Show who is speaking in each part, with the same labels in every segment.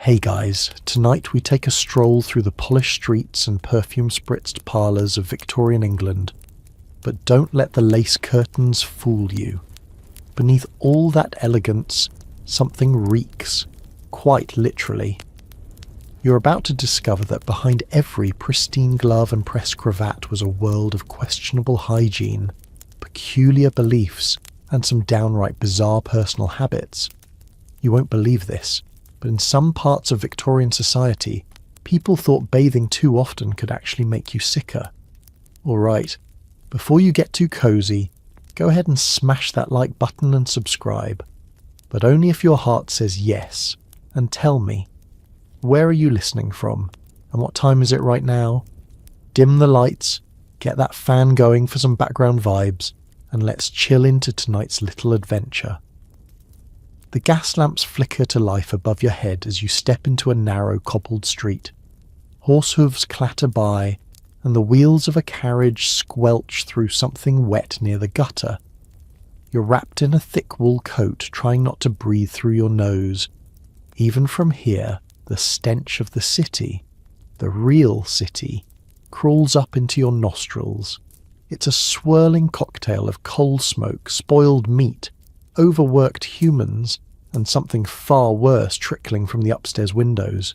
Speaker 1: Hey guys, tonight we take a stroll through the polished streets and perfume-spritzed parlours of Victorian England. But don't let the lace curtains fool you. Beneath all that elegance, something reeks, quite literally. You're about to discover that behind every pristine glove and pressed cravat was a world of questionable hygiene, peculiar beliefs, and some downright bizarre personal habits. You won't believe this, but in some parts of Victorian society, people thought bathing too often could actually make you sicker. Alright, before you get too cozy, go ahead and smash that like button and subscribe. But only if your heart says yes, and tell me, where are you listening from, and what time is it right now? Dim the lights, get that fan going for some background vibes, and let's chill into tonight's little adventure. The gas lamps flicker to life above your head as you step into a narrow cobbled street. Horse hooves clatter by, and the wheels of a carriage squelch through something wet near the gutter. You're wrapped in a thick wool coat, trying not to breathe through your nose. Even from here, the stench of the city, the real city, crawls up into your nostrils. It's a swirling cocktail of coal smoke, spoiled meat, overworked humans, and something far worse trickling from the upstairs windows.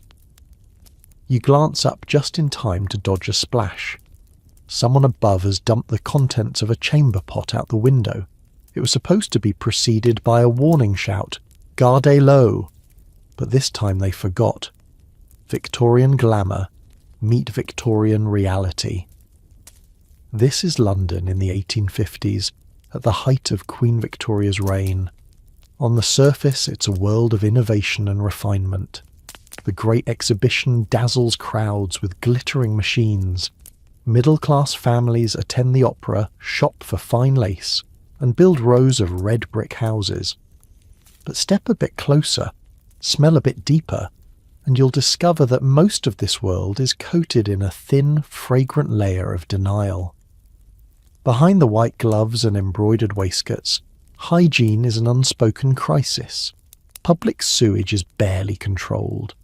Speaker 1: You glance up just in time to dodge a splash. Someone above has dumped the contents of a chamber pot out the window. It was supposed to be preceded by a warning shout, "Garde low!" But this time they forgot. Victorian glamour, meet Victorian reality. This is London in the 1850s, at the height of Queen Victoria's reign. On the surface, it's a world of innovation and refinement. The Great Exhibition dazzles crowds with glittering machines. Middle-class families attend the opera, shop for fine lace, and build rows of red brick houses. But step a bit closer, smell a bit deeper, and you'll discover that most of this world is coated in a thin, fragrant layer of denial. Behind the white gloves and embroidered waistcoats, hygiene is an unspoken crisis. Public sewage is barely controlled.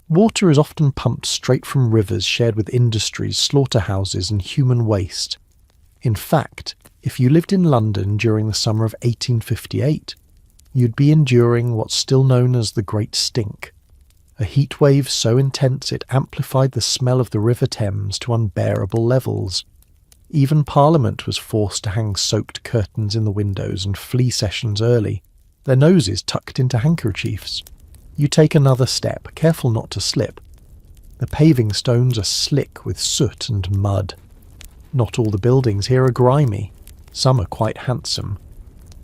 Speaker 1: Water is often pumped straight from rivers shared with industries, slaughterhouses, and human waste. In fact, if you lived in London during the summer of 1858, you'd be enduring what's still known as the Great Stink, a heatwave so intense it amplified the smell of the River Thames to unbearable levels. Even Parliament was forced to hang soaked curtains in the windows and flee sessions early, their noses tucked into handkerchiefs. You take another step, careful not to slip. The paving stones are slick with soot and mud. Not all the buildings here are grimy. Some are quite handsome.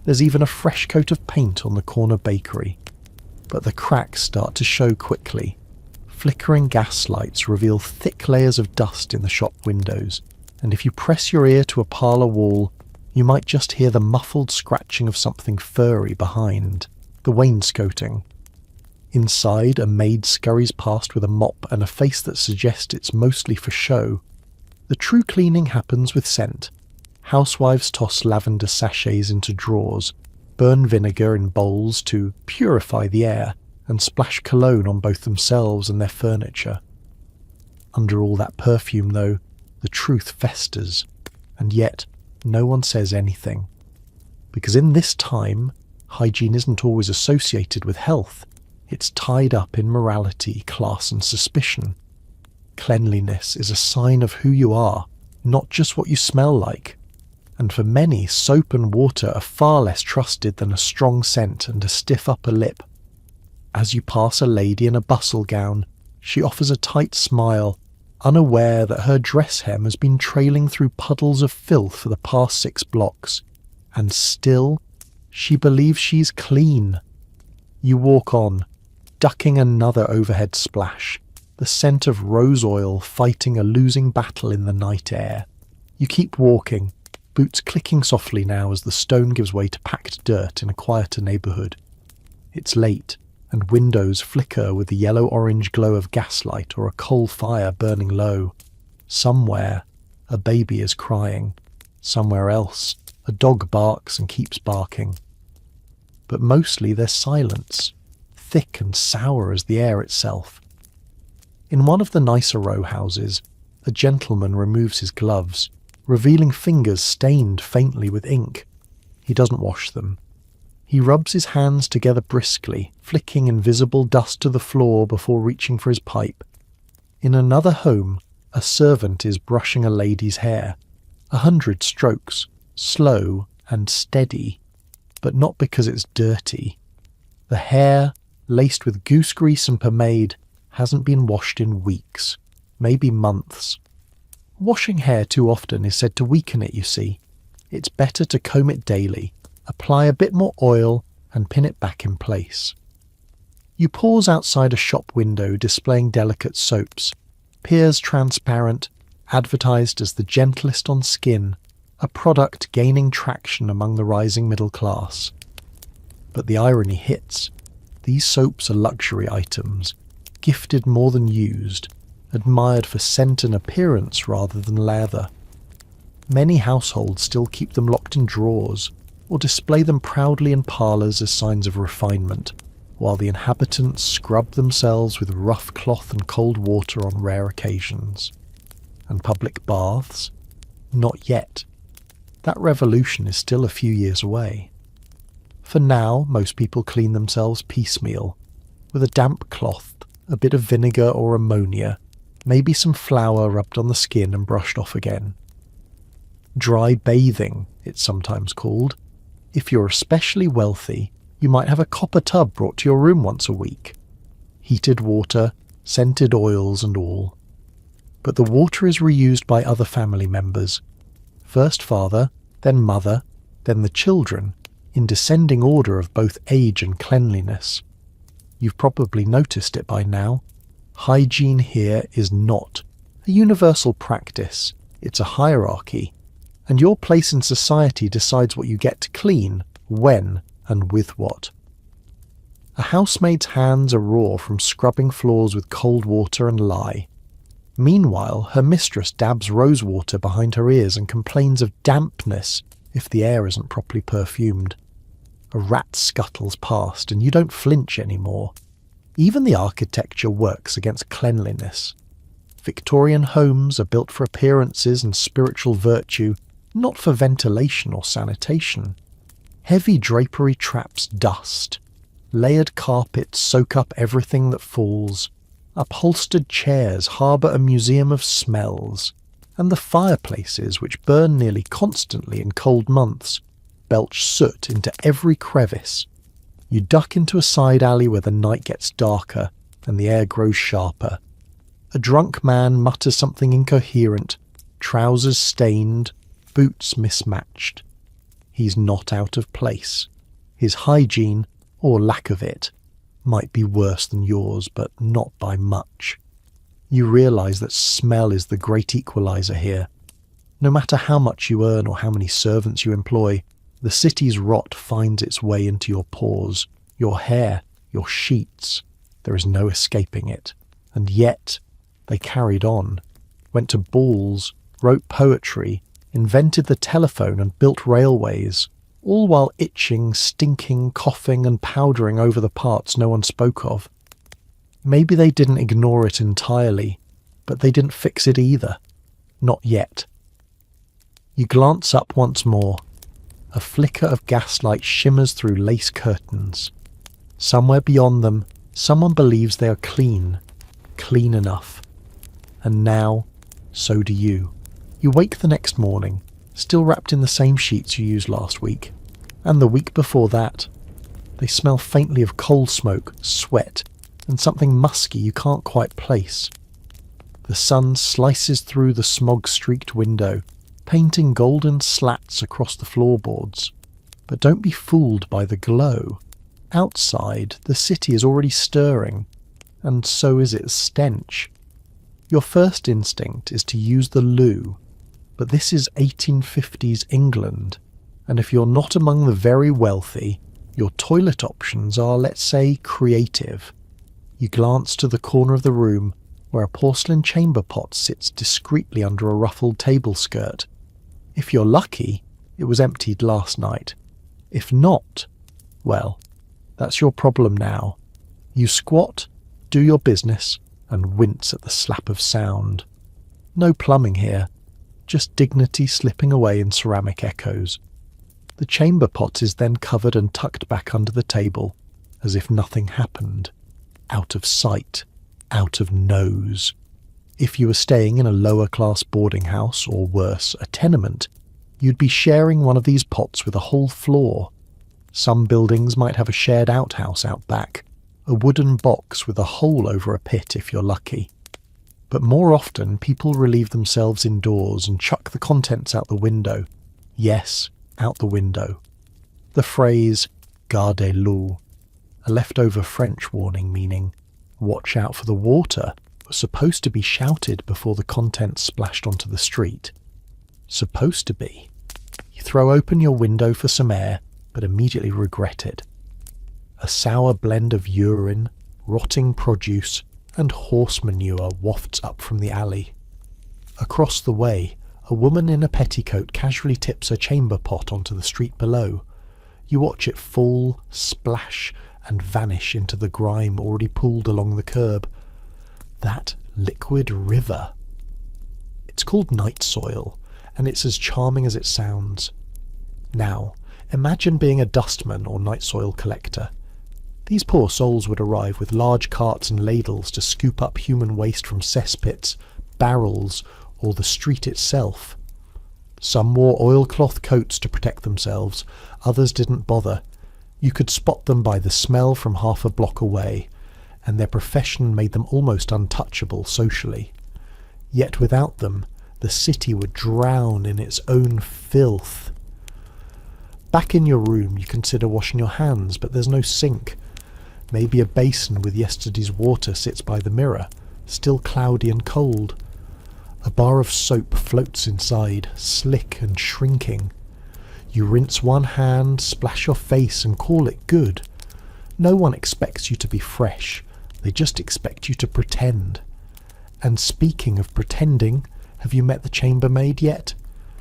Speaker 1: There's even a fresh coat of paint on the corner bakery. But the cracks start to show quickly. Flickering gas lights reveal thick layers of dust in the shop windows, and if you press your ear to a parlour wall, you might just hear the muffled scratching of something furry behind, the wainscoting. Inside, a maid scurries past with a mop and a face that suggests it's mostly for show. The true cleaning happens with scent. Housewives toss lavender sachets into drawers, burn vinegar in bowls to purify the air, and splash cologne on both themselves and their furniture. Under all that perfume, though, the truth festers, and yet no one says anything. Because in this time, hygiene isn't always associated with health. It's tied up in morality, class, and suspicion. Cleanliness is a sign of who you are, not just what you smell like. And for many, soap and water are far less trusted than a strong scent and a stiff upper lip. As you pass a lady in a bustle gown, she offers a tight smile, unaware that her dress hem has been trailing through puddles of filth for the past 6 blocks. And still, she believes she's clean. You walk on, ducking another overhead splash, the scent of rose oil fighting a losing battle in the night air. You keep walking, boots clicking softly now as the stone gives way to packed dirt in a quieter neighbourhood. It's late, and windows flicker with the yellow-orange glow of gaslight or a coal fire burning low. Somewhere, a baby is crying. Somewhere else, a dog barks and keeps barking. But mostly there's silence. thick and sour as the air itself. In one of the nicer row houses, a gentleman removes his gloves, revealing fingers stained faintly with ink. He doesn't wash them. He rubs his hands together briskly, flicking invisible dust to the floor before reaching for his pipe. In another home, a servant is brushing a lady's hair. 100 strokes, slow and steady, but not because it's dirty. The hair, laced with goose grease and pomade, hasn't been washed in weeks, maybe months. Washing hair too often is said to weaken it, you see. It's better to comb it daily, apply a bit more oil and pin it back in place. You pause outside a shop window displaying delicate soaps, Pears Transparent, advertised as the gentlest on skin, a product gaining traction among the rising middle class. But the irony hits. These soaps are luxury items, gifted more than used, admired for scent and appearance rather than lather. Many households still keep them locked in drawers, or display them proudly in parlours as signs of refinement, while the inhabitants scrub themselves with rough cloth and cold water on rare occasions. And public baths? Not yet. That revolution is still a few years away. For now, most people clean themselves piecemeal, with a damp cloth, a bit of vinegar or ammonia, maybe some flour rubbed on the skin and brushed off again. Dry bathing, it's sometimes called. If you're especially wealthy, you might have a copper tub brought to your room once a week. Heated water, scented oils and all. But the water is reused by other family members. First father, then mother, then the children, in descending order of both age and cleanliness. You've probably noticed it by now. Hygiene here is not a universal practice, it's a hierarchy, and your place in society decides what you get to clean, when, and with what. A housemaid's hands are raw from scrubbing floors with cold water and lye. Meanwhile, her mistress dabs rose water behind her ears and complains of dampness if the air isn't properly perfumed. A rat scuttles past and you don't flinch anymore. Even the architecture works against cleanliness. Victorian homes are built for appearances and spiritual virtue, not for ventilation or sanitation. Heavy drapery traps dust. Layered carpets soak up everything that falls. Upholstered chairs harbour a museum of smells. And the fireplaces, which burn nearly constantly in cold months, belch soot into every crevice. You duck into a side alley where the night gets darker and the air grows sharper. A drunk man mutters something incoherent, trousers stained, boots mismatched. He's not out of place. His hygiene, or lack of it, might be worse than yours, but not by much. You realise that smell is the great equaliser here. No matter how much you earn or how many servants you employ, the city's rot finds its way into your pores, your hair, your sheets. There is no escaping it. And yet, they carried on, went to balls, wrote poetry, invented the telephone and built railways, all while itching, stinking, coughing and powdering over the parts no one spoke of. Maybe they didn't ignore it entirely, but they didn't fix it either. Not yet. You glance up once more. A flicker of gaslight shimmers through lace curtains. Somewhere beyond them, someone believes they are clean. Clean enough. And now, so do you. You wake the next morning, still wrapped in the same sheets you used last week, and the week before that. They smell faintly of coal smoke, sweat, and something musky you can't quite place. The sun slices through the smog-streaked window, painting golden slats across the floorboards. But don't be fooled by the glow. Outside, the city is already stirring, and so is its stench. Your first instinct is to use the loo, but this is 1850s England, and if you're not among the very wealthy, your toilet options are, let's say, creative. You glance to the corner of the room where a porcelain chamber pot sits discreetly under a ruffled table skirt. If you're lucky, it was emptied last night. If not, well, that's your problem now. You squat, do your business, and wince at the slap of sound. No plumbing here, just dignity slipping away in ceramic echoes. The chamber pot is then covered and tucked back under the table, as if nothing happened. Out of sight, out of nose. If you were staying in a lower-class boarding house, or worse, a tenement, you'd be sharing one of these pots with a whole floor. Some buildings might have a shared outhouse out back, a wooden box with a hole over a pit if you're lucky. But more often, people relieve themselves indoors and chuck the contents out the window. Yes, out the window. The phrase, gardez l'eau, a leftover French warning meaning, watch out for the water, was supposed to be shouted before the contents splashed onto the street. Supposed to be. You throw open your window for some air, but immediately regret it. A sour blend of urine, rotting produce, and horse manure wafts up from the alley. Across the way, a woman in a petticoat casually tips her chamber pot onto the street below. You watch it fall, splash, and vanish into the grime already pooled along the curb. That liquid river. It's called night soil, and it's as charming as it sounds. Now, imagine being a dustman or night soil collector. These poor souls would arrive with large carts and ladles to scoop up human waste from cesspits, barrels, or the street itself. Some wore oilcloth coats to protect themselves, others didn't bother. You could spot them by the smell from half a block away, and their profession made them almost untouchable socially. Yet without them, the city would drown in its own filth. Back in your room, you consider washing your hands, but there's no sink. Maybe a basin with yesterday's water sits by the mirror, still cloudy and cold. A bar of soap floats inside, slick and shrinking. You rinse one hand, splash your face, and call it good. No one expects you to be fresh. They just expect you to pretend. And speaking of pretending, have you met the chambermaid yet?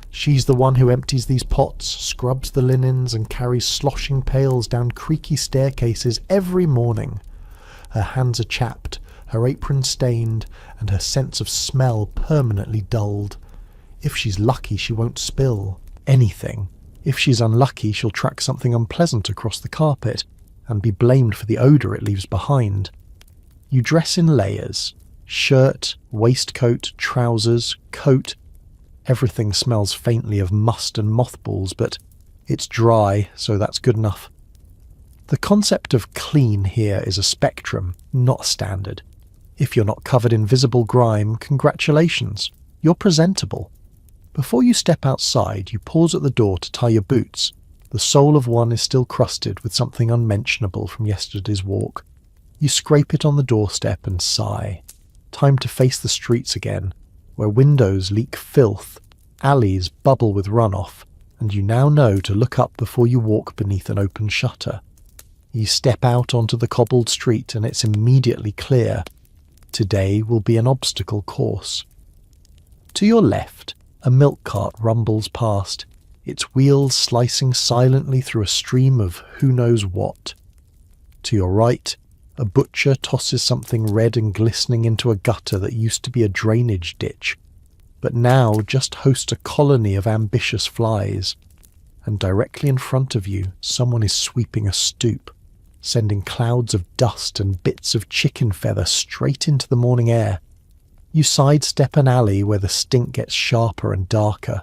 Speaker 1: She's the one who empties these pots, scrubs the linens, and carries sloshing pails down creaky staircases every morning. Her hands are chapped, her apron stained, and her sense of smell permanently dulled. If she's lucky, she won't spill anything. If she's unlucky, she'll track something unpleasant across the carpet and be blamed for the odour it leaves behind. You dress in layers. Shirt, waistcoat, trousers, coat. Everything smells faintly of must and mothballs, but it's dry, so that's good enough. The concept of clean here is a spectrum, not standard. If you're not covered in visible grime, congratulations, you're presentable. Before you step outside, you pause at the door to tie your boots. The sole of one is still crusted with something unmentionable from yesterday's walk. You scrape it on the doorstep and sigh. Time to face the streets again, where windows leak filth, alleys bubble with runoff, and you now know to look up before you walk beneath an open shutter. You step out onto the cobbled street and it's immediately clear. Today will be an obstacle course. To your left, a milk cart rumbles past, its wheels slicing silently through a stream of who knows what. To your right, a butcher tosses something red and glistening into a gutter that used to be a drainage ditch, but now just hosts a colony of ambitious flies. And directly in front of you, someone is sweeping a stoop, sending clouds of dust and bits of chicken feather straight into the morning air. You sidestep an alley where the stink gets sharper and darker.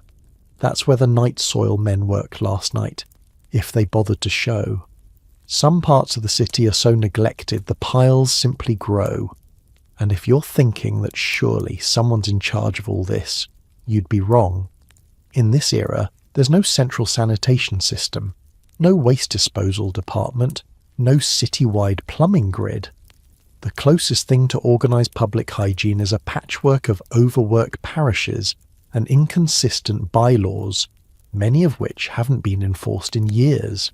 Speaker 1: That's where the night soil men worked last night, if they bothered to show. Some parts of the city are so neglected the piles simply grow. And if you're thinking that surely someone's in charge of all this, you'd be wrong. In this era, there's no central sanitation system, no waste disposal department, no city-wide plumbing grid. The closest thing to organised public hygiene is a patchwork of overworked parishes and inconsistent bylaws, many of which haven't been enforced in years.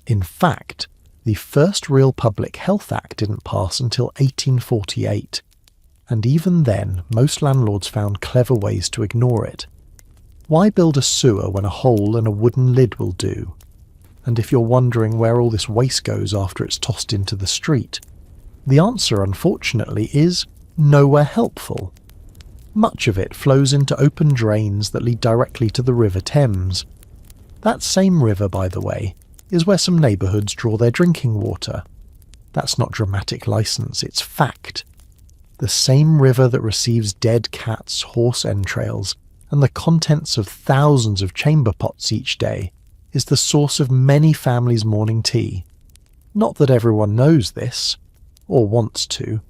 Speaker 1: In fact, the first real Public Health Act didn't pass until 1848, and even then most landlords found clever ways to ignore it. Why build a sewer when a hole and a wooden lid will do? And if you're wondering where all this waste goes after it's tossed into the street, The answer, unfortunately, is nowhere helpful. Much of it flows into open drains that lead directly to the River Thames. That same river, by the way, is where some neighbourhoods draw their drinking water. That's not dramatic licence, it's fact. The same river that receives dead cats' horse entrails and the contents of thousands of chamber pots each day is the source of many families' morning tea. Not that everyone knows this, or wants to.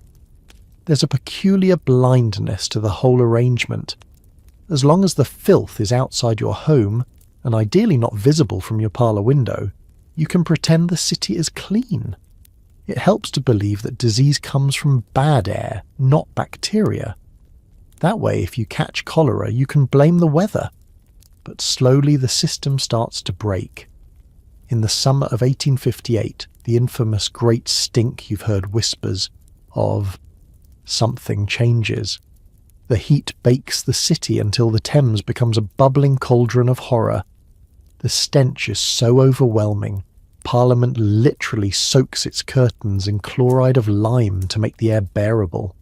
Speaker 1: There's a peculiar blindness to the whole arrangement. As long as the filth is outside your home, and ideally not visible from your parlour window, you can pretend the city is clean. It helps to believe that disease comes from bad air, not bacteria. That way, if you catch cholera, you can blame the weather. But slowly the system starts to break. In the summer of 1858, the infamous Great Stink you've heard whispers of, something changes. The heat bakes the city until the Thames becomes a bubbling cauldron of horror. The stench is so overwhelming, Parliament literally soaks its curtains in chloride of lime to make the air bearable.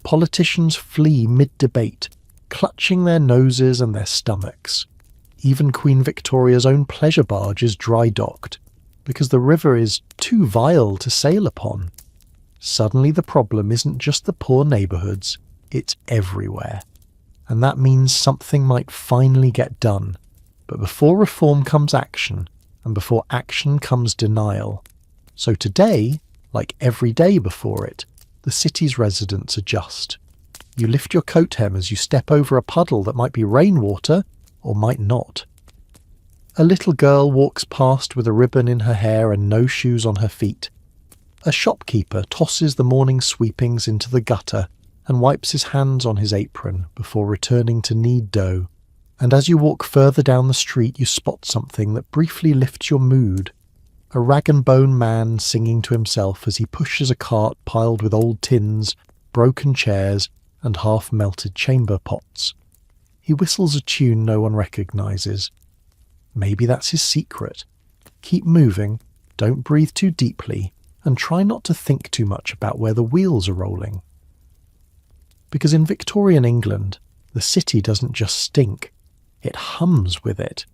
Speaker 1: Politicians flee mid-debate, clutching their noses and their stomachs. Even Queen Victoria's own pleasure barge is dry-docked, because the river is too vile to sail upon. Suddenly the problem isn't just the poor neighbourhoods, it's everywhere. And that means something might finally get done. But before reform comes action, and before action comes denial. So today, like every day before it, the city's residents adjust. You lift your coat hem as you step over a puddle that might be rainwater, or might not. A little girl walks past with a ribbon in her hair and no shoes on her feet. A shopkeeper tosses the morning sweepings into the gutter and wipes his hands on his apron before returning to knead dough. And as you walk further down the street, you spot something that briefly lifts your mood. A rag-and-bone man singing to himself as he pushes a cart piled with old tins, broken chairs, and half-melted chamber pots. He whistles a tune no one recognises. Maybe that's his secret. Keep moving, don't breathe too deeply, and try not to think too much about where the wheels are rolling. Because in Victorian England, the city doesn't just stink. It hums with it.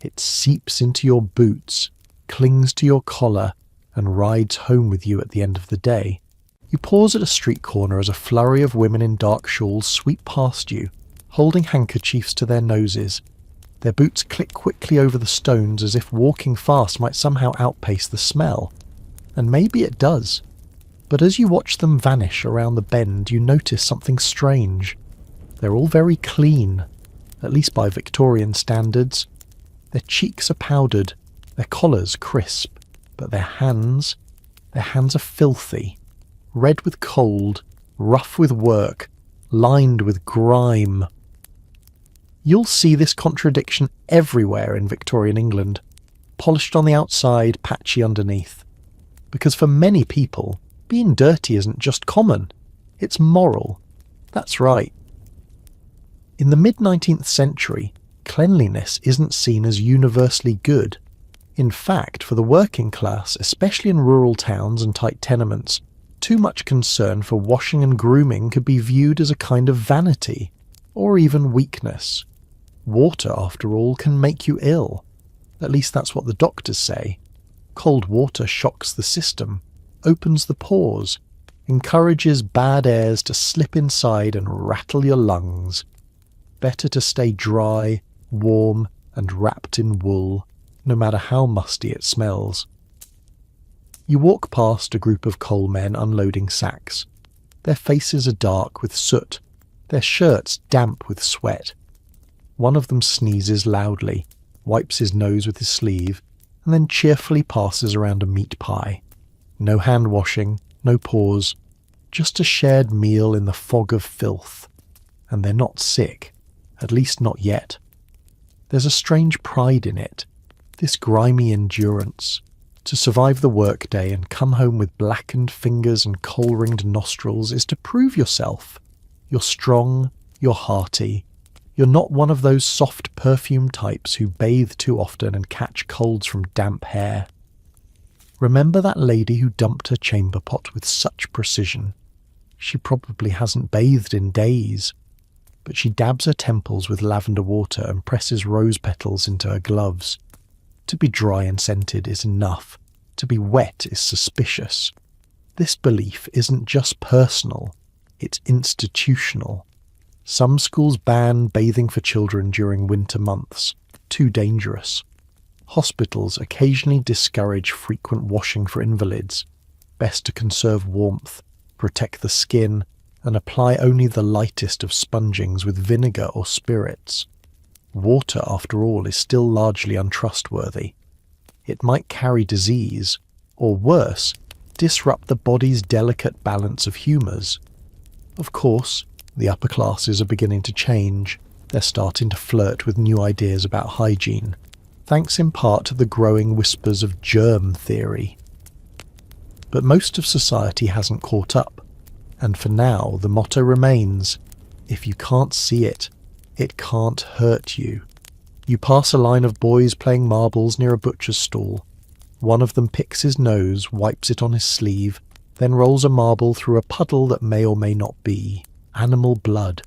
Speaker 1: It seeps into your boots, clings to your collar, and rides home with you at the end of the day. You pause at a street corner as a flurry of women in dark shawls sweep past you, holding handkerchiefs to their noses. Their boots click quickly over the stones as if walking fast might somehow outpace the smell. And maybe it does. But as you watch them vanish around the bend, you notice something strange. They're all very clean, at least by Victorian standards. Their cheeks are powdered, their collars crisp, but their hands are filthy, red with cold, rough with work, lined with grime. You'll see this contradiction everywhere in Victorian England, polished on the outside, patchy underneath. Because for many people, being dirty isn't just common, it's moral. That's right. In the mid-19th century, cleanliness isn't seen as universally good. In fact, for the working class, especially in rural towns and tight tenements, too much concern for washing and grooming could be viewed as a kind of vanity, or even weakness. Water, after all, can make you ill. At least that's what the doctors say. Cold water shocks the system, opens the pores, encourages bad airs to slip inside and rattle your lungs. Better to stay dry, warm, and wrapped in wool, no matter how musty it smells. You walk past a group of coal men unloading sacks. Their faces are dark with soot, their shirts damp with sweat. One of them sneezes loudly, wipes his nose with his sleeve, and then cheerfully passes around a meat pie. No hand-washing, no pause, just a shared meal in the fog of filth. And they're not sick. At least not yet. There's a strange pride in it, this grimy endurance. To survive the workday and come home with blackened fingers and coal-ringed nostrils is to prove yourself. You're strong, you're hearty. You're not one of those soft perfume types who bathe too often and catch colds from damp hair. Remember that lady who dumped her chamber pot with such precision? She probably hasn't bathed in days, but she dabs her temples with lavender water and presses rose petals into her gloves. To be dry and scented is enough. To be wet is suspicious. This belief isn't just personal, it's institutional. Some schools ban bathing for children during winter months. Too dangerous. Hospitals occasionally discourage frequent washing for invalids. Best to conserve warmth, protect the skin, and apply only the lightest of spongings with vinegar or spirits. Water, after all, is still largely untrustworthy. It might carry disease, or worse, disrupt the body's delicate balance of humours. Of course, the upper classes are beginning to change. They're starting to flirt with new ideas about hygiene, thanks in part to the growing whispers of germ theory. But most of society hasn't caught up, and for now the motto remains, if you can't see it, it can't hurt you. You pass a line of boys playing marbles near a butcher's stall. One of them picks his nose, wipes it on his sleeve, then rolls a marble through a puddle that may or may not be animal blood.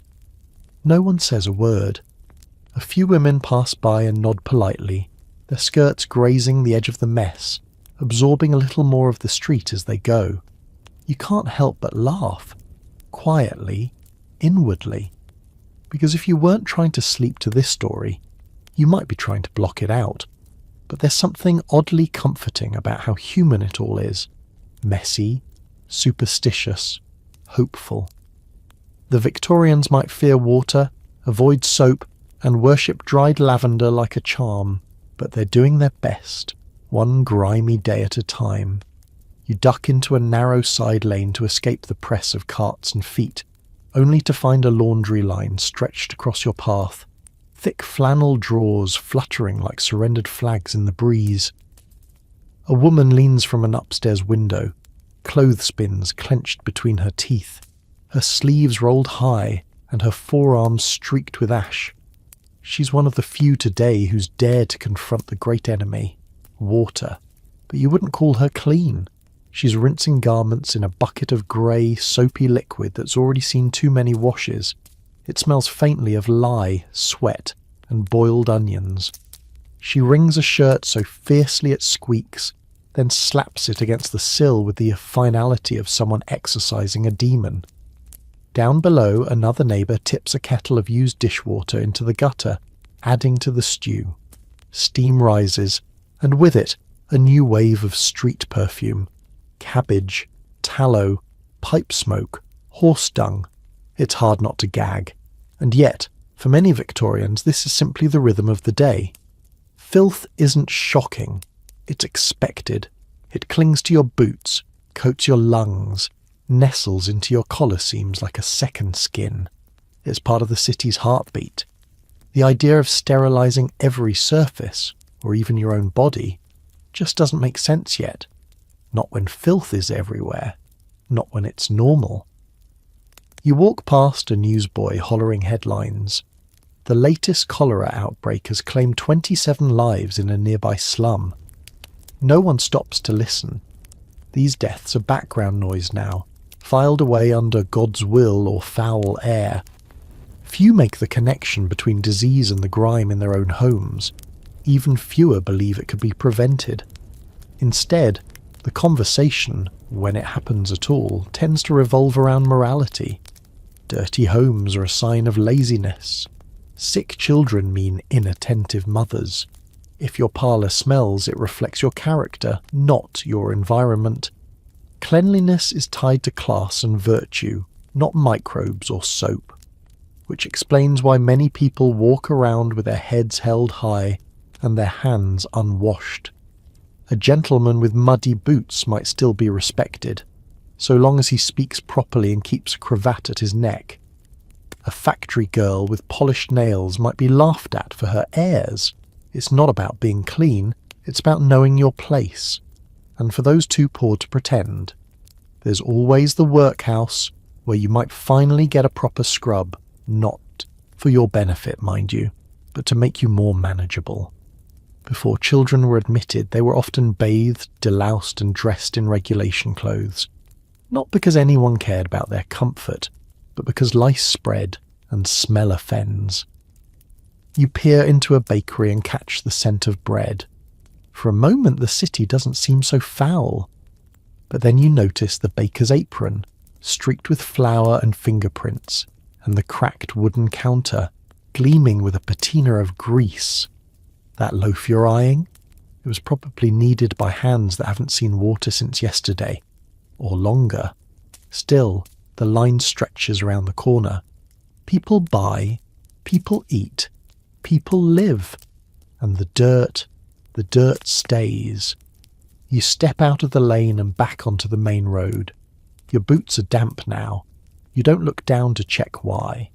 Speaker 1: No one says a word. A few women pass by and nod politely, their skirts grazing the edge of the mess, absorbing a little more of the street as they go. You can't help but laugh, quietly, inwardly, because if you weren't trying to sleep to this story, you might be trying to block it out. But there's something oddly comforting about how human it all is. Messy, superstitious, hopeful. The Victorians might fear water, avoid soap, and worship dried lavender like a charm, but they're doing their best, one grimy day at a time. You duck into a narrow side lane to escape the press of carts and feet, only to find a laundry line stretched across your path, thick flannel drawers fluttering like surrendered flags in the breeze. A woman leans from an upstairs window, clothespins clenched between her teeth, her sleeves rolled high and her forearms streaked with ash. She's one of the few today who's dared to confront the great enemy, water, but you wouldn't call her clean. She's rinsing garments in a bucket of grey, soapy liquid that's already seen too many washes. It smells faintly of lye, sweat, and boiled onions. She wrings a shirt so fiercely it squeaks, then slaps it against the sill with the finality of someone exorcising a demon. Down below, another neighbour tips a kettle of used dishwater into the gutter, adding to the stew. Steam rises, and with it, a new wave of street perfume. Cabbage, tallow, pipe smoke, horse dung. It's hard not to gag. And yet, for many Victorians, this is simply the rhythm of the day. Filth isn't shocking. It's expected. It clings to your boots, coats your lungs, nestles into your collar seams like a second skin. It's part of the city's heartbeat. The idea of sterilising every surface, or even your own body, just doesn't make sense yet. Not when filth is everywhere. Not when it's normal. You walk past a newsboy hollering headlines. The latest cholera outbreak has claimed 27 lives in a nearby slum. No one stops to listen. These deaths are background noise now, filed away under God's will or foul air. Few make the connection between disease and the grime in their own homes. Even fewer believe it could be prevented. Instead, the conversation, when it happens at all, tends to revolve around morality. Dirty homes are a sign of laziness. Sick children mean inattentive mothers. If your parlour smells, it reflects your character, not your environment. Cleanliness is tied to class and virtue, not microbes or soap, which explains why many people walk around with their heads held high and their hands unwashed. A gentleman with muddy boots might still be respected, so long as he speaks properly and keeps a cravat at his neck. A factory girl with polished nails might be laughed at for her airs. It's not about being clean, it's about knowing your place. And for those too poor to pretend, there's always the workhouse where you might finally get a proper scrub, not for your benefit, mind you, but to make you more manageable. Before children were admitted, they were often bathed, deloused and dressed in regulation clothes. Not because anyone cared about their comfort, but because lice spread and smell offends. You peer into a bakery and catch the scent of bread. For a moment the city doesn't seem so foul. But then you notice the baker's apron, streaked with flour and fingerprints, and the cracked wooden counter, gleaming with a patina of grease. That loaf you're eyeing? It was probably kneaded by hands that haven't seen water since yesterday, or longer. Still, the line stretches around the corner. People buy, people eat, people live, and the dirt stays. You step out of the lane and back onto the main road. Your boots are damp now. You don't look down to check why.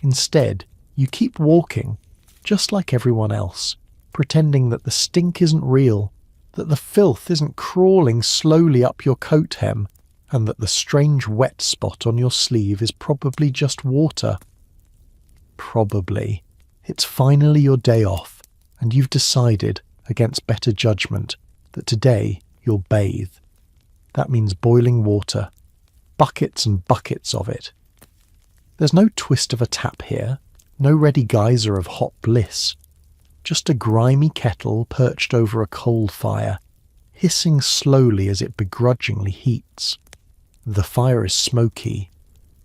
Speaker 1: Instead, you keep walking, just like everyone else, pretending that the stink isn't real, that the filth isn't crawling slowly up your coat hem, and that the strange wet spot on your sleeve is probably just water. Probably. It's finally your day off, and you've decided, against better judgment, that today you'll bathe. That means boiling water, buckets and buckets of it. There's no twist of a tap here, no ready geyser of hot bliss, just a grimy kettle perched over a coal fire, hissing slowly as it begrudgingly heats. The fire is smoky,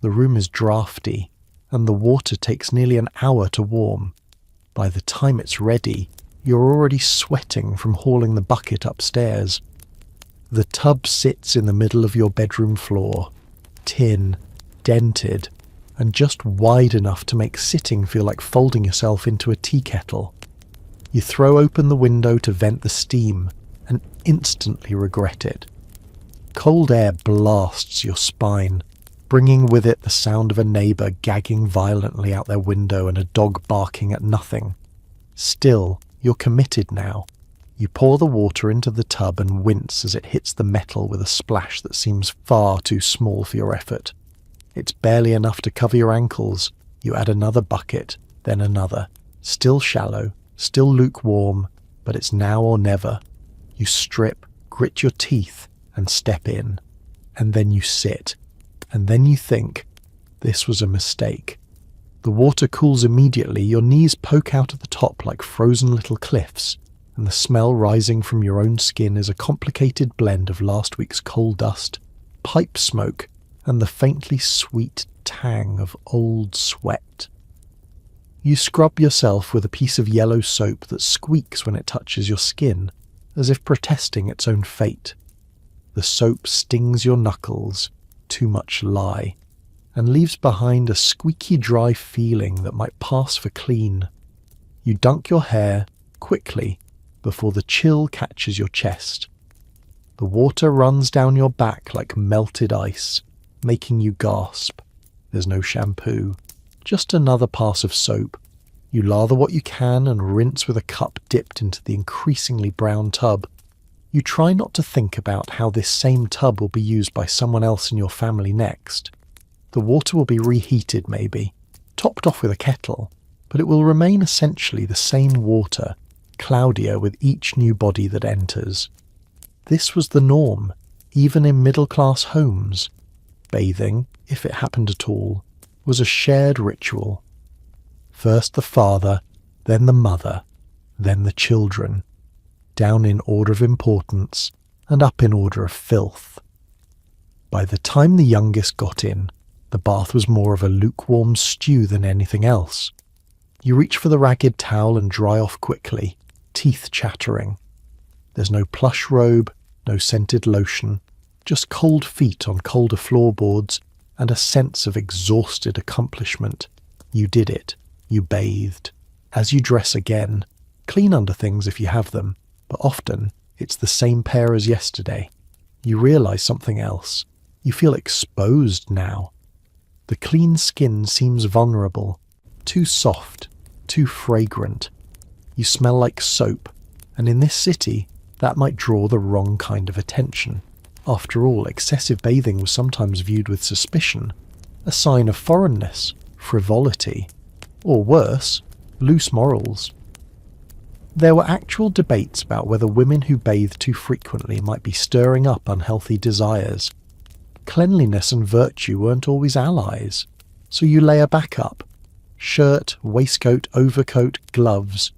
Speaker 1: the room is draughty, and the water takes nearly an hour to warm. By the time it's ready, you're already sweating from hauling the bucket upstairs. The tub sits in the middle of your bedroom floor, tin, dented, and just wide enough to make sitting feel like folding yourself into a tea kettle. You throw open the window to vent the steam, and instantly regret it. Cold air blasts your spine, bringing with it the sound of a neighbour gagging violently out their window and a dog barking at nothing. Still, you're committed now. You pour the water into the tub and wince as it hits the metal with a splash that seems far too small for your effort. It's barely enough to cover your ankles. You add another bucket, then another. Still shallow, still lukewarm, but it's now or never. You strip, grit your teeth, and step in. And then you sit. And then you think, this was a mistake. The water cools immediately, your knees poke out of the top like frozen little cliffs, and the smell rising from your own skin is a complicated blend of last week's coal dust, pipe smoke, and the faintly sweet tang of old sweat. You scrub yourself with a piece of yellow soap that squeaks when it touches your skin, as if protesting its own fate. The soap stings your knuckles, too much lie, and leaves behind a squeaky dry feeling that might pass for clean. You dunk your hair, quickly, before the chill catches your chest. The water runs down your back like melted ice, making you gasp. There's no shampoo, just another pass of soap. You lather what you can and rinse with a cup dipped into the increasingly brown tub. You try not to think about how this same tub will be used by someone else in your family next. The water will be reheated maybe, topped off with a kettle, but it will remain essentially the same water, cloudier with each new body that enters. This was the norm, even in middle-class homes. Bathing, if it happened at all, was a shared ritual. First the father, then the mother, then the children, down in order of importance and up in order of filth. By the time the youngest got in, the bath was more of a lukewarm stew than anything else. You reach for the ragged towel and dry off quickly, teeth chattering. There's no plush robe, no scented lotion, just cold feet on colder floorboards and a sense of exhausted accomplishment. You did it. You bathed. As you dress again, clean underthings if you have them, but often it's the same pair as yesterday. You realise something else. You feel exposed now. The clean skin seems vulnerable, too soft, too fragrant. You smell like soap, and in this city, that might draw the wrong kind of attention. After all, excessive bathing was sometimes viewed with suspicion, a sign of foreignness, frivolity, or worse, loose morals. There were actual debates about whether women who bathed too frequently might be stirring up unhealthy desires. Cleanliness and virtue weren't always allies, so you layer back up. Shirt, waistcoat, overcoat, gloves.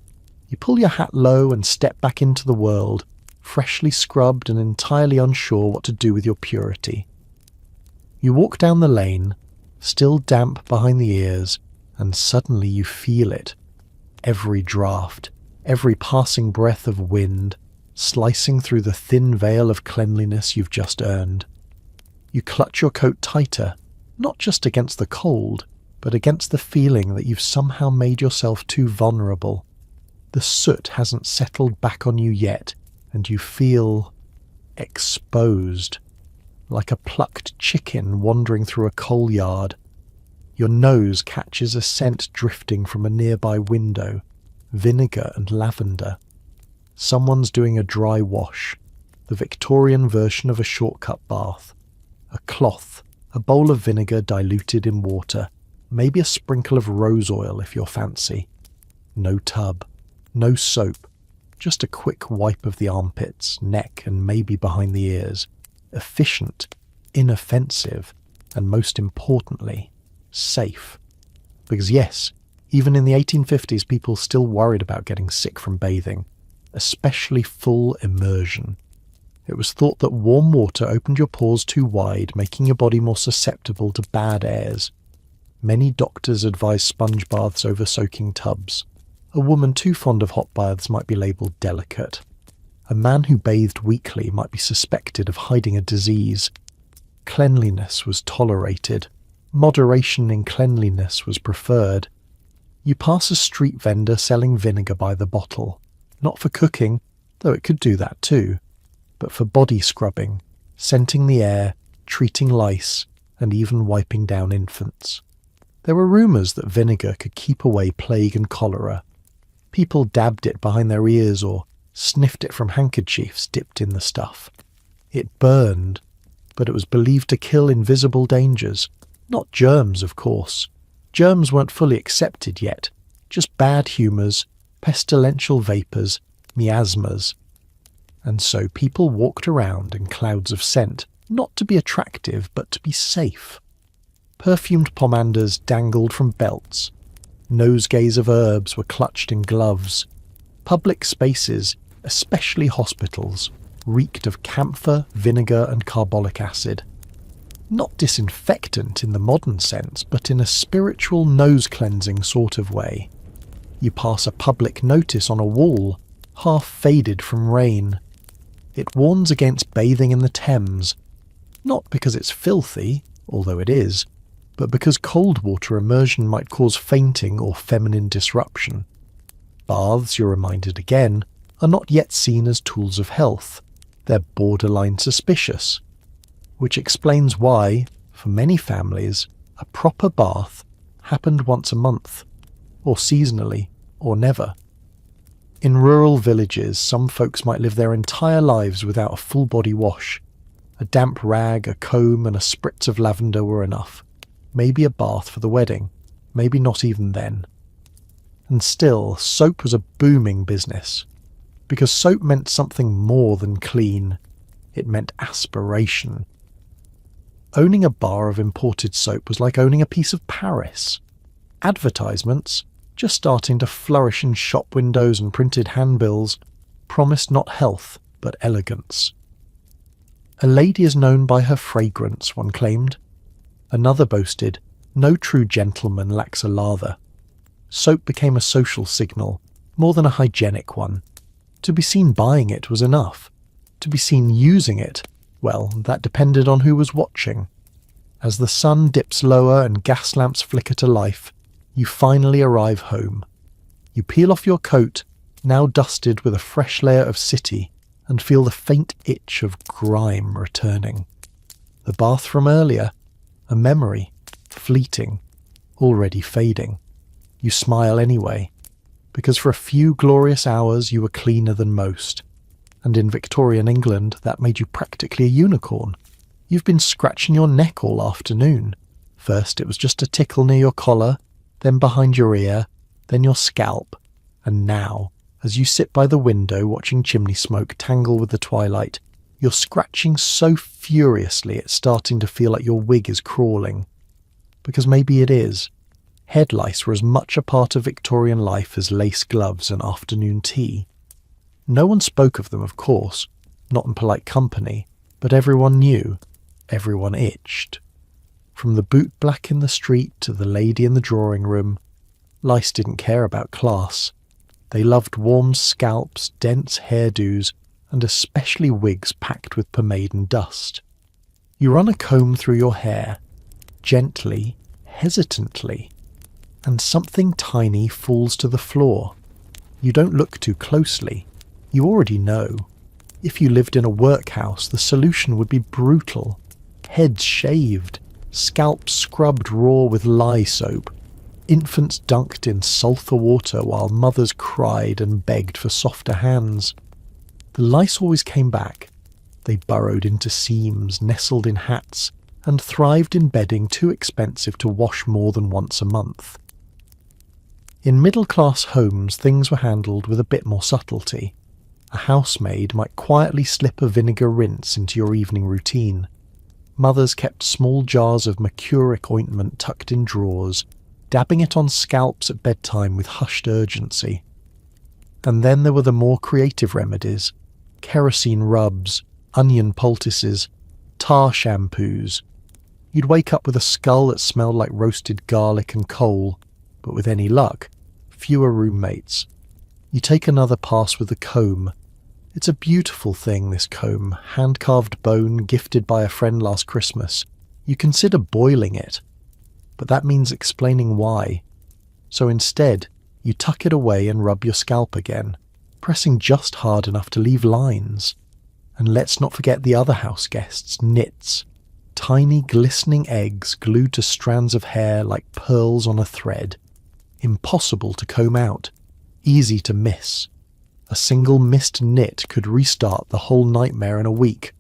Speaker 1: You pull your hat low and step back into the world, freshly scrubbed and entirely unsure what to do with your purity. You walk down the lane, still damp behind the ears, and suddenly you feel it. Every draught, every passing breath of wind, slicing through the thin veil of cleanliness you've just earned. You clutch your coat tighter, not just against the cold, but against the feeling that you've somehow made yourself too vulnerable. The soot hasn't settled back on you yet, and you feel exposed, like a plucked chicken wandering through a coal yard. Your nose catches a scent drifting from a nearby window, vinegar and lavender. Someone's doing a dry wash, the Victorian version of a shortcut bath. A cloth, a bowl of vinegar diluted in water, maybe a sprinkle of rose oil if you're fancy. No tub, no soap, just a quick wipe of the armpits, neck and maybe behind the ears. Efficient, inoffensive, and most importantly, safe. Because yes, even in the 1850s people still worried about getting sick from bathing, especially full immersion. It was thought that warm water opened your pores too wide, making your body more susceptible to bad airs. Many doctors advise sponge baths over soaking tubs. A woman too fond of hot baths might be labelled delicate. A man who bathed weekly might be suspected of hiding a disease. Cleanliness was tolerated. Moderation in cleanliness was preferred. You pass a street vendor selling vinegar by the bottle, not for cooking, though it could do that too, but for body scrubbing, scenting the air, treating lice, and even wiping down infants. There were rumours that vinegar could keep away plague and cholera. People dabbed it behind their ears or sniffed it from handkerchiefs dipped in the stuff. It burned, but it was believed to kill invisible dangers. Not germs, of course. Germs weren't fully accepted yet, just bad humours, pestilential vapours, miasmas. And so people walked around in clouds of scent, not to be attractive, but to be safe. Perfumed pomanders dangled from belts. Nosegays of herbs were clutched in gloves. Public spaces, especially hospitals, reeked of camphor, vinegar and carbolic acid. Not disinfectant in the modern sense, but in a spiritual nose-cleansing sort of way. You pass a public notice on a wall, half faded from rain. It warns against bathing in the Thames, not because it's filthy, although it is, but because cold water immersion might cause fainting or feminine disruption. Baths, you're reminded again, are not yet seen as tools of health. They're borderline suspicious. Which explains why, for many families, a proper bath happened once a month, or seasonally, or never. In rural villages, some folks might live their entire lives without a full-body wash. A damp rag, a comb, and a spritz of lavender were enough. Maybe a bath for the wedding, maybe not even then. And still, soap was a booming business, because soap meant something more than clean. It meant aspiration. Owning a bar of imported soap was like owning a piece of Paris. Advertisements, just starting to flourish in shop windows and printed handbills, promised not health, but elegance. A lady is known by her fragrance, one claimed. Another boasted, no true gentleman lacks a lather. Soap became a social signal, more than a hygienic one. To be seen buying it was enough. To be seen using it, well, that depended on who was watching. As the sun dips lower and gas lamps flicker to life, you finally arrive home. You peel off your coat, now dusted with a fresh layer of city, and feel the faint itch of grime returning. The bath from earlier, a memory, fleeting, already fading. You smile anyway, because for a few glorious hours you were cleaner than most. And in Victorian England, that made you practically a unicorn. You've been scratching your neck all afternoon. First it was just a tickle near your collar, then behind your ear, then your scalp, and now As you sit by the window watching chimney smoke tangle with the twilight, you're scratching so furiously it's starting to feel like your wig is crawling. Because maybe it is. Head lice were as much a part of Victorian life as lace gloves and afternoon tea. No one spoke of them, of course, not in polite company, but everyone knew, everyone itched. From the bootblack in the street to the lady in the drawing room, lice didn't care about class. They loved warm scalps, dense hairdos, and especially wigs packed with pomade and dust. You run a comb through your hair, gently, hesitantly, and something tiny falls to the floor. You don't look too closely. You already know. If you lived in a workhouse, the solution would be brutal. Heads shaved, scalps scrubbed raw with lye soap, infants dunked in sulphur water while mothers cried and begged for softer hands. The lice always came back. They burrowed into seams, nestled in hats, and thrived in bedding too expensive to wash more than once a month. In middle-class homes, things were handled with a bit more subtlety. A housemaid might quietly slip a vinegar rinse into your evening routine. Mothers kept small jars of mercuric ointment tucked in drawers, dabbing it on scalps at bedtime with hushed urgency. And then there were the more creative remedies: kerosene rubs, onion poultices, tar shampoos. You'd wake up with a skull that smelled like roasted garlic and coal, but with any luck, fewer roommates. You take another pass with the comb. It's a beautiful thing, this comb, hand-carved bone gifted by a friend last Christmas. You consider boiling it, but that means explaining why. So instead, you tuck it away and rub your scalp again, pressing just hard enough to leave lines. And let's not forget the other house guests, nits. Tiny glistening eggs glued to strands of hair like pearls on a thread. Impossible to comb out. Easy to miss. A single missed nit could restart the whole nightmare in a week.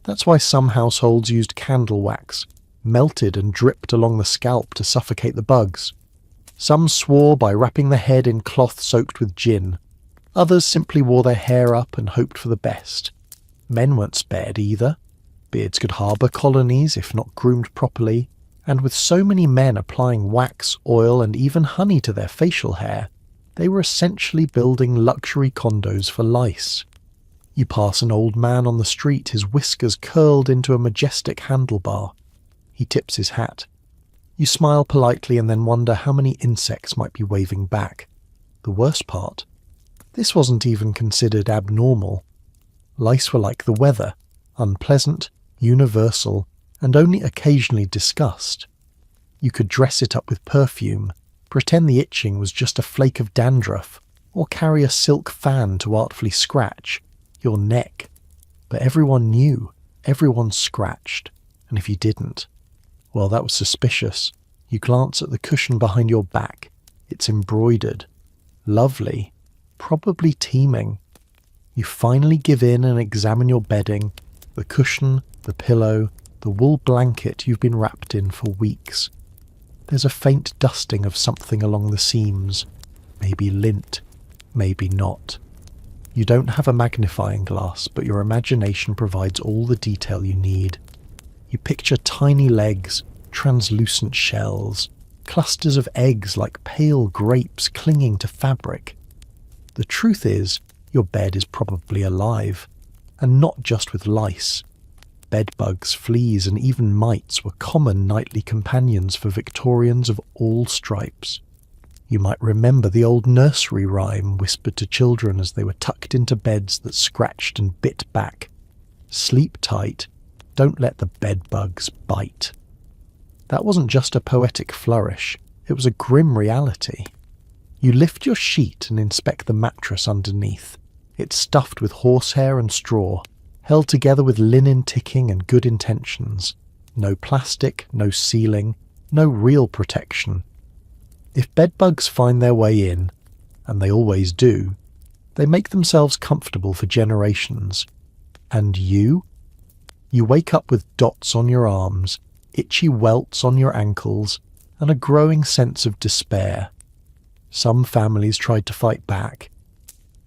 Speaker 1: That's why some households used candle wax, melted and dripped along the scalp to suffocate the bugs. Some swore by wrapping the head in cloth soaked with gin. Others simply wore their hair up and hoped for the best. Men weren't spared either. Beards could harbour colonies if not groomed properly, and with so many men applying wax, oil and even honey to their facial hair, they were essentially building luxury condos for lice. You pass an old man on the street, his whiskers curled into a majestic handlebar. He tips his hat. You smile politely and then wonder how many insects might be waving back. The worst part? This wasn't even considered abnormal. Lice were like the weather, unpleasant, universal, and only occasionally discussed. You could dress it up with perfume, pretend the itching was just a flake of dandruff, or carry a silk fan to artfully scratch your neck. But everyone knew, everyone scratched, and if you didn't, well, that was suspicious. You glance at the cushion behind your back. It's embroidered. Lovely. Probably teeming. You finally give in and examine your bedding, the cushion, the pillow, the wool blanket you've been wrapped in for weeks. There's a faint dusting of something along the seams. Maybe lint, maybe not. You don't have a magnifying glass, but your imagination provides all the detail you need. You picture tiny legs, translucent shells, clusters of eggs like pale grapes clinging to fabric. The truth is, your bed is probably alive, and not just with lice. Bedbugs, fleas, and even mites were common nightly companions for Victorians of all stripes. You might remember the old nursery rhyme whispered to children as they were tucked into beds that scratched and bit back. Sleep tight, don't let the bedbugs bite. That wasn't just a poetic flourish, it was a grim reality. You lift your sheet and inspect the mattress underneath. It's stuffed with horsehair and straw, held together with linen ticking and good intentions. No plastic, no sealing, no real protection. If bedbugs find their way in, and they always do, they make themselves comfortable for generations. And you? You wake up with dots on your arms, itchy welts on your ankles, and a growing sense of despair. Some families tried to fight back.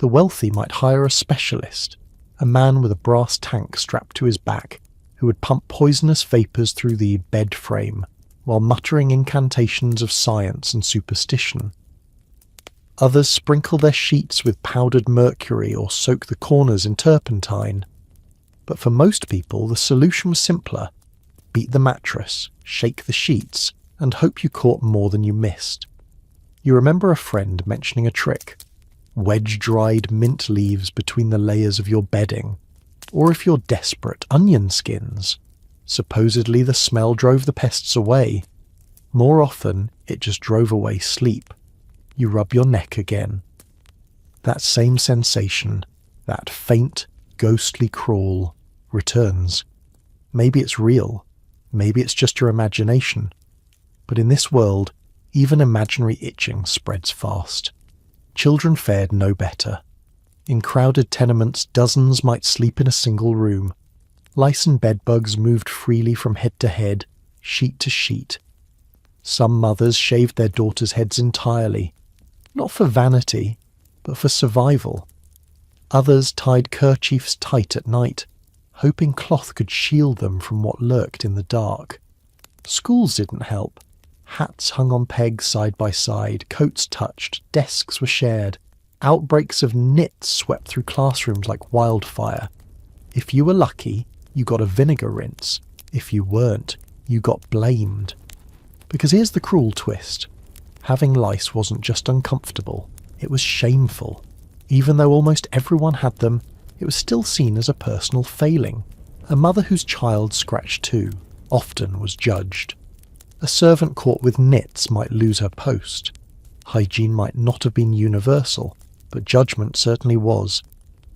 Speaker 1: The wealthy might hire a specialist, a man with a brass tank strapped to his back, who would pump poisonous vapours through the bed frame, while muttering incantations of science and superstition. Others sprinkle their sheets with powdered mercury or soak the corners in turpentine. But for most people, the solution was simpler. Beat the mattress, shake the sheets, and hope you caught more than you missed. You remember a friend mentioning a trick. Wedge dried mint leaves between the layers of your bedding. Or if you're desperate, onion skins. Supposedly the smell drove the pests away. More often, it just drove away sleep. You rub your neck again. That same sensation, that faint, ghostly crawl, returns. Maybe it's real. Maybe it's just your imagination. But in this world, even imaginary itching spreads fast. Children fared no better. In crowded tenements, dozens might sleep in a single room. Lice and bedbugs moved freely from head to head, sheet to sheet. Some mothers shaved their daughters' heads entirely, not for vanity, but for survival. Others tied kerchiefs tight at night, hoping cloth could shield them from what lurked in the dark. Schools didn't help. Hats hung on pegs side by side, coats touched, desks were shared. Outbreaks of nits swept through classrooms like wildfire. If you were lucky, you got a vinegar rinse. If you weren't, you got blamed. Because here's the cruel twist. Having lice wasn't just uncomfortable, it was shameful. Even though almost everyone had them, it was still seen as a personal failing. A mother whose child scratched too often was judged. A servant caught with nits might lose her post. Hygiene might not have been universal, but judgment certainly was.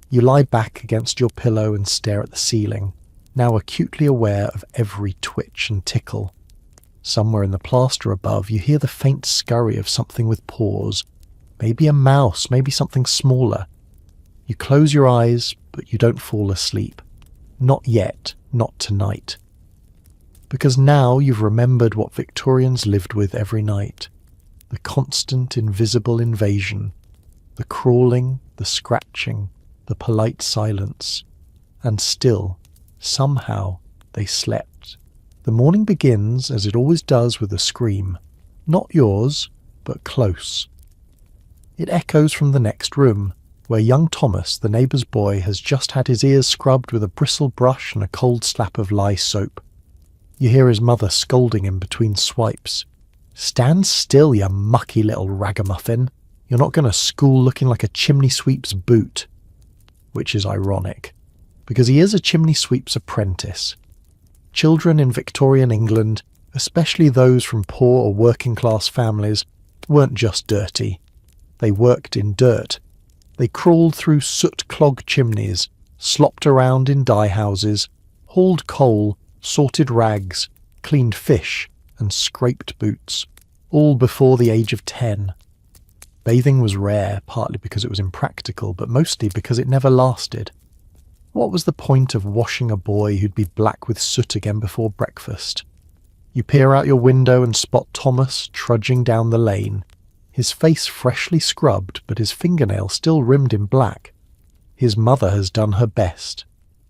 Speaker 1: You lie back against your pillow and stare at the ceiling, now acutely aware of every twitch and tickle. Somewhere in the plaster above, you hear the faint scurry of something with paws. Maybe a mouse, maybe something smaller. You close your eyes, but you don't fall asleep. Not yet, not tonight. Because now you've remembered what Victorians lived with every night. The constant invisible invasion. The crawling, the scratching, the polite silence. And still, somehow, they slept. The morning begins, as it always does, with a scream. Not yours, but close. It echoes from the next room, where young Thomas, the neighbour's boy, has just had his ears scrubbed with a bristle brush and a cold slap of lye soap. You hear his mother scolding him between swipes. "Stand still, you mucky little ragamuffin. You're not going to school looking like a chimney sweep's boot." Which is ironic, because he is a chimney sweep's apprentice. Children in Victorian England, especially those from poor or working-class families, weren't just dirty. They worked in dirt. They crawled through soot-clogged chimneys, slopped around in dye houses, hauled coal, sorted rags, cleaned fish, and scraped boots, all before the age of 10. Bathing was rare, partly because it was impractical, but mostly because it never lasted. What was the point of washing a boy who'd be black with soot again before breakfast? You peer out your window and spot Thomas trudging down the lane, his face freshly scrubbed, but his fingernail still rimmed in black. His mother has done her best.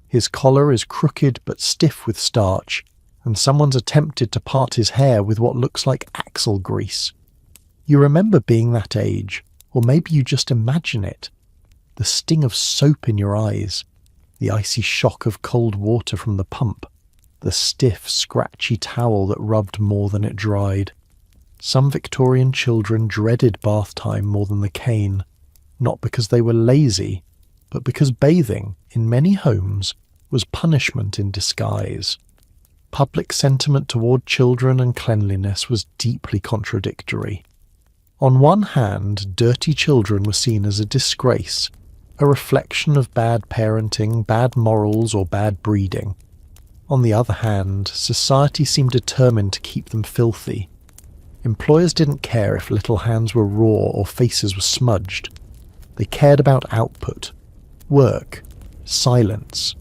Speaker 1: His collar is crooked but stiff with starch, and someone's attempted to part his hair with what looks like axle grease. You remember being that age, or maybe you just imagine it. The sting of soap in your eyes, the icy shock of cold water from the pump, the stiff, scratchy towel that rubbed more than it dried. Some Victorian children dreaded bath time more than the cane, not because they were lazy, but because bathing, in many homes, was punishment in disguise. Public sentiment toward children and cleanliness was deeply contradictory. On one hand, dirty children were seen as a disgrace, a reflection of bad parenting, bad morals, or bad breeding. On the other hand, society seemed determined to keep them filthy. Employers didn't care if little hands were raw or faces were smudged. They cared about output, work, silence.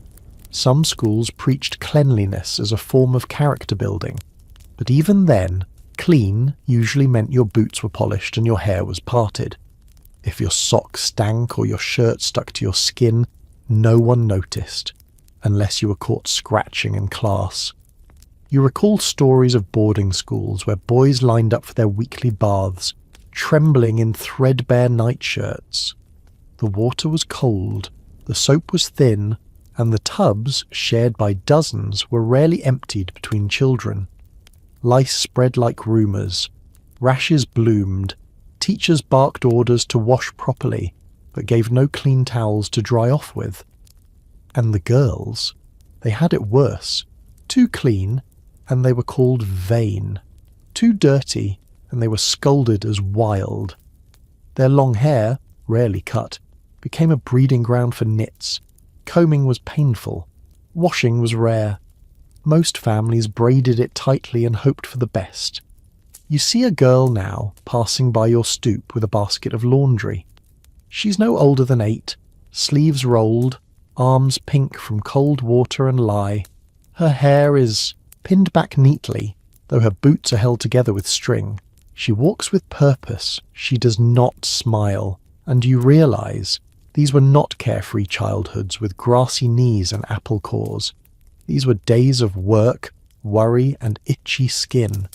Speaker 1: Some schools preached cleanliness as a form of character building, but even then, clean usually meant your boots were polished and your hair was parted. If your sock stank or your shirt stuck to your skin, no one noticed, unless you were caught scratching in class. You recall stories of boarding schools where boys lined up for their weekly baths, trembling in threadbare nightshirts. The water was cold, the soap was thin, and the tubs, shared by dozens, were rarely emptied between children. Lice spread like rumours. Rashes bloomed. Teachers barked orders to wash properly, but gave no clean towels to dry off with. And the girls, they had it worse. Too clean, and they were called vain. Too dirty, and they were scolded as wild. Their long hair, rarely cut, became a breeding ground for nits. Combing was painful. Washing was rare. Most families braided it tightly and hoped for the best. You see a girl now passing by your stoop with a basket of laundry. She's no older than 8, sleeves rolled, arms pink from cold water and lye. Her hair is pinned back neatly, though her boots are held together with string. She walks with purpose. She does not smile. And you realise these were not carefree childhoods with grassy knees and apple cores. These were days of work, worry, and itchy skin.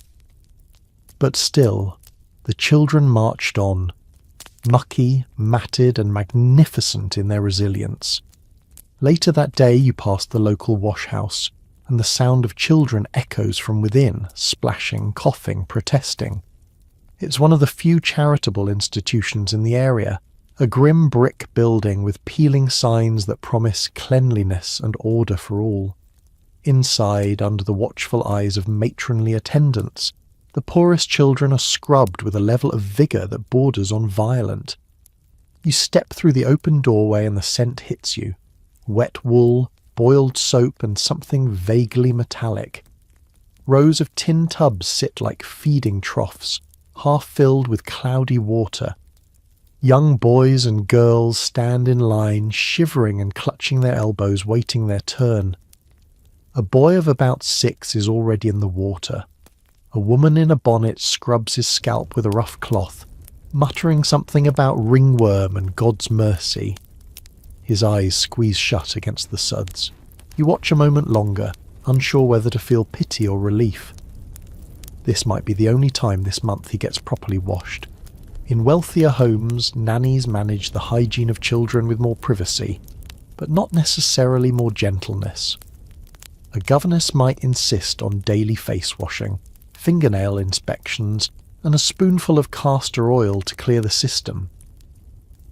Speaker 1: But still, the children marched on, mucky, matted, and magnificent in their resilience. Later that day you passed the local wash-house, and the sound of children echoes from within, splashing, coughing, protesting. It's one of the few charitable institutions in the area, a grim brick building with peeling signs that promise cleanliness and order for all. Inside, under the watchful eyes of matronly attendants, the poorest children are scrubbed with a level of vigour that borders on violent. You step through the open doorway and the scent hits you. Wet wool, boiled soap, and something vaguely metallic. Rows of tin tubs sit like feeding troughs, half filled with cloudy water. Young boys and girls stand in line, shivering and clutching their elbows, waiting their turn. A boy of about 6 is already in the water. A woman in a bonnet scrubs his scalp with a rough cloth, muttering something about ringworm and God's mercy. His eyes squeeze shut against the suds. You watch a moment longer, unsure whether to feel pity or relief. This might be the only time this month he gets properly washed. In wealthier homes, nannies manage the hygiene of children with more privacy, but not necessarily more gentleness. A governess might insist on daily face washing, fingernail inspections, and a spoonful of castor oil to clear the system.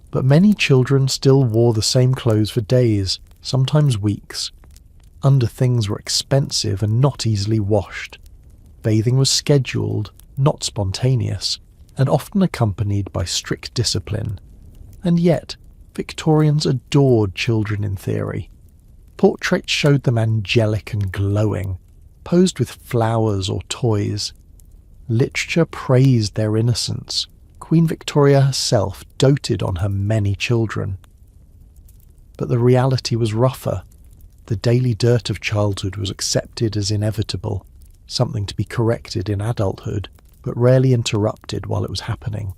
Speaker 1: But many children still wore the same clothes for days, sometimes weeks. Underthings were expensive and not easily washed. Bathing was scheduled, not spontaneous, and often accompanied by strict discipline. And yet, Victorians adored children in theory. Portraits showed them angelic and glowing, posed with flowers or toys. Literature praised their innocence. Queen Victoria herself doted on her many children. But the reality was rougher. The daily dirt of childhood was accepted as inevitable, something to be corrected in adulthood, but rarely interrupted while it was happening.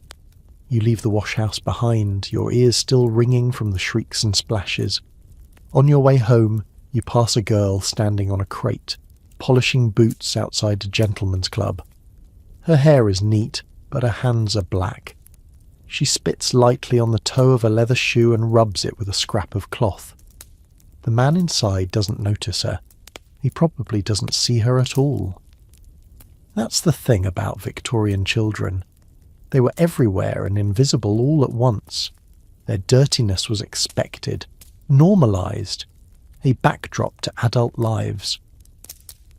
Speaker 1: You leave the wash-house behind, your ears still ringing from the shrieks and splashes. On your way home, you pass a girl standing on a crate, polishing boots outside a gentleman's club. Her hair is neat, but her hands are black. She spits lightly on the toe of a leather shoe and rubs it with a scrap of cloth. The man inside doesn't notice her. He probably doesn't see her at all. That's the thing about Victorian children. They were everywhere and invisible all at once. Their dirtiness was expected, normalised, a backdrop to adult lives.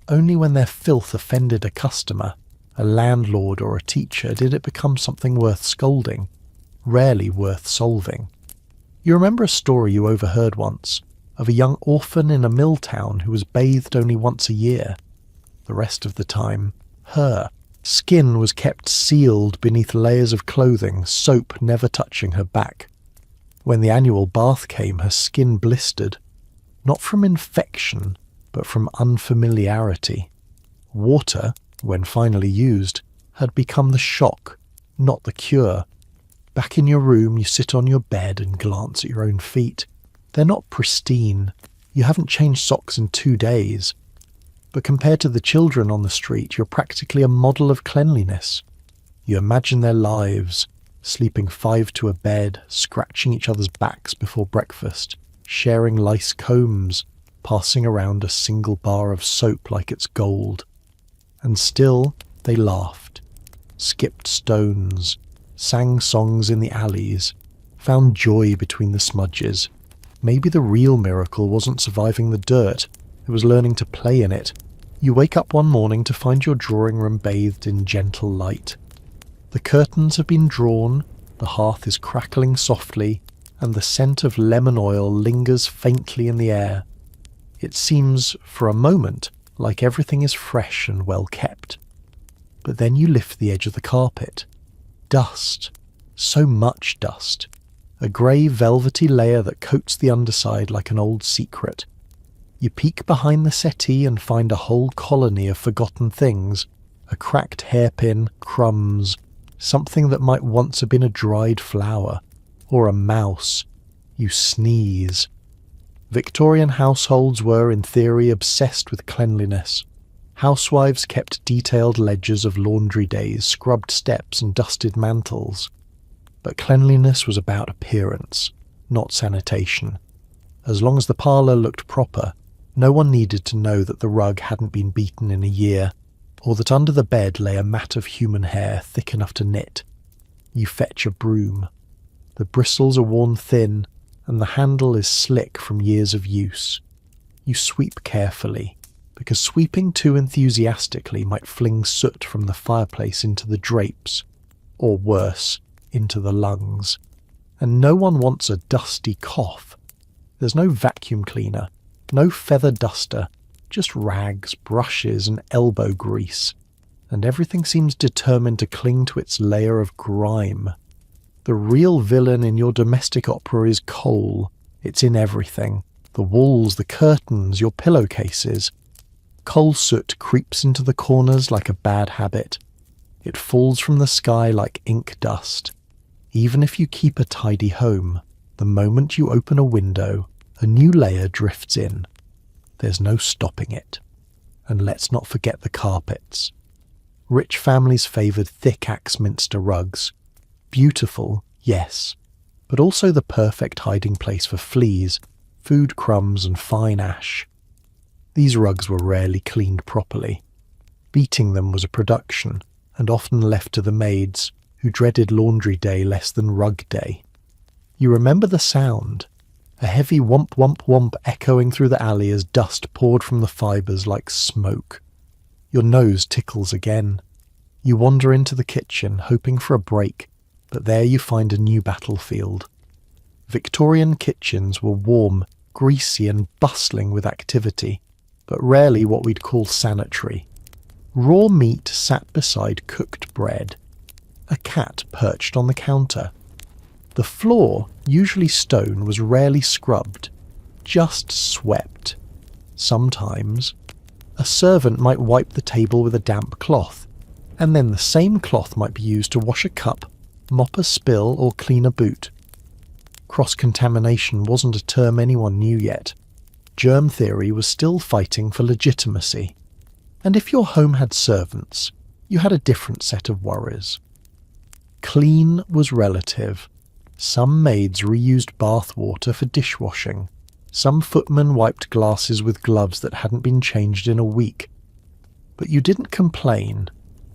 Speaker 1: Only when their filth offended a customer, a landlord or a teacher, did it become something worth scolding, rarely worth solving. You remember a story you overheard once, of a young orphan in a mill town who was bathed only once a year. The rest of the time, her skin was kept sealed beneath layers of clothing, soap never touching her back. When the annual bath came, her skin blistered, not from infection, but from unfamiliarity. Water, when finally used, had become the shock, not the cure. Back in your room, you sit on your bed and glance at your own feet. They're not pristine. You haven't changed socks in 2 days. But compared to the children on the street, you're practically a model of cleanliness. You imagine their lives, sleeping 5 to a bed, scratching each other's backs before breakfast, sharing lice combs, passing around a single bar of soap like it's gold. And still, they laughed, skipped stones, sang songs in the alleys, found joy between the smudges. Maybe the real miracle wasn't surviving the dirt, it was learning to play in it. You wake up one morning to find your drawing room bathed in gentle light. The curtains have been drawn, the hearth is crackling softly, and the scent of lemon oil lingers faintly in the air. It seems, for a moment, like everything is fresh and well kept. But then you lift the edge of the carpet. Dust. So much dust. A grey velvety layer that coats the underside like an old secret. You peek behind the settee and find a whole colony of forgotten things. A cracked hairpin, crumbs, something that might once have been a dried flower. Or a mouse. You sneeze. Victorian households were, in theory, obsessed with cleanliness. Housewives kept detailed ledgers of laundry days, scrubbed steps and dusted mantles. But cleanliness was about appearance, not sanitation. As long as the parlour looked proper, no one needed to know that the rug hadn't been beaten in a year, or that under the bed lay a mat of human hair thick enough to knit. You fetch a broom. The bristles are worn thin, and the handle is slick from years of use. You sweep carefully, because sweeping too enthusiastically might fling soot from the fireplace into the drapes, or worse, into the lungs. And no one wants a dusty cough. There's no vacuum cleaner, no feather duster, just rags, brushes and elbow grease, and everything seems determined to cling to its layer of grime. The real villain in your domestic opera is coal. It's in everything. The walls, the curtains, your pillowcases. Coal soot creeps into the corners like a bad habit. It falls from the sky like ink dust. Even if you keep a tidy home, the moment you open a window, a new layer drifts in. There's no stopping it. And let's not forget the carpets. Rich families favoured thick Axminster rugs. Beautiful, yes, but also the perfect hiding place for fleas, food crumbs and fine ash. These rugs were rarely cleaned properly. Beating them was a production, and often left to the maids, who dreaded laundry day less than rug day. You remember the sound, a heavy womp womp womp echoing through the alley as dust poured from the fibres like smoke. Your nose tickles again. You wander into the kitchen, hoping for a break, but there you find a new battlefield. Victorian kitchens were warm, greasy and bustling with activity, but rarely what we'd call sanitary. Raw meat sat beside cooked bread. A cat perched on the counter. The floor, usually stone, was rarely scrubbed, just swept. Sometimes, a servant might wipe the table with a damp cloth, and then the same cloth might be used to wash a cup, mop a spill or clean a boot. Cross-contamination wasn't a term anyone knew yet. Germ theory was still fighting for legitimacy. And if your home had servants, you had a different set of worries. Clean was relative. Some maids reused bath water for dishwashing. Some footmen wiped glasses with gloves that hadn't been changed in a week. But you didn't complain,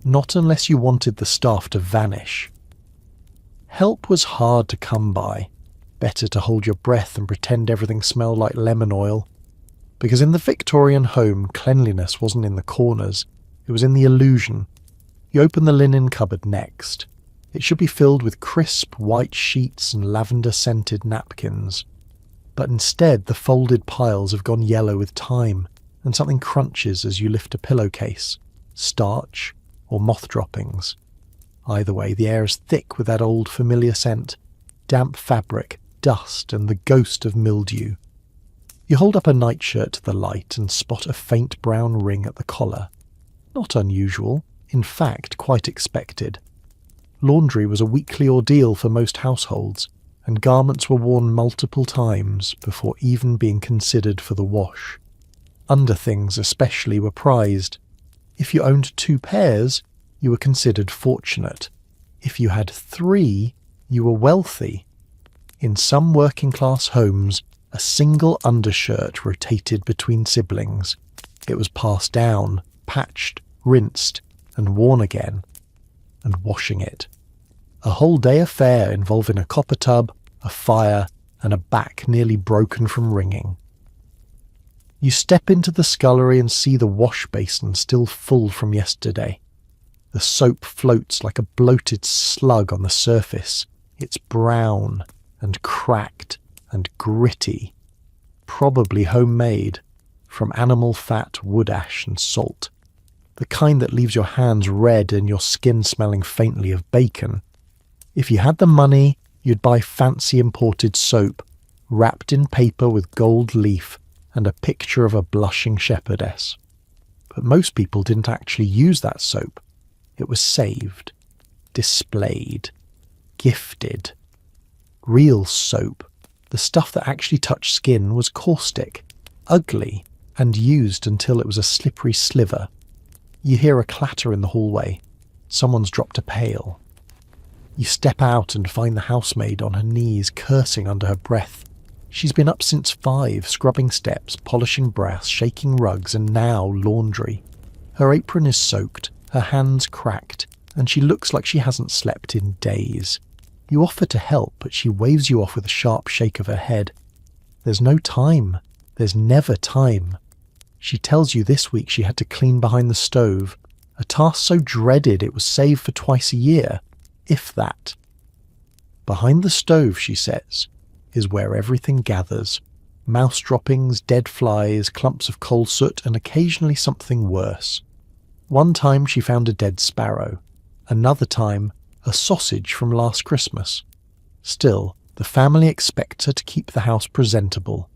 Speaker 1: not unless you wanted the staff to vanish. Help was hard to come by. Better to hold your breath and pretend everything smelled like lemon oil. Because in the Victorian home, cleanliness wasn't in the corners, it was in the illusion. You open the linen cupboard next. It should be filled with crisp white sheets and lavender-scented napkins. But instead the folded piles have gone yellow with time, and something crunches as you lift a pillowcase, starch or moth droppings. Either way, the air is thick with that old familiar scent, damp fabric, dust and the ghost of mildew. You hold up a nightshirt to the light and spot a faint brown ring at the collar. Not unusual, in fact quite expected. Laundry was a weekly ordeal for most households, and garments were worn multiple times before even being considered for the wash. Underthings especially were prized. If you owned 2 pairs, you were considered fortunate. If you had 3, you were wealthy. In some working-class homes, a single undershirt rotated between siblings. It was passed down, patched, rinsed, and worn again, and washing it. A whole-day affair involving a copper tub, a fire, and a back nearly broken from wringing. You step into the scullery and see the wash basin still full from yesterday. The soap floats like a bloated slug on the surface. It's brown and cracked and gritty, probably homemade, from animal fat, wood ash and salt, the kind that leaves your hands red and your skin smelling faintly of bacon. If you had the money, you'd buy fancy imported soap, wrapped in paper with gold leaf and a picture of a blushing shepherdess. But most people didn't actually use that soap. It was saved, displayed, gifted. Real soap, the stuff that actually touched skin, was caustic, ugly, and used until it was a slippery sliver. You hear a clatter in the hallway. Someone's dropped a pail. You step out and find the housemaid on her knees, cursing under her breath. She's been up since 5, scrubbing steps, polishing brass, shaking rugs, and now laundry. Her apron is soaked, her hands cracked, and she looks like she hasn't slept in days. You offer to help, but she waves you off with a sharp shake of her head. There's no time. There's never time. She tells you this week she had to clean behind the stove, a task so dreaded it was saved for twice a year, if that. Behind the stove, she says, is where everything gathers. Mouse droppings, dead flies, clumps of coal soot, and occasionally something worse. One time she found a dead sparrow. Another time, a sausage from last Christmas. Still, the family expects her to keep the house presentable.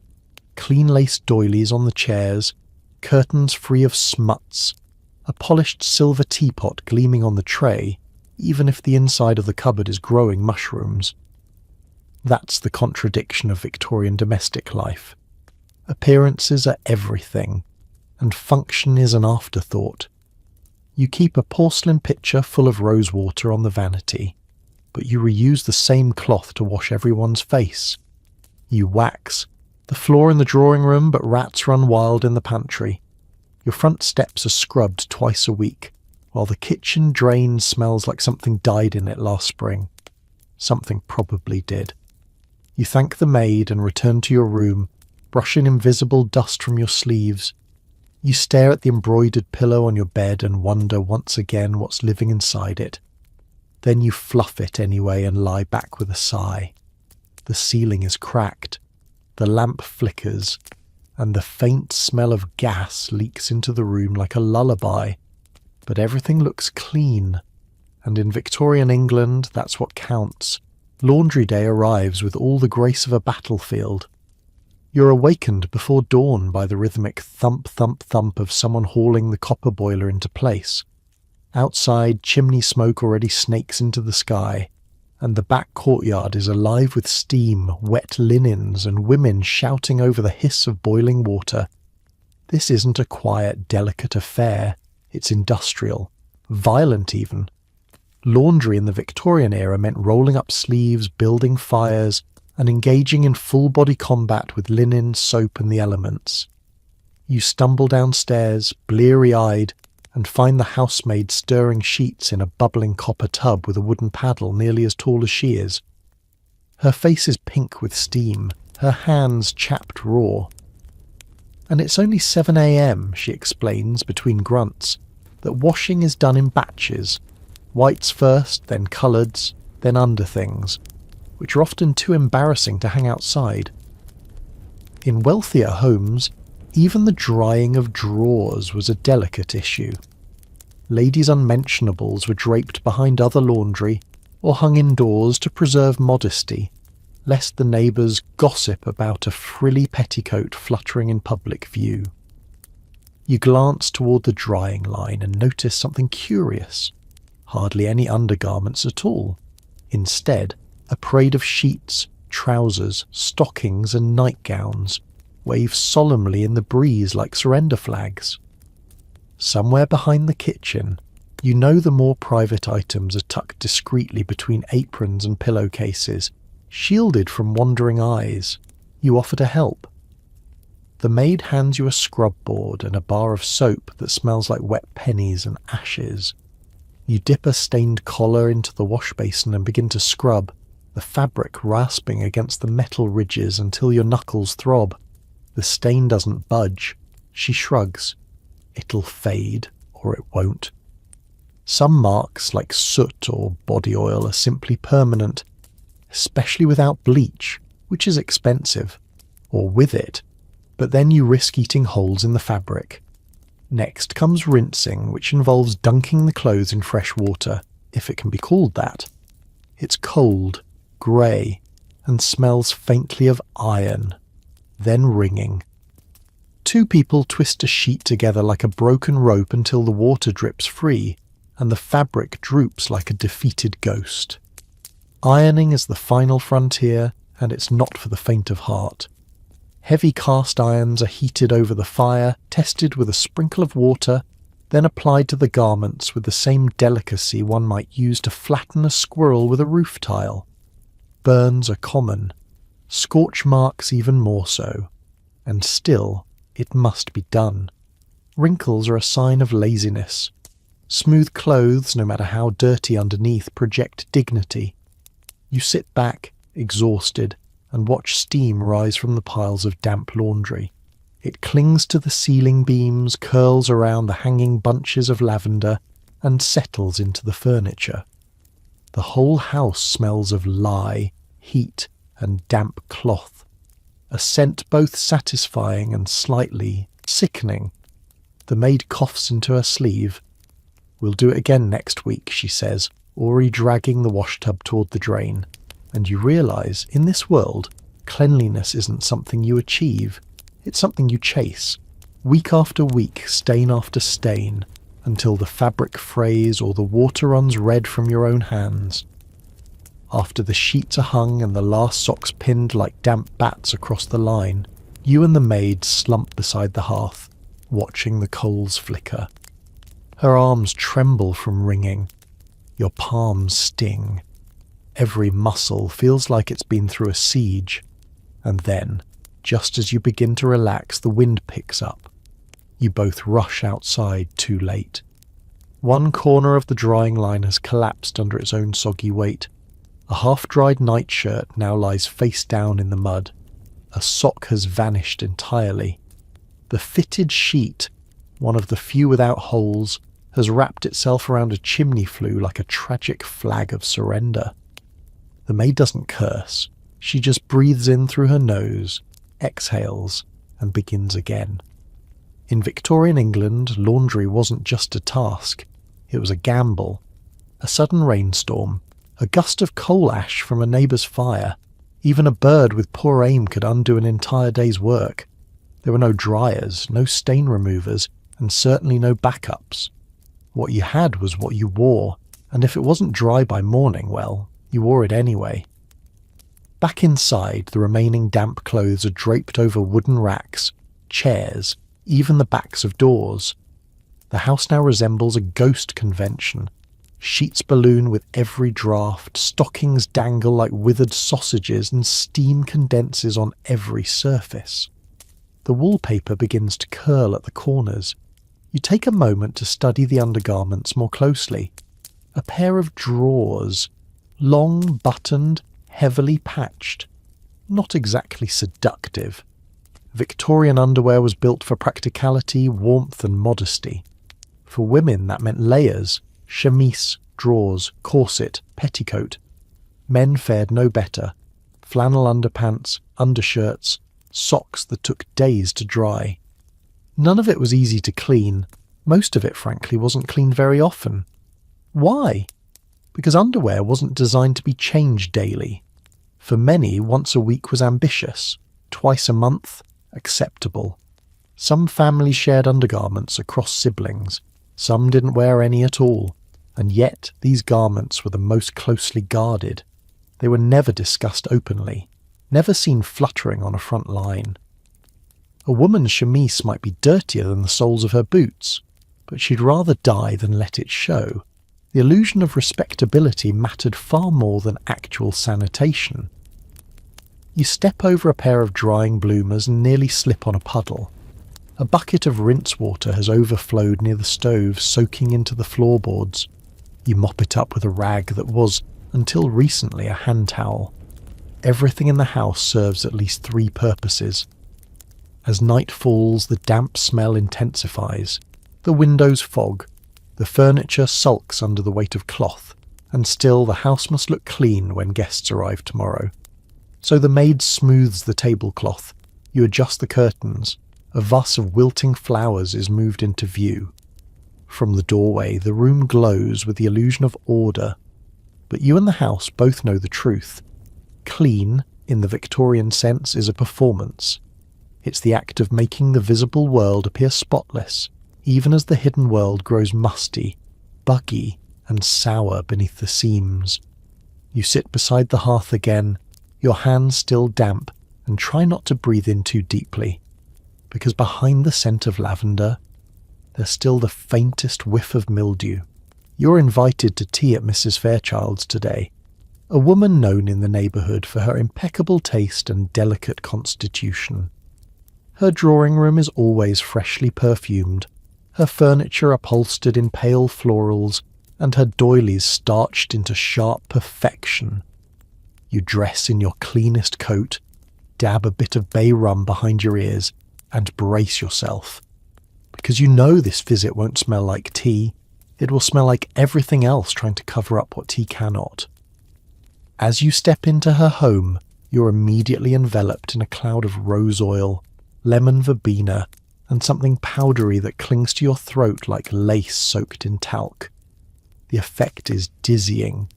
Speaker 1: Clean lace doilies on the chairs, curtains free of smuts, a polished silver teapot gleaming on the tray, even if the inside of the cupboard is growing mushrooms. That's the contradiction of Victorian domestic life. Appearances are everything, and function is an afterthought. You keep a porcelain pitcher full of rose water on the vanity, but you reuse the same cloth to wash everyone's face. You wax the floor in the drawing room, but rats run wild in the pantry. Your front steps are scrubbed twice a week, while the kitchen drain smells like something died in it last spring. Something probably did. You thank the maid and return to your room, brushing invisible dust from your sleeves. You stare at the embroidered pillow on your bed and wonder once again what's living inside it. Then you fluff it anyway and lie back with a sigh. The ceiling is cracked, the lamp flickers, and the faint smell of gas leaks into the room like a lullaby. But everything looks clean, and in Victorian England that's what counts. Laundry day arrives with all the grace of a battlefield. You're awakened before dawn by the rhythmic thump, thump, thump of someone hauling the copper boiler into place. Outside, chimney smoke already snakes into the sky, and the back courtyard is alive with steam, wet linens, and women shouting over the hiss of boiling water. This isn't a quiet, delicate affair. It's industrial, violent even. Laundry in the Victorian era meant rolling up sleeves, building fires, and engaging in full-body combat with linen, soap, and the elements. You stumble downstairs, bleary-eyed, and find the housemaid stirring sheets in a bubbling copper tub with a wooden paddle nearly as tall as she is. Her face is pink with steam, her hands chapped raw. And it's only 7 a.m, she explains between grunts, that washing is done in batches, whites first, then coloureds, then underthings, which are often too embarrassing to hang outside. In wealthier homes, even the drying of drawers was a delicate issue. Ladies' unmentionables were draped behind other laundry or hung indoors to preserve modesty, lest the neighbours gossip about a frilly petticoat fluttering in public view. You glance toward the drying line and notice something curious. hardly any undergarments at all. Instead, a parade of sheets, trousers, stockings and nightgowns wave solemnly in the breeze like surrender flags. Somewhere behind the kitchen, you know the more private items are tucked discreetly between aprons and pillowcases, shielded from wandering eyes. You offer to help. The maid hands you a scrub board and a bar of soap that smells like wet pennies and ashes. You dip a stained collar into the wash basin and begin to scrub, the fabric rasping against the metal ridges until your knuckles throb. The stain doesn't budge. She shrugs. It'll fade, or it won't. Some marks, like soot or body oil, are simply permanent, especially without bleach, which is expensive, or with it, but then you risk eating holes in the fabric. Next comes rinsing, which involves dunking the clothes in fresh water, if it can be called that. It's cold, grey, and smells faintly of iron. Then wringing. Two people twist a sheet together like a broken rope until the water drips free, and the fabric droops like a defeated ghost. Ironing is the final frontier, and it's not for the faint of heart. Heavy cast irons are heated over the fire, tested with a sprinkle of water, then applied to the garments with the same delicacy one might use to flatten a squirrel with a roof tile. Burns are common, scorch marks even more so, and still it must be done. Wrinkles are a sign of laziness. Smooth clothes, no matter how dirty underneath, project dignity. You sit back, exhausted, and watch steam rise from the piles of damp laundry. It clings to the ceiling beams, curls around the hanging bunches of lavender, and settles into the furniture. The whole house smells of lye, heat, and damp cloth, a scent both satisfying and slightly sickening. The maid coughs into her sleeve. "We'll do it again next week," she says, already dragging the washtub toward the drain. And you realise, in this world, cleanliness isn't something you achieve, it's something you chase, week after week, stain after stain, until the fabric frays or the water runs red from your own hands. After the sheets are hung and the last socks pinned like damp bats across the line, you and the maid slump beside the hearth, watching the coals flicker. Her arms tremble from wringing. Your palms sting. Every muscle feels like it's been through a siege. And then, just as you begin to relax, the wind picks up. You both rush outside too late. One corner of the drying line has collapsed under its own soggy weight. A half-dried nightshirt now lies face down in the mud. A sock has vanished entirely. The fitted sheet, one of the few without holes, has wrapped itself around a chimney flue like a tragic flag of surrender. The maid doesn't curse. She just breathes in through her nose, exhales, and begins again. In Victorian England, laundry wasn't just a task. It was a gamble. A sudden rainstorm, a gust of coal ash from a neighbour's fire, even a bird with poor aim could undo an entire day's work. There were no dryers, no stain removers, and certainly no backups. What you had was what you wore, and if it wasn't dry by morning, well, you wore it anyway. Back inside, the remaining damp clothes are draped over wooden racks, chairs, even the backs of doors. The house now resembles a ghost convention. Sheets balloon with every draught, stockings dangle like withered sausages, and steam condenses on every surface. The wallpaper begins to curl at the corners. You take a moment to study the undergarments more closely. A pair of drawers, long, buttoned, heavily patched. Not exactly seductive. Victorian underwear was built for practicality, warmth and modesty. For women that meant layers, chemise, drawers, corset, petticoat. Men fared no better. Flannel underpants, undershirts, socks that took days to dry. None of it was easy to clean. Most of it, frankly, wasn't cleaned very often. Why? Because underwear wasn't designed to be changed daily. For many, once a week was ambitious. Twice a month, acceptable. Some families shared undergarments across siblings. Some didn't wear any at all. and yet these garments were the most closely guarded. They were never discussed openly, never seen fluttering on a front line. A woman's chemise might be dirtier than the soles of her boots, but she'd rather die than let it show. The illusion of respectability mattered far more than actual sanitation. You step over a pair of drying bloomers and nearly slip on a puddle. A bucket of rinse water has overflowed near the stove, soaking into the floorboards. You mop it up with a rag that was, until recently, a hand towel. Everything in the house serves at least 3 purposes. As night falls, the damp smell intensifies. The windows fog. The furniture sulks under the weight of cloth, and still the house must look clean when guests arrive tomorrow. So the maid smooths the tablecloth. You adjust the curtains. A vase of wilting flowers is moved into view. From the doorway, the room glows with the illusion of order. But you and the house both know the truth. Clean, in the Victorian sense, is a performance. It's the act of making the visible world appear spotless, even as the hidden world grows musty, buggy, and sour beneath the seams. You sit beside the hearth again, your hands still damp, and try not to breathe in too deeply, because behind the scent of lavender, there's still the faintest whiff of mildew. You're invited to tea at Mrs. Fairchild's today, a woman known in the neighbourhood for her impeccable taste and delicate constitution. Her drawing room is always freshly perfumed, her furniture upholstered in pale florals, and her doilies starched into sharp perfection. You dress in your cleanest coat, dab a bit of bay rum behind your ears, and brace yourself. Because you know this visit won't smell like tea, it will smell like everything else trying to cover up what tea cannot. As you step into her home, you're immediately enveloped in a cloud of rose oil, lemon verbena, and something powdery that clings to your throat like lace soaked in talc. The effect is dizzying.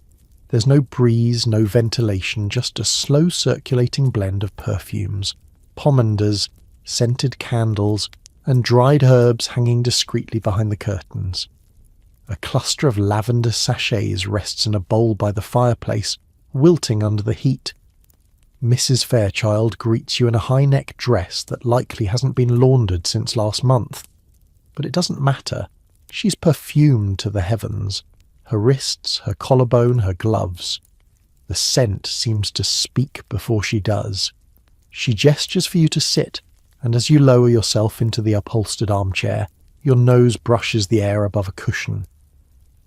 Speaker 1: There's no breeze, no ventilation, just a slow circulating blend of perfumes, pomanders, scented candles, and dried herbs hanging discreetly behind the curtains. A cluster of lavender sachets rests in a bowl by the fireplace, wilting under the heat. Mrs. Fairchild greets you in a high-neck dress that likely hasn't been laundered since last month. But it doesn't matter. She's perfumed to the heavens. Her wrists, her collarbone, her gloves. The scent seems to speak before she does. She gestures for you to sit, and as you lower yourself into the upholstered armchair, your nose brushes the air above a cushion.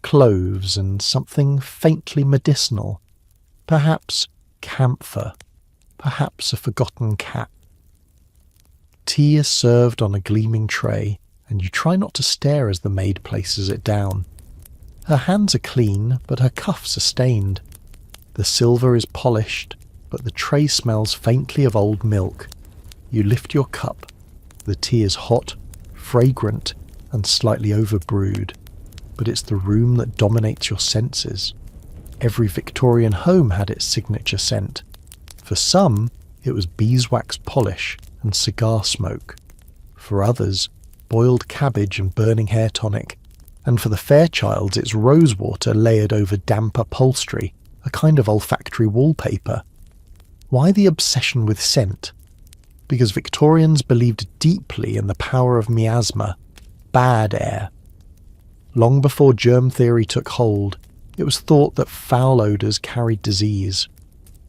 Speaker 1: Cloves and something faintly medicinal. Perhaps camphor. Perhaps a forgotten cat. Tea is served on a gleaming tray, and you try not to stare as the maid places it down. Her hands are clean, but her cuffs are stained. The silver is polished, but the tray smells faintly of old milk. You lift your cup. The tea is hot, fragrant, and slightly overbrewed, but it's the room that dominates your senses. Every Victorian home had its signature scent. For some, it was beeswax polish and cigar smoke. For others, boiled cabbage and burning hair tonic. And for the Fairchilds, it's rosewater layered over damp upholstery, a kind of olfactory wallpaper. Why the obsession with scent? Because Victorians believed deeply in the power of miasma, bad air. Long before germ theory took hold, it was thought that foul odours carried disease.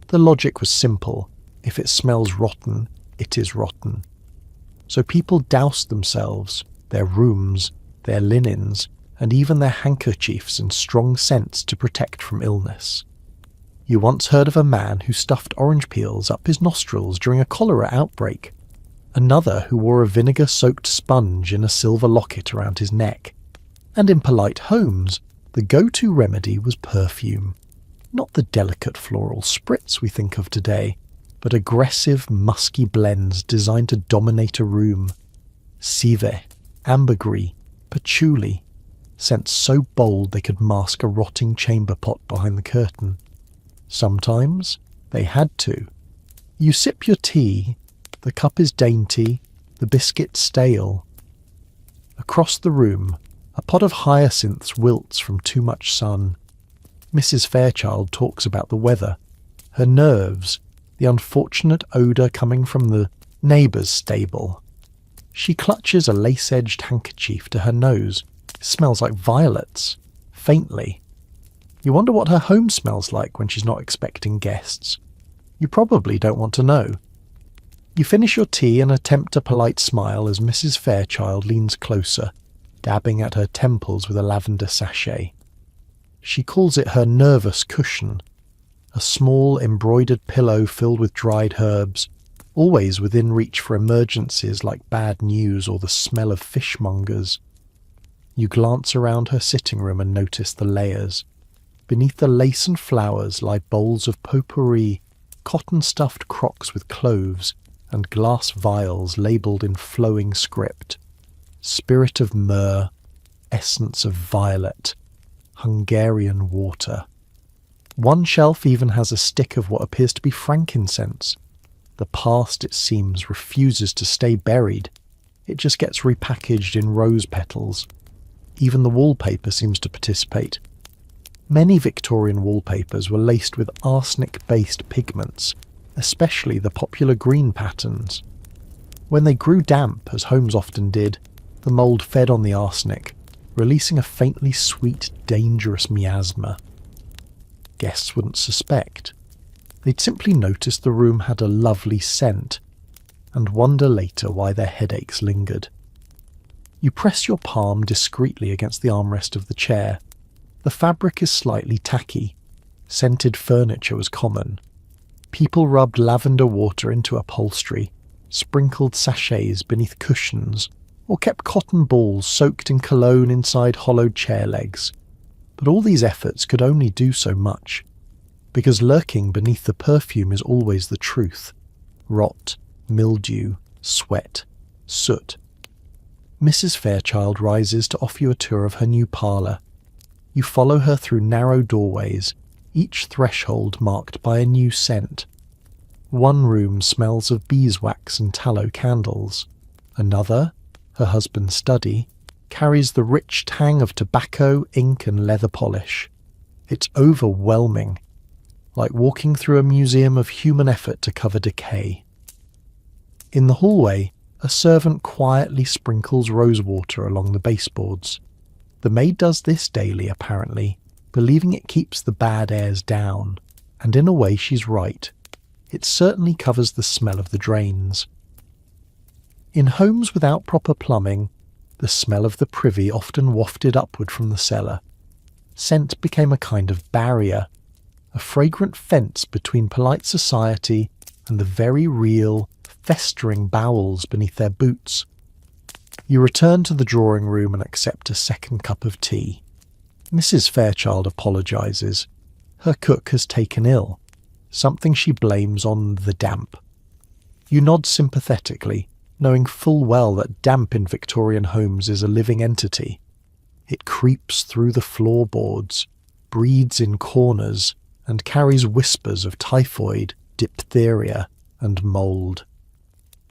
Speaker 1: The logic was simple. If it smells rotten, it is rotten. So people doused themselves, their rooms, their linens, and even their handkerchiefs in strong scents to protect from illness. You once heard of a man who stuffed orange peels up his nostrils during a cholera outbreak. Another who wore a vinegar-soaked sponge in a silver locket around his neck. And in polite homes, the go-to remedy was perfume. Not the delicate floral spritz we think of today, but aggressive, musky blends designed to dominate a room. Civet, ambergris, patchouli, scents so bold they could mask a rotting chamber pot behind the curtain. Sometimes they had to. You sip your tea, the cup is dainty, the biscuit stale. Across the room, A pot of hyacinths wilts from too much sun. Mrs. Fairchild talks about the weather, her nerves, the unfortunate odour coming from the neighbour's stable. She clutches a lace-edged handkerchief to her nose. It smells like violets, faintly. You wonder what her home smells like when she's not expecting guests. You probably don't want to know. You finish your tea and attempt a polite smile as Mrs. Fairchild leans closer, dabbing at her temples with a lavender sachet. She calls it her nervous cushion, a small embroidered pillow filled with dried herbs, always within reach for emergencies like bad news or the smell of fishmongers. You glance around her sitting room and notice the layers. Beneath the lace and flowers lie bowls of potpourri, cotton-stuffed crocks with cloves, and glass vials labelled in flowing script. Spirit of myrrh, essence of violet, Hungarian water. One shelf even has a stick of what appears to be frankincense. The past, it seems, refuses to stay buried. It just gets repackaged in rose petals. Even the wallpaper seems to participate. Many Victorian wallpapers were laced with arsenic-based pigments, especially the popular green patterns. When they grew damp, as homes often did, the mould fed on the arsenic, releasing a faintly sweet, dangerous miasma. Guests wouldn't suspect. They'd simply notice the room had a lovely scent, and wonder later why their headaches lingered. You press your palm discreetly against the armrest of the chair. The fabric is slightly tacky. Scented furniture was common. People rubbed lavender water into upholstery, sprinkled sachets beneath cushions, or kept cotton balls soaked in cologne inside hollowed chair legs. But all these efforts could only do so much, because lurking beneath the perfume is always the truth. Rot, mildew, sweat, soot. Mrs. Fairchild rises to offer you a tour of her new parlour. You follow her through narrow doorways, each threshold marked by a new scent. One room smells of beeswax and tallow candles. Another, her husband's study, carries the rich tang of tobacco, ink and leather polish. It's overwhelming, like walking through a museum of human effort to cover decay. In the hallway, a servant quietly sprinkles rosewater along the baseboards. The maid does this daily, apparently, believing it keeps the bad airs down, and in a way she's right. It certainly covers the smell of the drains. In homes without proper plumbing, the smell of the privy often wafted upward from the cellar. Scent became a kind of barrier, a fragrant fence between polite society and the very real, festering bowels beneath their boots. You return to the drawing room and accept a second cup of tea. Mrs. Fairchild apologises. Her cook has taken ill, something she blames on the damp. You nod sympathetically, knowing full well that damp in Victorian homes is a living entity. It creeps through the floorboards, breeds in corners, and carries whispers of typhoid, diphtheria, and mould.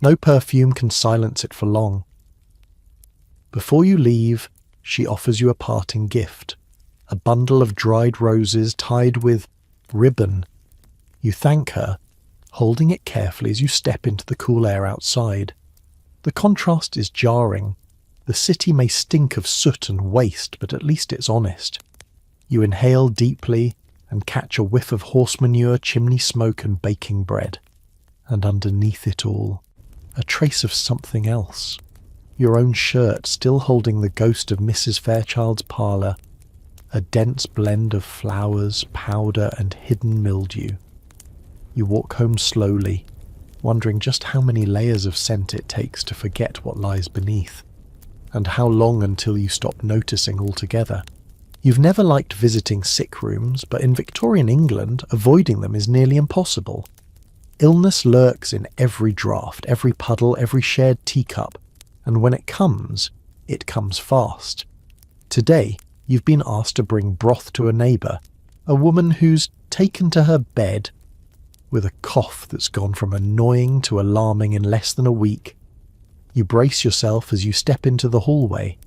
Speaker 1: No perfume can silence it for long. Before you leave, she offers you a parting gift, a bundle of dried roses tied with ribbon. You thank her, holding it carefully as you step into the cool air outside. The contrast is jarring. The city may stink of soot and waste, but at least it's honest. You inhale deeply and catch a whiff of horse manure, chimney smoke and baking bread. And underneath it all, a trace of something else. Your own shirt still holding the ghost of Mrs. Fairchild's parlour, a dense blend of flowers, powder and hidden mildew. You walk home slowly, wondering just how many layers of scent it takes to forget what lies beneath, and how long until you stop noticing altogether. You've never liked visiting sick rooms, but in Victorian England, avoiding them is nearly impossible. Illness lurks in every draught, every puddle, every shared teacup, and when it comes fast. Today, you've been asked to bring broth to a neighbour, a woman who's taken to her bed with a cough that's gone from annoying to alarming in less than a week. You brace yourself as you step into the hallway.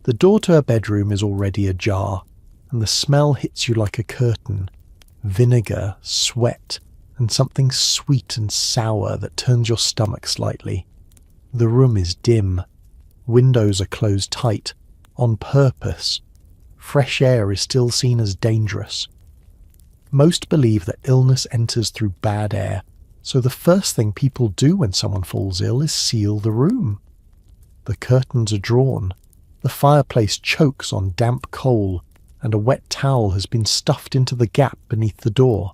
Speaker 1: The door to her bedroom is already ajar, and the smell hits you like a curtain. Vinegar, sweat, and something sweet and sour that turns your stomach slightly. The room is dim. Windows are closed tight, on purpose. Fresh air is still seen as dangerous. Most believe that illness enters through bad air, so the first thing people do when someone falls ill is seal the room. The curtains are drawn. The fireplace chokes on damp coal, and a wet towel has been stuffed into the gap beneath the door.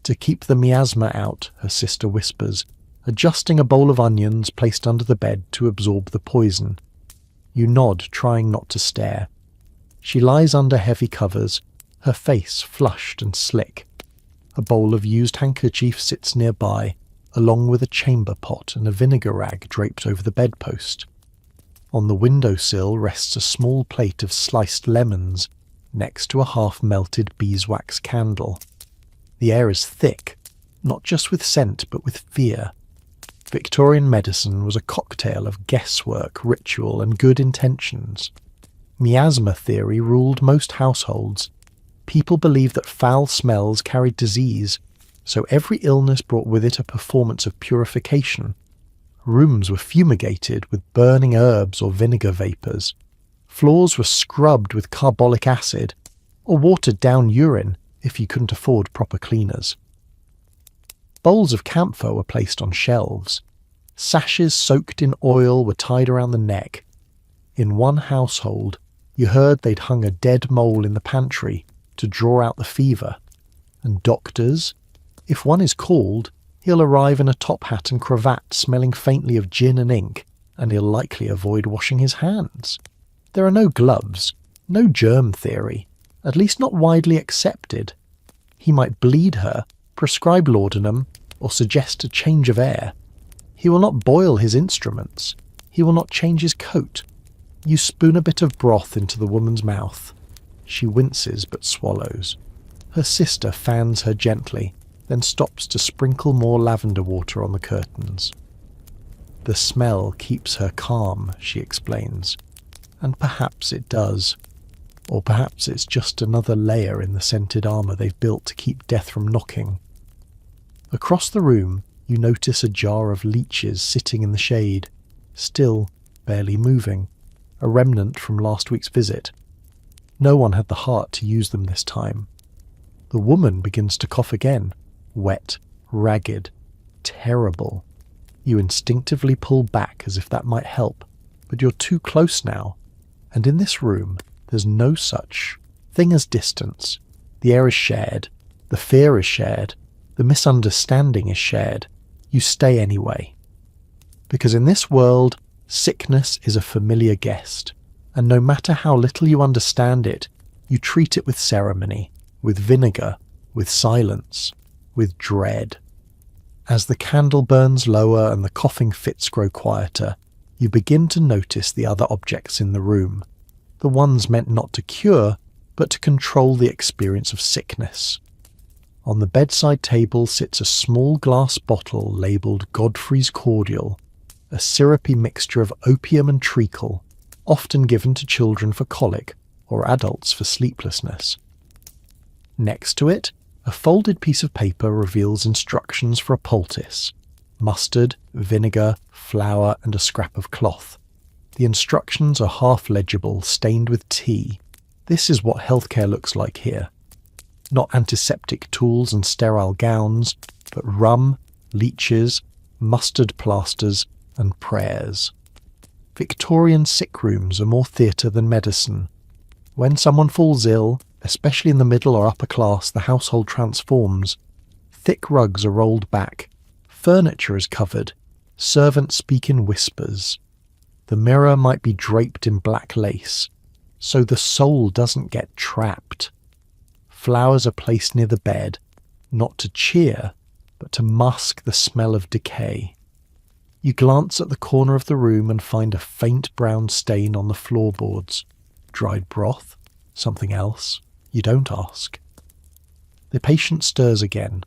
Speaker 1: To keep the miasma out, her sister whispers, adjusting a bowl of onions placed under the bed to absorb the poison. You nod, trying not to stare. She lies under heavy covers, her face flushed and slick. A bowl of used handkerchief sits nearby, along with a chamber pot and a vinegar rag draped over the bedpost. On the windowsill rests a small plate of sliced lemons, next to a half-melted beeswax candle. The air is thick, not just with scent but with fear. Victorian medicine was a cocktail of guesswork, ritual, and good intentions. Miasma theory ruled most households. People believed that foul smells carried disease, so every illness brought with it a performance of purification. Rooms were fumigated with burning herbs or vinegar vapours. Floors were scrubbed with carbolic acid, or watered down urine if you couldn't afford proper cleaners. Bowls of camphor were placed on shelves. Sashes soaked in oil were tied around the neck. In one household, you heard they'd hung a dead mole in the pantry to draw out the fever. And doctors, if one is called, he'll arrive in a top hat and cravat smelling faintly of gin and ink, and he'll likely avoid washing his hands. There are no gloves, no germ theory, at least not widely accepted. He might bleed her, prescribe laudanum, or suggest a change of air. He will not boil his instruments. He will not change his coat. You spoon a bit of broth into the woman's mouth. She winces but swallows. Her sister fans her gently, then stops to sprinkle more lavender water on the curtains. The smell keeps her calm, she explains. And perhaps it does. Or perhaps it's just another layer in the scented armour they've built to keep death from knocking. Across the room, you notice a jar of leeches sitting in the shade, still, barely moving, a remnant from last week's visit. No one had the heart to use them this time. The woman begins to cough again, wet, ragged, terrible. You instinctively pull back as if that might help, but you're too close now, and in this room there's no such thing as distance. The air is shared, the fear is shared, the misunderstanding is shared. You stay anyway. Because in this world, sickness is a familiar guest, and no matter how little you understand it, you treat it with ceremony, with vinegar, with silence, with dread. As the candle burns lower and the coughing fits grow quieter, you begin to notice the other objects in the room, the ones meant not to cure, but to control the experience of sickness. On the bedside table sits a small glass bottle labelled Godfrey's Cordial, a syrupy mixture of opium and treacle, often given to children for colic or adults for sleeplessness. Next to it, a folded piece of paper reveals instructions for a poultice: mustard, vinegar, flour, and a scrap of cloth. The instructions are half-legible, stained with tea. This is what healthcare looks like here. Not antiseptic tools and sterile gowns, but rum, leeches, mustard plasters, and prayers. Victorian sick rooms are more theatre than medicine. When someone falls ill, especially in the middle or upper class, the household transforms. Thick rugs are rolled back, furniture is covered, servants speak in whispers. The mirror might be draped in black lace, so the soul doesn't get trapped. Flowers are placed near the bed, not to cheer, but to mask the smell of decay. You glance at the corner of the room and find a faint brown stain on the floorboards. Dried broth? Something else? You don't ask. The patient stirs again.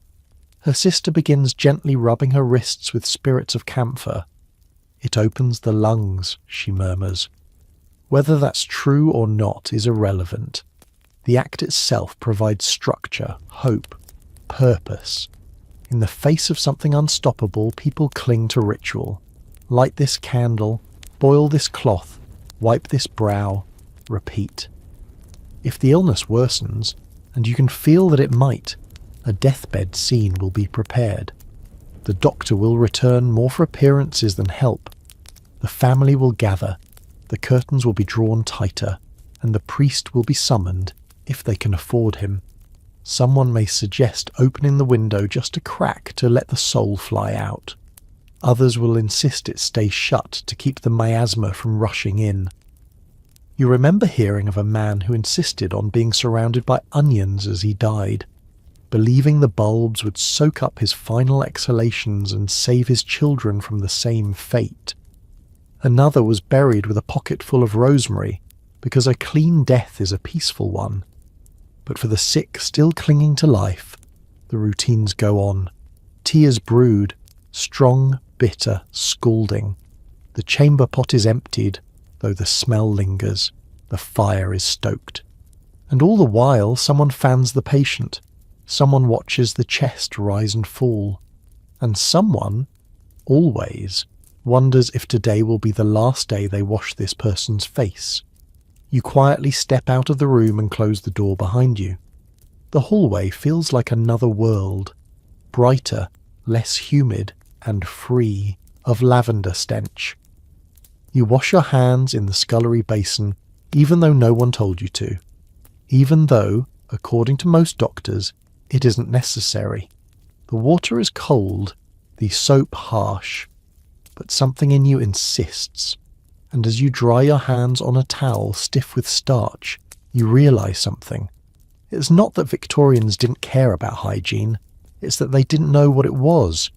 Speaker 1: Her sister begins gently rubbing her wrists with spirits of camphor. It opens the lungs, she murmurs. Whether that's true or not is irrelevant. The act itself provides structure, hope, purpose. In the face of something unstoppable, people cling to ritual. Light this candle, boil this cloth, wipe this brow, repeat. If the illness worsens, and you can feel that it might, a deathbed scene will be prepared. The doctor will return more for appearances than help. The family will gather, the curtains will be drawn tighter, and the priest will be summoned, if they can afford him. Someone may suggest opening the window just a crack to let the soul fly out. Others will insist it stay shut to keep the miasma from rushing in. You remember hearing of a man who insisted on being surrounded by onions as he died, believing the bulbs would soak up his final exhalations and save his children from the same fate. Another was buried with a pocket full of rosemary, because a clean death is a peaceful one. But for the sick still clinging to life, the routines go on. Tears brood, strong, bitter, scalding. The chamber pot is emptied, though the smell lingers. The fire is stoked. And all the while someone fans the patient. Someone watches the chest rise and fall. And someone, always, wonders if today will be the last day they wash this person's face. You quietly step out of the room and close the door behind you. The hallway feels like another world, brighter, less humid, and free of lavender stench. You wash your hands in the scullery basin, even though no one told you to. Even though, according to most doctors, it isn't necessary. The water is cold, the soap harsh, but something in you insists. And as you dry your hands on a towel stiff with starch, you realise something. It's not that Victorians didn't care about hygiene, it's that they didn't know what it was.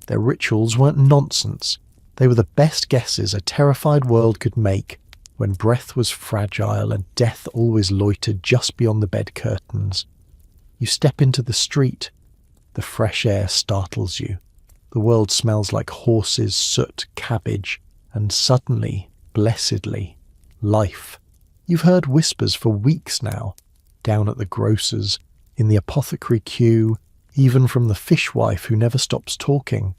Speaker 1: Their rituals weren't nonsense. They were the best guesses a terrified world could make when breath was fragile and death always loitered just beyond the bed curtains. You step into the street. The fresh air startles you. The world smells like horses, soot, cabbage, and suddenly, blessedly, life. You've heard whispers for weeks now, down at the grocer's, in the apothecary queue, even from the fishwife who never stops talking.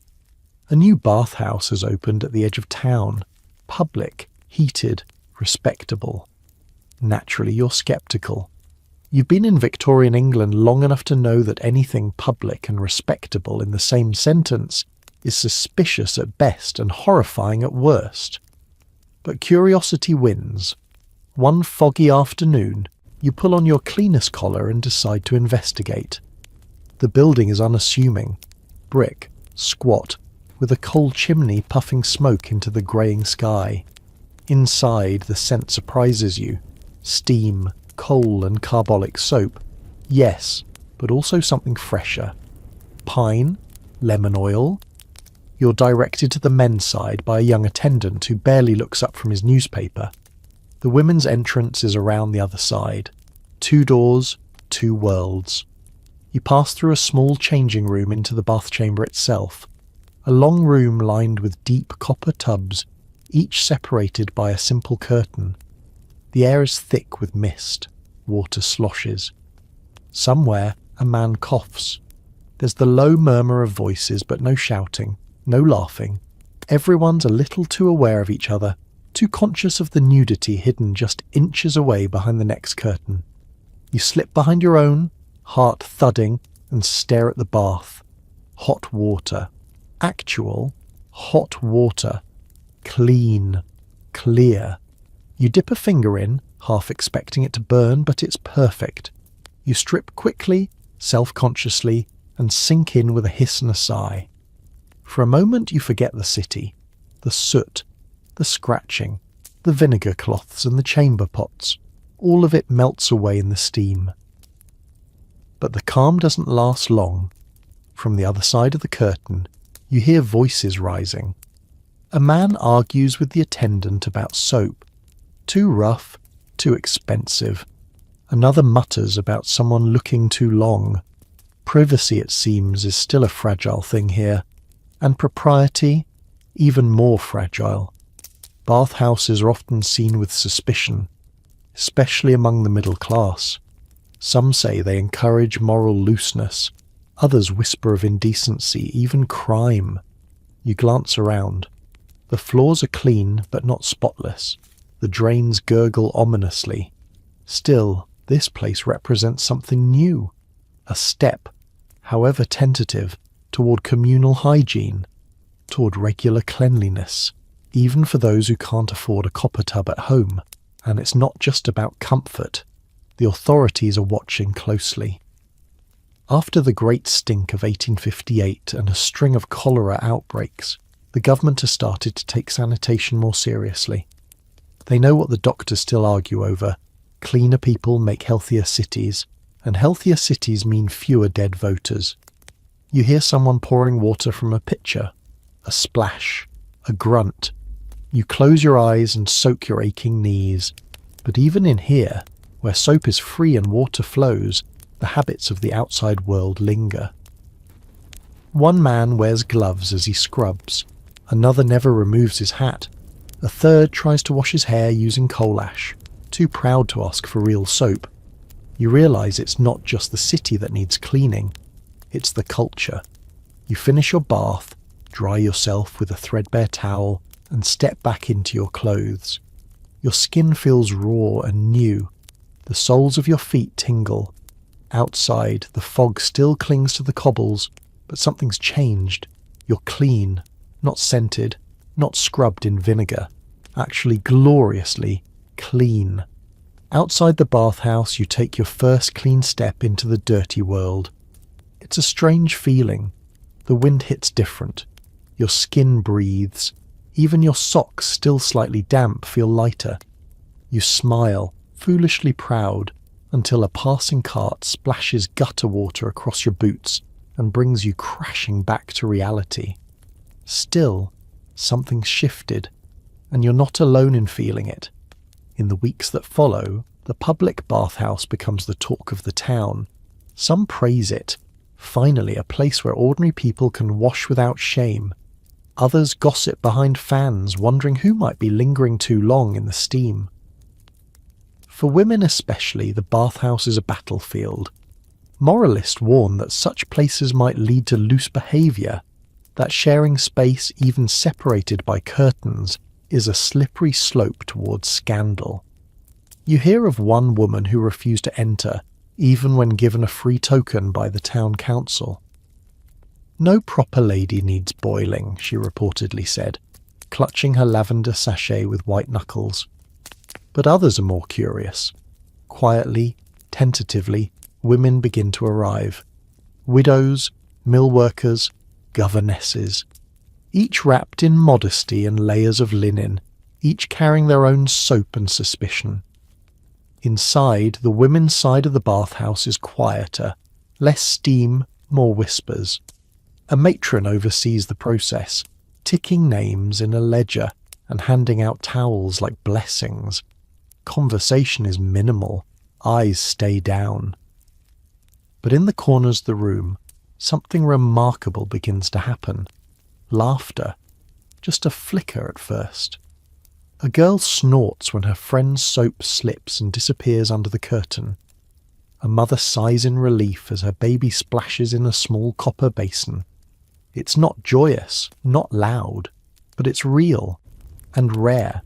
Speaker 1: A new bathhouse has opened at the edge of town, public, heated, respectable. Naturally, you're sceptical. You've been in Victorian England long enough to know that anything public and respectable in the same sentence is suspicious at best and horrifying at worst. But curiosity wins. One foggy afternoon, you pull on your cleaner's collar and decide to investigate. The building is unassuming, brick, squat, with a coal chimney puffing smoke into the greying sky. Inside, the scent surprises you. Steam, coal and carbolic soap. Yes, but also something fresher. Pine, lemon oil. You're directed to the men's side by a young attendant who barely looks up from his newspaper. The women's entrance is around the other side. 2 doors, 2 worlds. You pass through a small changing room into the bath chamber itself. A long room lined with deep copper tubs, each separated by a simple curtain. The air is thick with mist. Water sloshes. Somewhere, a man coughs. There's the low murmur of voices, but no shouting, no laughing. Everyone's a little too aware of each other, too conscious of the nudity hidden just inches away behind the next curtain. You slip behind your own, heart thudding, and stare at the bath. Hot water. Actual, hot water. Clean. Clear. You dip a finger in, half expecting it to burn, but it's perfect. You strip quickly, self-consciously, and sink in with a hiss and a sigh. For a moment you forget the city, the soot, the scratching, the vinegar cloths and the chamber pots. All of it melts away in the steam. But the calm doesn't last long. From the other side of the curtain, you hear voices rising. A man argues with the attendant about soap. Too rough, too expensive. Another mutters about someone looking too long. Privacy, it seems, is still a fragile thing here, and propriety, even more fragile. Bathhouses are often seen with suspicion, especially among the middle class. Some say they encourage moral looseness. Others whisper of indecency, even crime. You glance around. The floors are clean, but not spotless. The drains gurgle ominously. Still, this place represents something new. A step, however tentative, toward communal hygiene, toward regular cleanliness, even for those who can't afford a copper tub at home. And it's not just about comfort. The authorities are watching closely. After the Great Stink of 1858 and a string of cholera outbreaks, the government has started to take sanitation more seriously. They know what the doctors still argue over. Cleaner people make healthier cities, and healthier cities mean fewer dead voters. You hear someone pouring water from a pitcher, a splash, a grunt. You close your eyes and soak your aching knees. But even in here, where soap is free and water flows, the habits of the outside world linger. One man wears gloves as he scrubs. Another never removes his hat. A third tries to wash his hair using coal ash, too proud to ask for real soap. You realise it's not just the city that needs cleaning, it's the culture. You finish your bath, dry yourself with a threadbare towel, and step back into your clothes. Your skin feels raw and new. The soles of your feet tingle. Outside, the fog still clings to the cobbles, but something's changed. You're clean, not scented, not scrubbed in vinegar, actually gloriously clean. Outside the bathhouse, you take your first clean step into the dirty world. It's a strange feeling. The wind hits different. Your skin breathes. Even your socks, still slightly damp, feel lighter. You smile, foolishly proud, until a passing cart splashes gutter water across your boots and brings you crashing back to reality. Still, something's shifted, and you're not alone in feeling it. In the weeks that follow, the public bathhouse becomes the talk of the town. Some praise it. Finally, a place where ordinary people can wash without shame. Others gossip behind fans, wondering who might be lingering too long in the steam. For women especially, the bathhouse is a battlefield. Moralists warn that such places might lead to loose behaviour, that sharing space, even separated by curtains, is a slippery slope towards scandal. You hear of one woman who refused to enter, even when given a free token by the town council. "No proper lady needs boiling," she reportedly said, clutching her lavender sachet with white knuckles. But others are more curious. Quietly, tentatively, women begin to arrive. Widows, mill workers, governesses. Each wrapped in modesty and layers of linen, each carrying their own soap and suspicion. Inside, the women's side of the bathhouse is quieter, less steam, more whispers. A matron oversees the process, ticking names in a ledger and handing out towels like blessings. Conversation is minimal, eyes stay down. But in the corners of the room, something remarkable begins to happen. Laughter, just a flicker at first. A girl snorts when her friend's soap slips and disappears under the curtain. A mother sighs in relief as her baby splashes in a small copper basin. It's not joyous, not loud, but it's real and rare.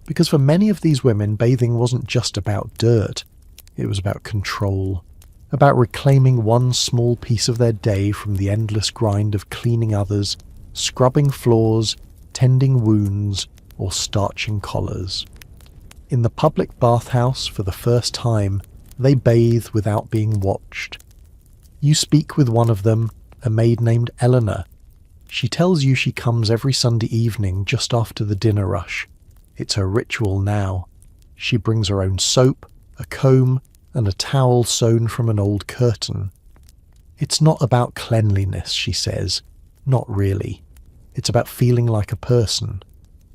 Speaker 1: Because for many of these women, bathing wasn't just about dirt. It was about control, about reclaiming one small piece of their day from the endless grind of cleaning others, scrubbing floors, tending wounds, or starching collars. In the public bathhouse, for the first time, they bathe without being watched. You speak with one of them, a maid named Eleanor. She tells you she comes every Sunday evening just after the dinner rush. It's her ritual now. She brings her own soap, a comb, and a towel sewn from an old curtain. It's not about cleanliness, she says. Not really. It's about feeling like a person.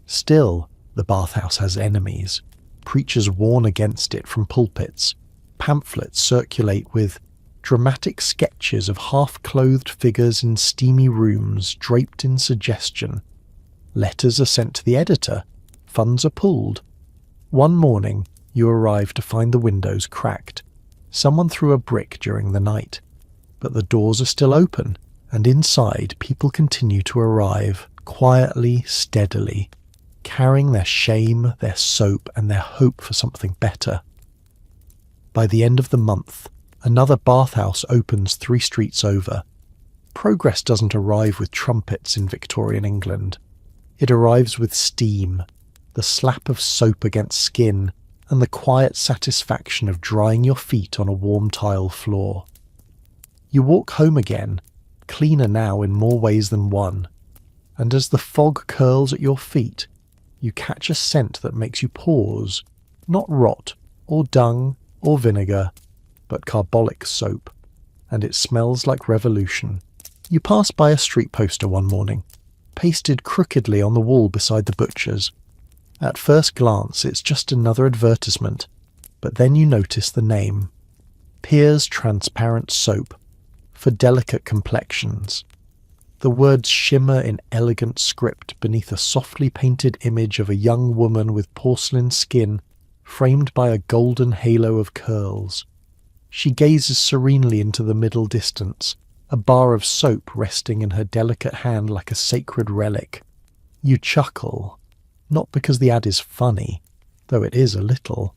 Speaker 1: Still, the bathhouse has enemies. Preachers warn against it from pulpits. Pamphlets circulate with dramatic sketches of half-clothed figures in steamy rooms draped in suggestion. Letters are sent to the editor. funds are pooled. One morning, you arrive to find the windows cracked. Someone threw a brick during the night. But the doors are still open, and inside people continue to arrive, quietly, steadily, carrying their shame, their soap, and their hope for something better. By the end of the month, another bathhouse opens 3 streets over. Progress doesn't arrive with trumpets in Victorian England. It arrives with steam, the slap of soap against skin, and the quiet satisfaction of drying your feet on a warm tile floor. You walk home again, cleaner now in more ways than one, and as the fog curls at your feet, you catch a scent that makes you pause, not rot, or dung, or vinegar, but carbolic soap, and it smells like revolution. You pass by a street poster one morning, pasted crookedly on the wall beside the butcher's. At first glance, it's just another advertisement, but then you notice the name. Pear's Transparent Soap, for delicate complexions. The words shimmer in elegant script beneath a softly painted image of a young woman with porcelain skin, framed by a golden halo of curls. She gazes serenely into the middle distance, a bar of soap resting in her delicate hand like a sacred relic. You chuckle, not because the ad is funny, though it is a little,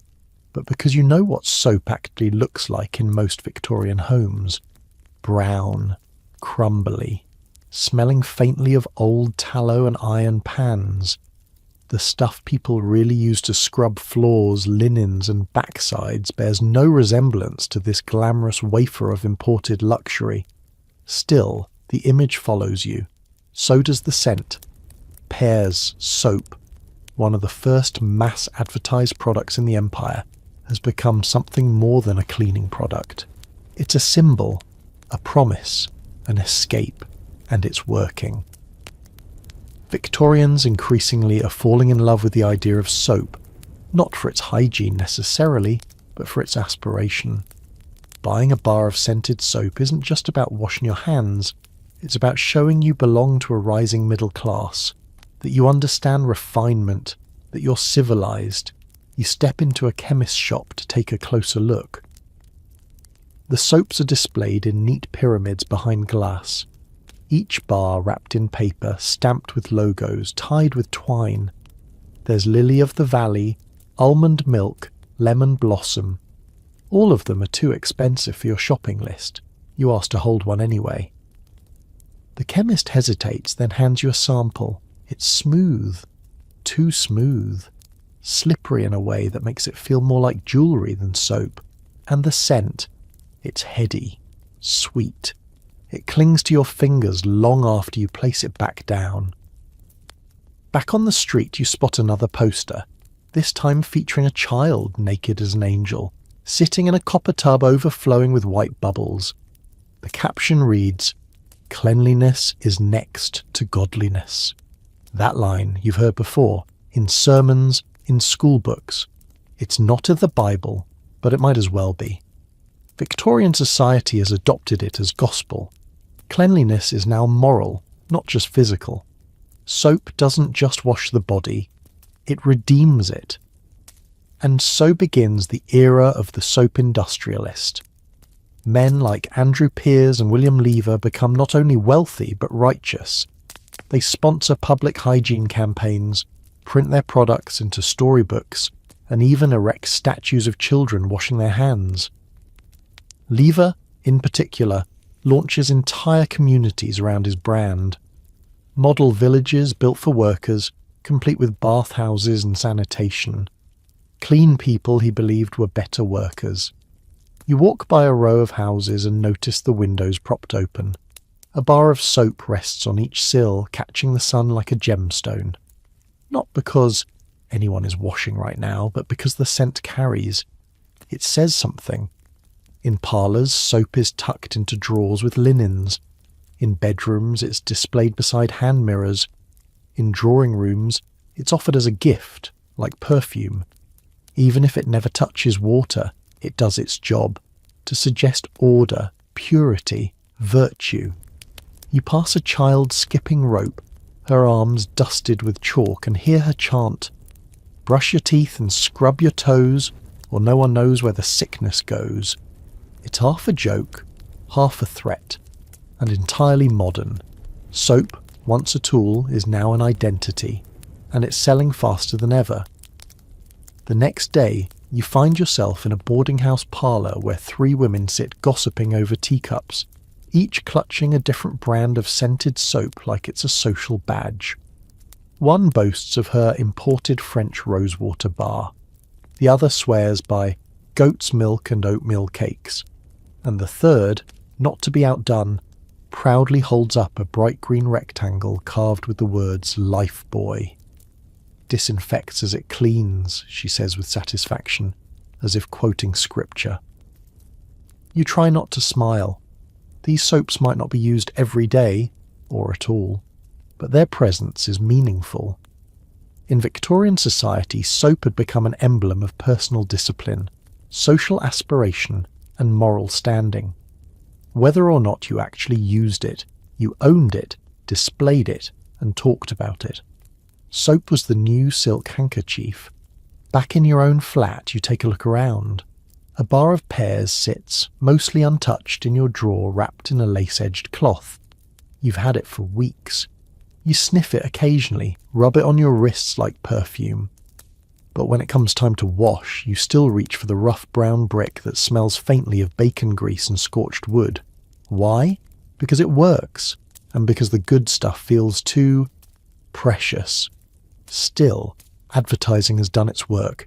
Speaker 1: but because you know what soap actually looks like in most Victorian homes. Brown, crumbly, smelling faintly of old tallow and iron pans. The stuff people really use to scrub floors, linens and backsides bears no resemblance to this glamorous wafer of imported luxury. Still, the image follows you. So does the scent. Pear's soap, one of the first mass advertised products in the empire, has become something more than a cleaning product. It's a symbol, a promise, an escape, and it's working. Victorians increasingly are falling in love with the idea of soap, not for its hygiene necessarily, but for its aspiration. Buying a bar of scented soap isn't just about washing your hands, it's about showing you belong to a rising middle class, that you understand refinement, that you're civilized. You step into a chemist's shop to take a closer look. The soaps are displayed in neat pyramids behind glass, each bar wrapped in paper, stamped with logos, tied with twine. There's Lily of the Valley, Almond Milk, Lemon Blossom. All of them are too expensive for your shopping list. You ask to hold one anyway. The chemist hesitates, then hands you a sample. It's smooth, too smooth, slippery in a way that makes it feel more like jewellery than soap. And the scent, it's heady, sweet. It clings to your fingers long after you place it back down. Back on the street you spot another poster, this time featuring a child naked as an angel, sitting in a copper tub overflowing with white bubbles. The caption reads, "Cleanliness is next to godliness." That line you've heard before, in sermons, in school books. It's not in the Bible, but it might as well be. Victorian society has adopted it as gospel. Cleanliness is now moral, not just physical. Soap doesn't just wash the body, it redeems it. And so begins the era of the soap industrialist. Men like Andrew Pearse and William Lever become not only wealthy but righteous. They sponsor public hygiene campaigns, print their products into storybooks, and even erect statues of children washing their hands. Lever, in particular, launches entire communities around his brand. Model villages built for workers, complete with bathhouses and sanitation. Clean people he believed were better workers. You walk by a row of houses and notice the windows propped open. A bar of soap rests on each sill, catching the sun like a gemstone. Not because anyone is washing right now, but because the scent carries. It says something. In parlours, soap is tucked into drawers with linens. In bedrooms, it's displayed beside hand mirrors. In drawing rooms, it's offered as a gift, like perfume. Even if it never touches water, it does its job, to suggest order, purity, virtue. You pass a child skipping rope, her arms dusted with chalk, and hear her chant, brush your teeth and scrub your toes, or no one knows where the sickness goes. It's half a joke, half a threat, and entirely modern. Soap, once a tool, is now an identity, and it's selling faster than ever. The next day, you find yourself in a boarding house parlour where 3 women sit gossiping over teacups, each clutching a different brand of scented soap like it's a social badge. One boasts of her imported French rosewater bar. The other swears by goat's milk and oatmeal cakes. And the third, not to be outdone, proudly holds up a bright green rectangle carved with the words Lifebuoy. Disinfects as it cleans, she says with satisfaction, as if quoting scripture. You try not to smile. These soaps might not be used every day, or at all, but their presence is meaningful. In Victorian society, soap had become an emblem of personal discipline, social aspiration, and moral standing. Whether or not you actually used it, you owned it, displayed it, and talked about it. Soap was the new silk handkerchief. Back in your own flat, you take a look around. A bar of pears sits, mostly untouched, in your drawer wrapped in a lace-edged cloth. You've had it for weeks. You sniff it occasionally, rub it on your wrists like perfume. But when it comes time to wash, you still reach for the rough brown brick that smells faintly of bacon grease and scorched wood. Why? Because it works, and because the good stuff feels too precious. Still, advertising has done its work.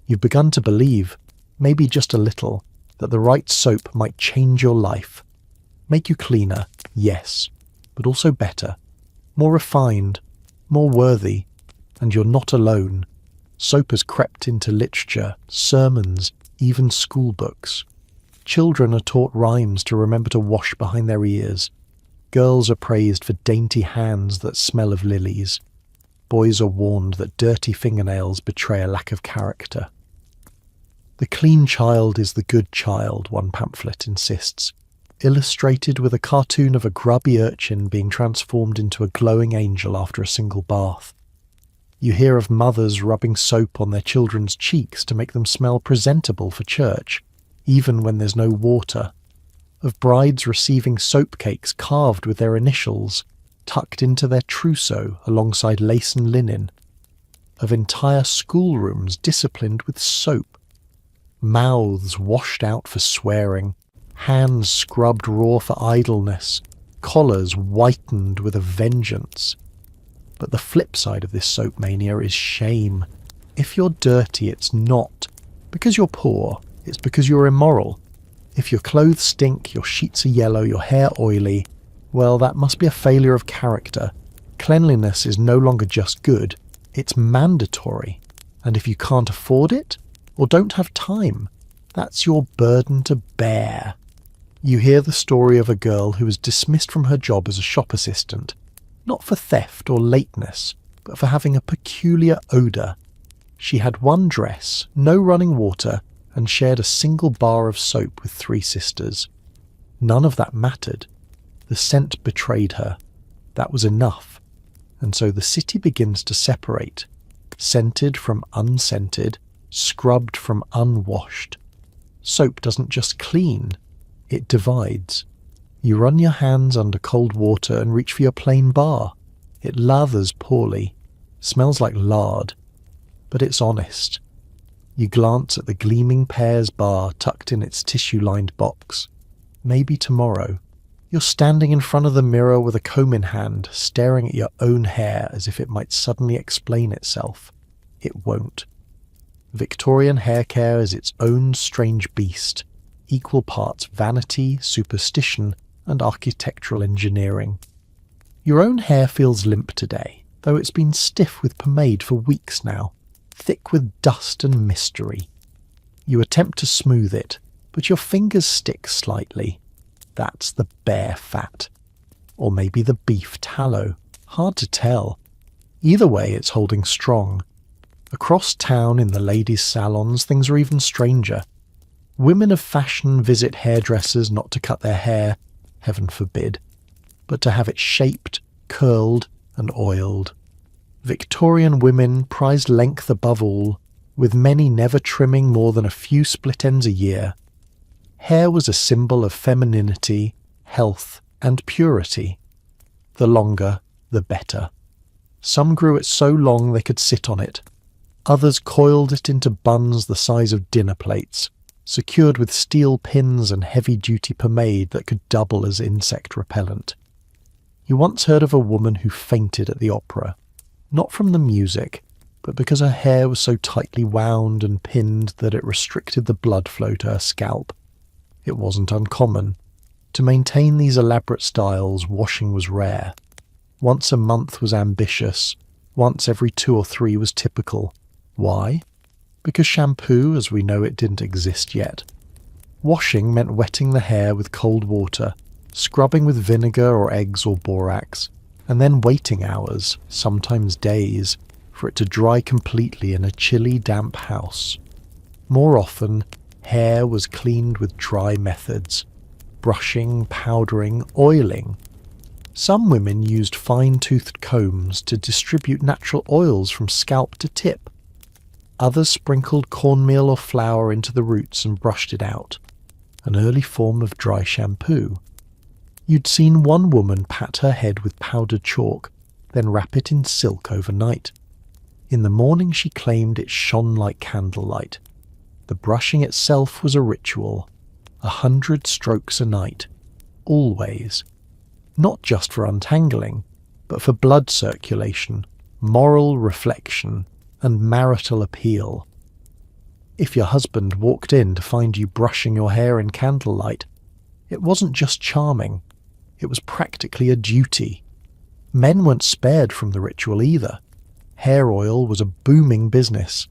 Speaker 1: You've begun to believe, maybe just a little, that the right soap might change your life. Make you cleaner, yes, but also better, more refined, more worthy, and you're not alone. Soap has crept into literature, sermons, even school books. Children are taught rhymes to remember to wash behind their ears. Girls are praised for dainty hands that smell of lilies. Boys are warned that dirty fingernails betray a lack of character. The clean child is the good child, one pamphlet insists, illustrated with a cartoon of a grubby urchin being transformed into a glowing angel after a single bath. You hear of mothers rubbing soap on their children's cheeks to make them smell presentable for church, even when there's no water. Of brides receiving soap cakes carved with their initials, tucked into their trousseau alongside lace and linen. Of entire schoolrooms disciplined with soap. Mouths washed out for swearing, hands scrubbed raw for idleness, collars whitened with a vengeance. But the flip side of this soap mania is shame. If you're dirty, it's not because you're poor, it's because you're immoral. If your clothes stink, your sheets are yellow, your hair oily, well, that must be a failure of character. Cleanliness is no longer just good, it's mandatory. And if you can't afford it, or don't have time, that's your burden to bear. You hear the story of a girl who was dismissed from her job as a shop assistant, not for theft or lateness, but for having a peculiar odour. She had one dress, no running water, and shared a single bar of soap with 3 sisters. None of that mattered. The scent betrayed her. That was enough. And so the city begins to separate, scented from unscented, scrubbed from unwashed. Soap doesn't just clean, it divides. You run your hands under cold water and reach for your plain bar. It lathers poorly, smells like lard, but it's honest. You glance at the gleaming pears bar tucked in its tissue-lined box. Maybe tomorrow, you're standing in front of the mirror with a comb in hand, staring at your own hair as if it might suddenly explain itself. It won't. Victorian hair care is its own strange beast, equal parts vanity, superstition, and architectural engineering. Your own hair feels limp today, though it's been stiff with pomade for weeks now, thick with dust and mystery. You attempt to smooth it, but your fingers stick slightly. That's the bear fat. Or maybe the beef tallow. Hard to tell. Either way, it's holding strong. Across town in the ladies' salons, things are even stranger. Women of fashion visit hairdressers not to cut their hair, heaven forbid, but to have it shaped, curled, and oiled. Victorian women prized length above all, with many never trimming more than a few split ends a year. Hair was a symbol of femininity, health, and purity. The longer, the better. Some grew it so long they could sit on it. Others coiled it into buns the size of dinner plates, secured with steel pins and heavy-duty pomade that could double as insect repellent. You once heard of a woman who fainted at the opera, not from the music, but because her hair was so tightly wound and pinned that it restricted the blood flow to her scalp. It wasn't uncommon. To maintain these elaborate styles, washing was rare. Once a month was ambitious, once every 2 or 3 was typical. Why? Because shampoo, as we know it, didn't exist yet. Washing meant wetting the hair with cold water, scrubbing with vinegar or eggs or borax, and then waiting hours, sometimes days, for it to dry completely in a chilly, damp house. More often, hair was cleaned with dry methods: brushing, powdering, oiling. Some women used fine-toothed combs to distribute natural oils from scalp to tip. Others sprinkled cornmeal or flour into the roots and brushed it out, an early form of dry shampoo. You'd seen one woman pat her head with powdered chalk, then wrap it in silk overnight. In the morning she claimed it shone like candlelight. The brushing itself was a ritual, 100 strokes a night, always. Not just for untangling, but for blood circulation, moral reflection, and marital appeal. If your husband walked in to find you brushing your hair in candlelight, it wasn't just charming, it was practically a duty. Men weren't spared from the ritual either. Hair oil was a booming business.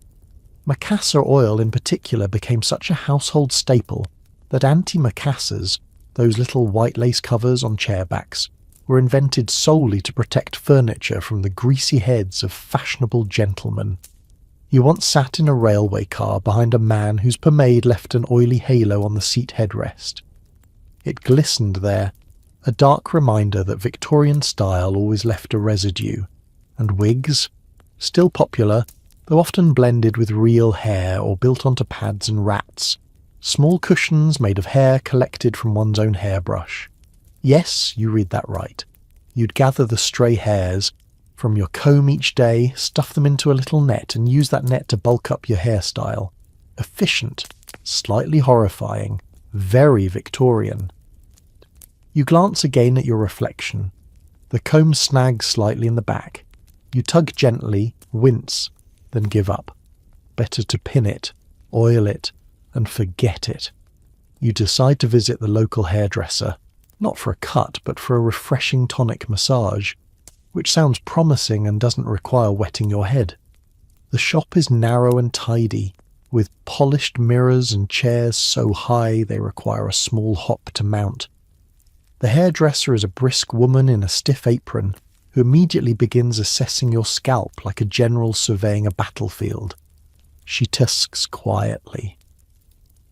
Speaker 1: Macassar oil in particular became such a household staple that antimacassars, those little white lace covers on chairbacks, were invented solely to protect furniture from the greasy heads of fashionable gentlemen. You once sat in a railway car behind a man whose pomade left an oily halo on the seat headrest. It glistened there, a dark reminder that Victorian style always left a residue, and wigs, still popular, though often blended with real hair or built onto pads and rats, small cushions made of hair collected from one's own hairbrush. Yes, you read that right. You'd gather the stray hairs from your comb each day, stuff them into a little net, and use that net to bulk up your hairstyle. Efficient, slightly horrifying, very Victorian. You glance again at your reflection. The comb snags slightly in the back. You tug gently, wince, then give up. Better to pin it, oil it, and forget it. You decide to visit the local hairdresser, not for a cut, but for a refreshing tonic massage, which sounds promising and doesn't require wetting your head. The shop is narrow and tidy, with polished mirrors and chairs so high they require a small hop to mount. The hairdresser is a brisk woman in a stiff apron, who immediately begins assessing your scalp like a general surveying a battlefield. She tusks quietly.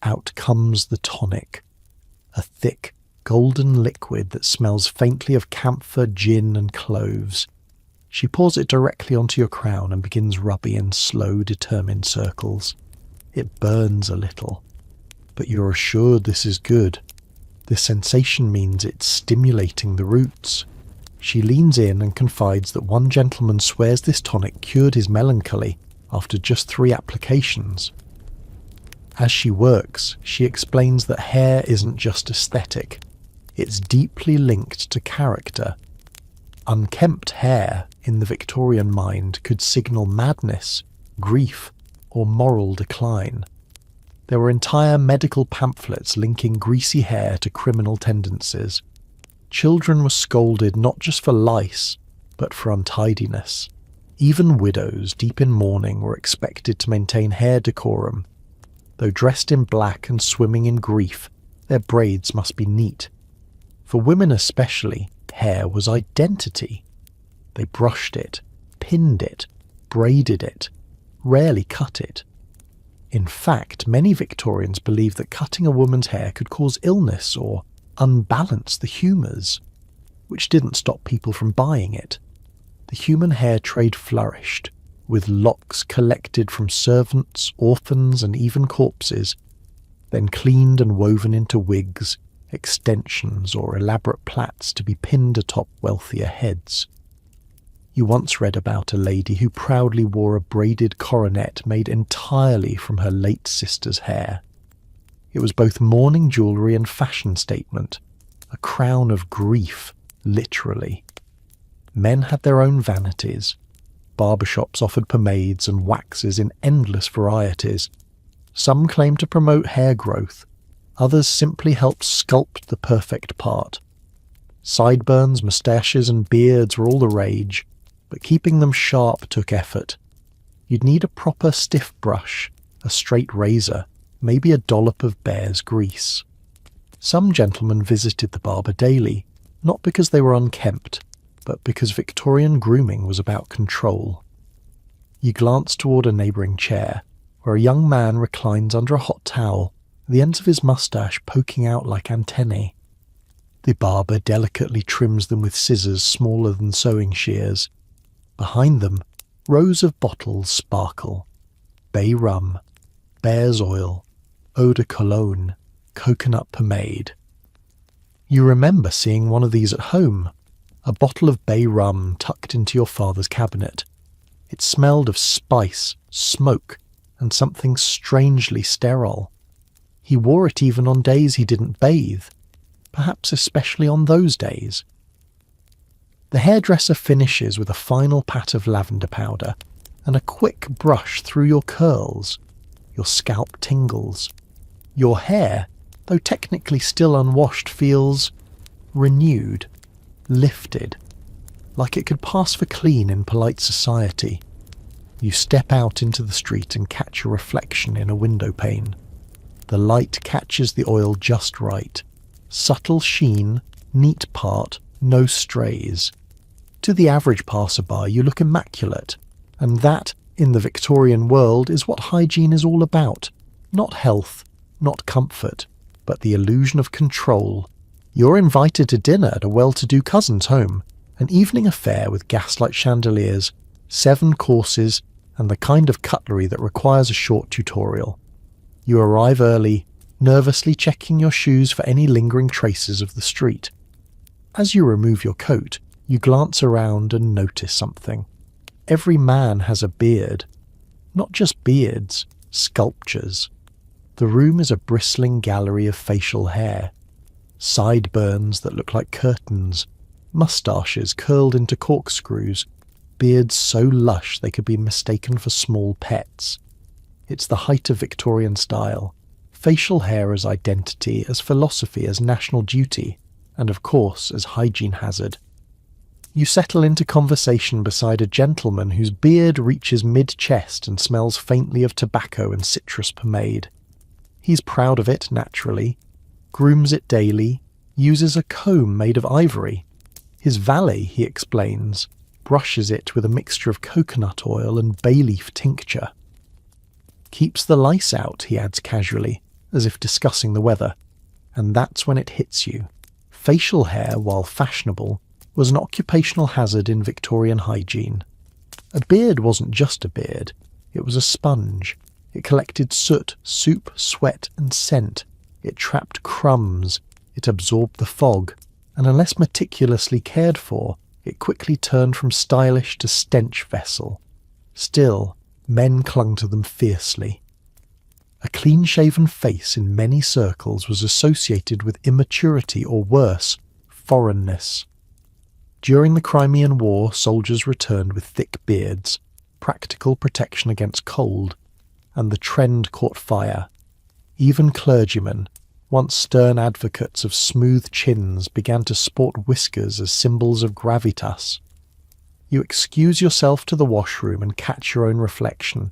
Speaker 1: Out comes the tonic, a thick, golden liquid that smells faintly of camphor, gin, and cloves. She pours it directly onto your crown and begins rubbing in slow, determined circles. It burns a little, but you're assured this is good. This sensation means it's stimulating the roots. She leans in and confides that one gentleman swears this tonic cured his melancholy after just 3 applications. As she works, she explains that hair isn't just aesthetic. It's deeply linked to character. Unkempt hair, in the Victorian mind, could signal madness, grief, or moral decline. There were entire medical pamphlets linking greasy hair to criminal tendencies. Children were scolded not just for lice, but for untidiness. Even widows, deep in mourning, were expected to maintain hair decorum. Though dressed in black and swimming in grief, their braids must be neat. For women especially, hair was identity. They brushed it, pinned it, braided it, rarely cut it. In fact, many Victorians believed that cutting a woman's hair could cause illness or unbalance the humours, which didn't stop people from buying it. the human hair trade flourished, with locks collected from servants, orphans, and even corpses, then cleaned and woven into wigs, extensions, or elaborate plaits to be pinned atop wealthier heads. You once read about a lady who proudly wore a braided coronet made entirely from her late sister's hair. It was both mourning jewellery and fashion statement, a crown of grief, literally. Men had their own vanities. Barbershops offered pomades and waxes in endless varieties. Some claimed to promote hair growth, others simply helped sculpt the perfect part. Sideburns, moustaches and beards were all the rage, but keeping them sharp took effort. You'd need a proper stiff brush, a straight razor, maybe a dollop of bear's grease. Some gentlemen visited the barber daily, not because they were unkempt, but because Victorian grooming was about control. You glance toward a neighbouring chair, where a young man reclines under a hot towel, the ends of his moustache poking out like antennae. The barber delicately trims them with scissors smaller than sewing shears. Behind them, rows of bottles sparkle. Bay rum, bear's oil, eau de cologne, coconut pomade. You remember seeing one of these at home, a bottle of bay rum tucked into your father's cabinet. It smelled of spice, smoke, and something strangely sterile. He wore it even on days he didn't bathe, perhaps especially on those days. The hairdresser finishes with a final pat of lavender powder and a quick brush through your curls. Your scalp tingles. Your hair, though technically still unwashed, feels renewed, lifted, like it could pass for clean in polite society. You step out into the street and catch a reflection in a window pane. The light catches the oil just right. Subtle sheen, neat part, no strays. To the average passerby, you look immaculate, and that, in the Victorian world, is what hygiene is all about. Not health, not comfort, but the illusion of control. You're invited to dinner at a well-to-do cousin's home, an evening affair with gaslight chandeliers, 7 courses, and the kind of cutlery that requires a short tutorial. You arrive early, nervously checking your shoes for any lingering traces of the street. As you remove your coat, you glance around and notice something. Every man has a beard. Not just beards, sculptures. The room is a bristling gallery of facial hair. Sideburns that look like curtains, moustaches curled into corkscrews, beards so lush they could be mistaken for small pets. It's the height of Victorian style. Facial hair as identity, as philosophy, as national duty, and of course as hygiene hazard. You settle into conversation beside a gentleman whose beard reaches mid-chest and smells faintly of tobacco and citrus pomade. He's proud of it, naturally, grooms it daily, uses a comb made of ivory. His valet, he explains, brushes it with a mixture of coconut oil and bay leaf tincture. Keeps the lice out, he adds casually, as if discussing the weather. And that's when it hits you. Facial hair, while fashionable, was an occupational hazard in Victorian hygiene. A beard wasn't just a beard, it was a sponge. It collected soot, soup, sweat and scent. It trapped crumbs, it absorbed the fog, and unless meticulously cared for, it quickly turned from stylish to stench vessel. Still, men clung to them fiercely. A clean-shaven face in many circles was associated with immaturity or worse, foreignness. During the Crimean War, soldiers returned with thick beards, practical protection against cold, and the trend caught fire. Even clergymen, once stern advocates of smooth chins, began to sport whiskers as symbols of gravitas. You excuse yourself to the washroom and catch your own reflection.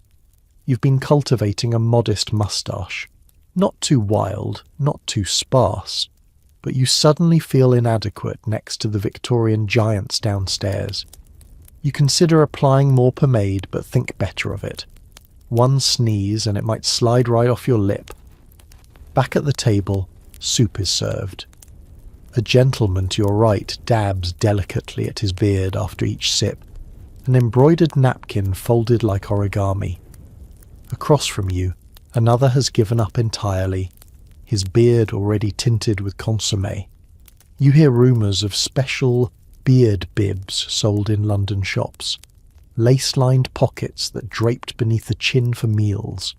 Speaker 1: You've been cultivating a modest moustache. Not too wild, not too sparse, but you suddenly feel inadequate next to the Victorian giants downstairs. You consider applying more pomade, but think better of it. One sneeze and it might slide right off your lip. Back at the table, soup is served. A gentleman to your right dabs delicately at his beard after each sip, an embroidered napkin folded like origami. Across from you, another has given up entirely, his beard already tinted with consommé. You hear rumours of special beard bibs sold in London shops, lace-lined pockets that draped beneath the chin for meals.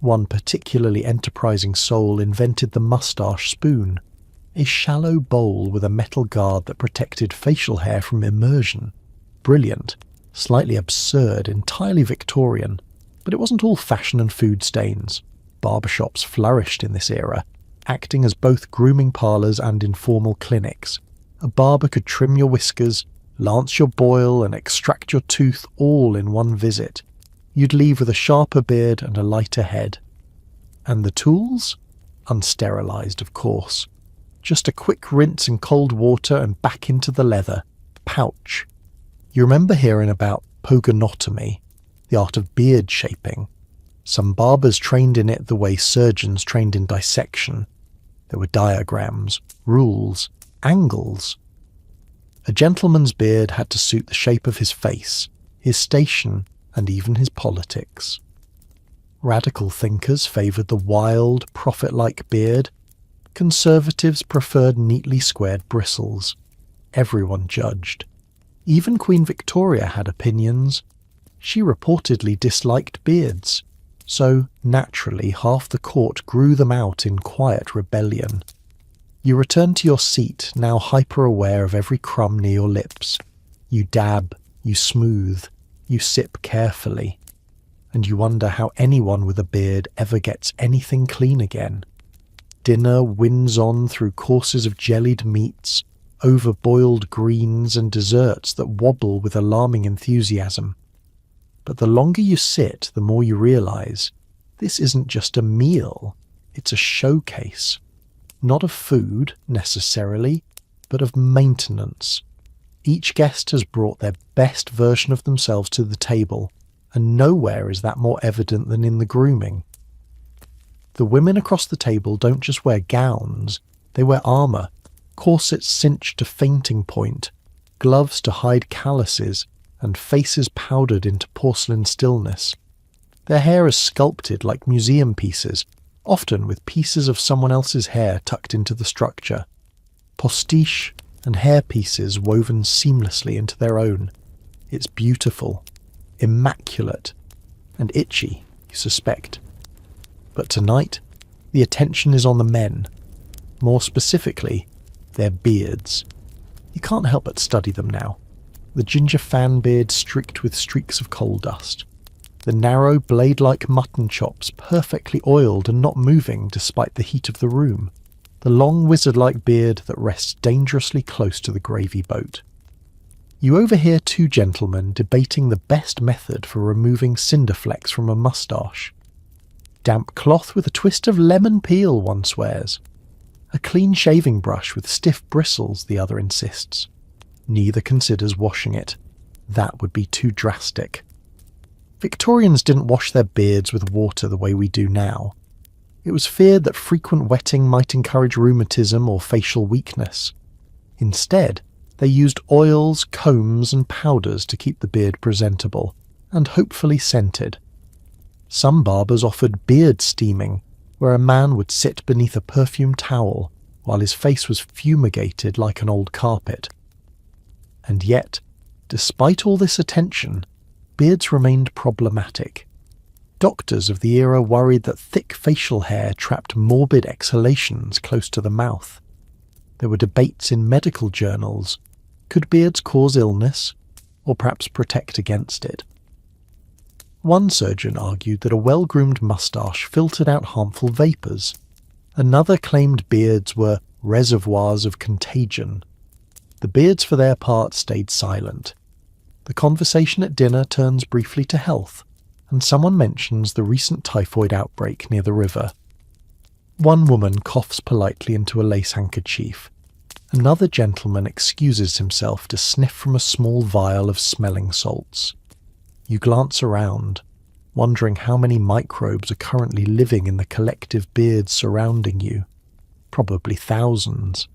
Speaker 1: One particularly enterprising soul invented the moustache spoon, a shallow bowl with a metal guard that protected facial hair from immersion. Brilliant, slightly absurd, entirely Victorian, but it wasn't all fashion and food stains. Barbershops flourished in this era, acting as both grooming parlours and informal clinics. A barber could trim your whiskers, lance your boil and extract your tooth all in one visit. You'd leave with a sharper beard and a lighter head. And the tools? Unsterilised, of course. Just a quick rinse in cold water and back into the leather. Pouch. You remember hearing about pogonotomy, the art of beard shaping. Some barbers trained in it the way surgeons trained in dissection. There were diagrams, rules, angles. A gentleman's beard had to suit the shape of his face, his station, and even his politics. Radical thinkers favoured the wild, prophet-like beard. Conservatives preferred neatly squared bristles. Everyone judged. Even Queen Victoria had opinions. She reportedly disliked beards, so naturally half the court grew them out in quiet rebellion. You return to your seat, now hyper-aware of every crumb near your lips. You dab, you smooth, you sip carefully, and you wonder how anyone with a beard ever gets anything clean again. Dinner wins on through courses of jellied meats, over-boiled greens and desserts that wobble with alarming enthusiasm. But the longer you sit, the more you realise this isn't just a meal, it's a showcase. Not of food, necessarily, but of maintenance. Each guest has brought their best version of themselves to the table, and nowhere is that more evident than in the grooming. The women across the table don't just wear gowns, they wear armour, corsets cinched to fainting point, gloves to hide calluses, and faces powdered into porcelain stillness. Their hair is sculpted like museum pieces, often with pieces of someone else's hair tucked into the structure. Postiche and hair pieces woven seamlessly into their own. It's beautiful, immaculate, and itchy, you suspect. But tonight, the attention is on the men. More specifically, their beards. You can't help but study them now. The ginger fan beard streaked with streaks of coal dust. The narrow, blade-like mutton chops perfectly oiled and not moving despite the heat of the room. The long wizard-like beard that rests dangerously close to the gravy boat. You overhear two gentlemen debating the best method for removing cinder flecks from a moustache. Damp cloth with a twist of lemon peel, one swears. A clean shaving brush with stiff bristles, the other insists. Neither considers washing it. That would be too drastic. Victorians didn't wash their beards with water the way we do now. It was feared that frequent wetting might encourage rheumatism or facial weakness. Instead, they used oils, combs and powders to keep the beard presentable, and hopefully scented. Some barbers offered beard steaming, where a man would sit beneath a perfumed towel while his face was fumigated like an old carpet. And yet, despite all this attention, beards remained problematic. Doctors of the era worried that thick facial hair trapped morbid exhalations close to the mouth. There were debates in medical journals. Could beards cause illness, or perhaps protect against it? One surgeon argued that a well-groomed moustache filtered out harmful vapours. Another claimed beards were reservoirs of contagion. The beards, for their part, stayed silent. The conversation at dinner turns briefly to health, and someone mentions the recent typhoid outbreak near the river. One woman coughs politely into a lace handkerchief. Another gentleman excuses himself to sniff from a small vial of smelling salts. You glance around, wondering how many microbes are currently living in the collective beards surrounding you. Probably thousands.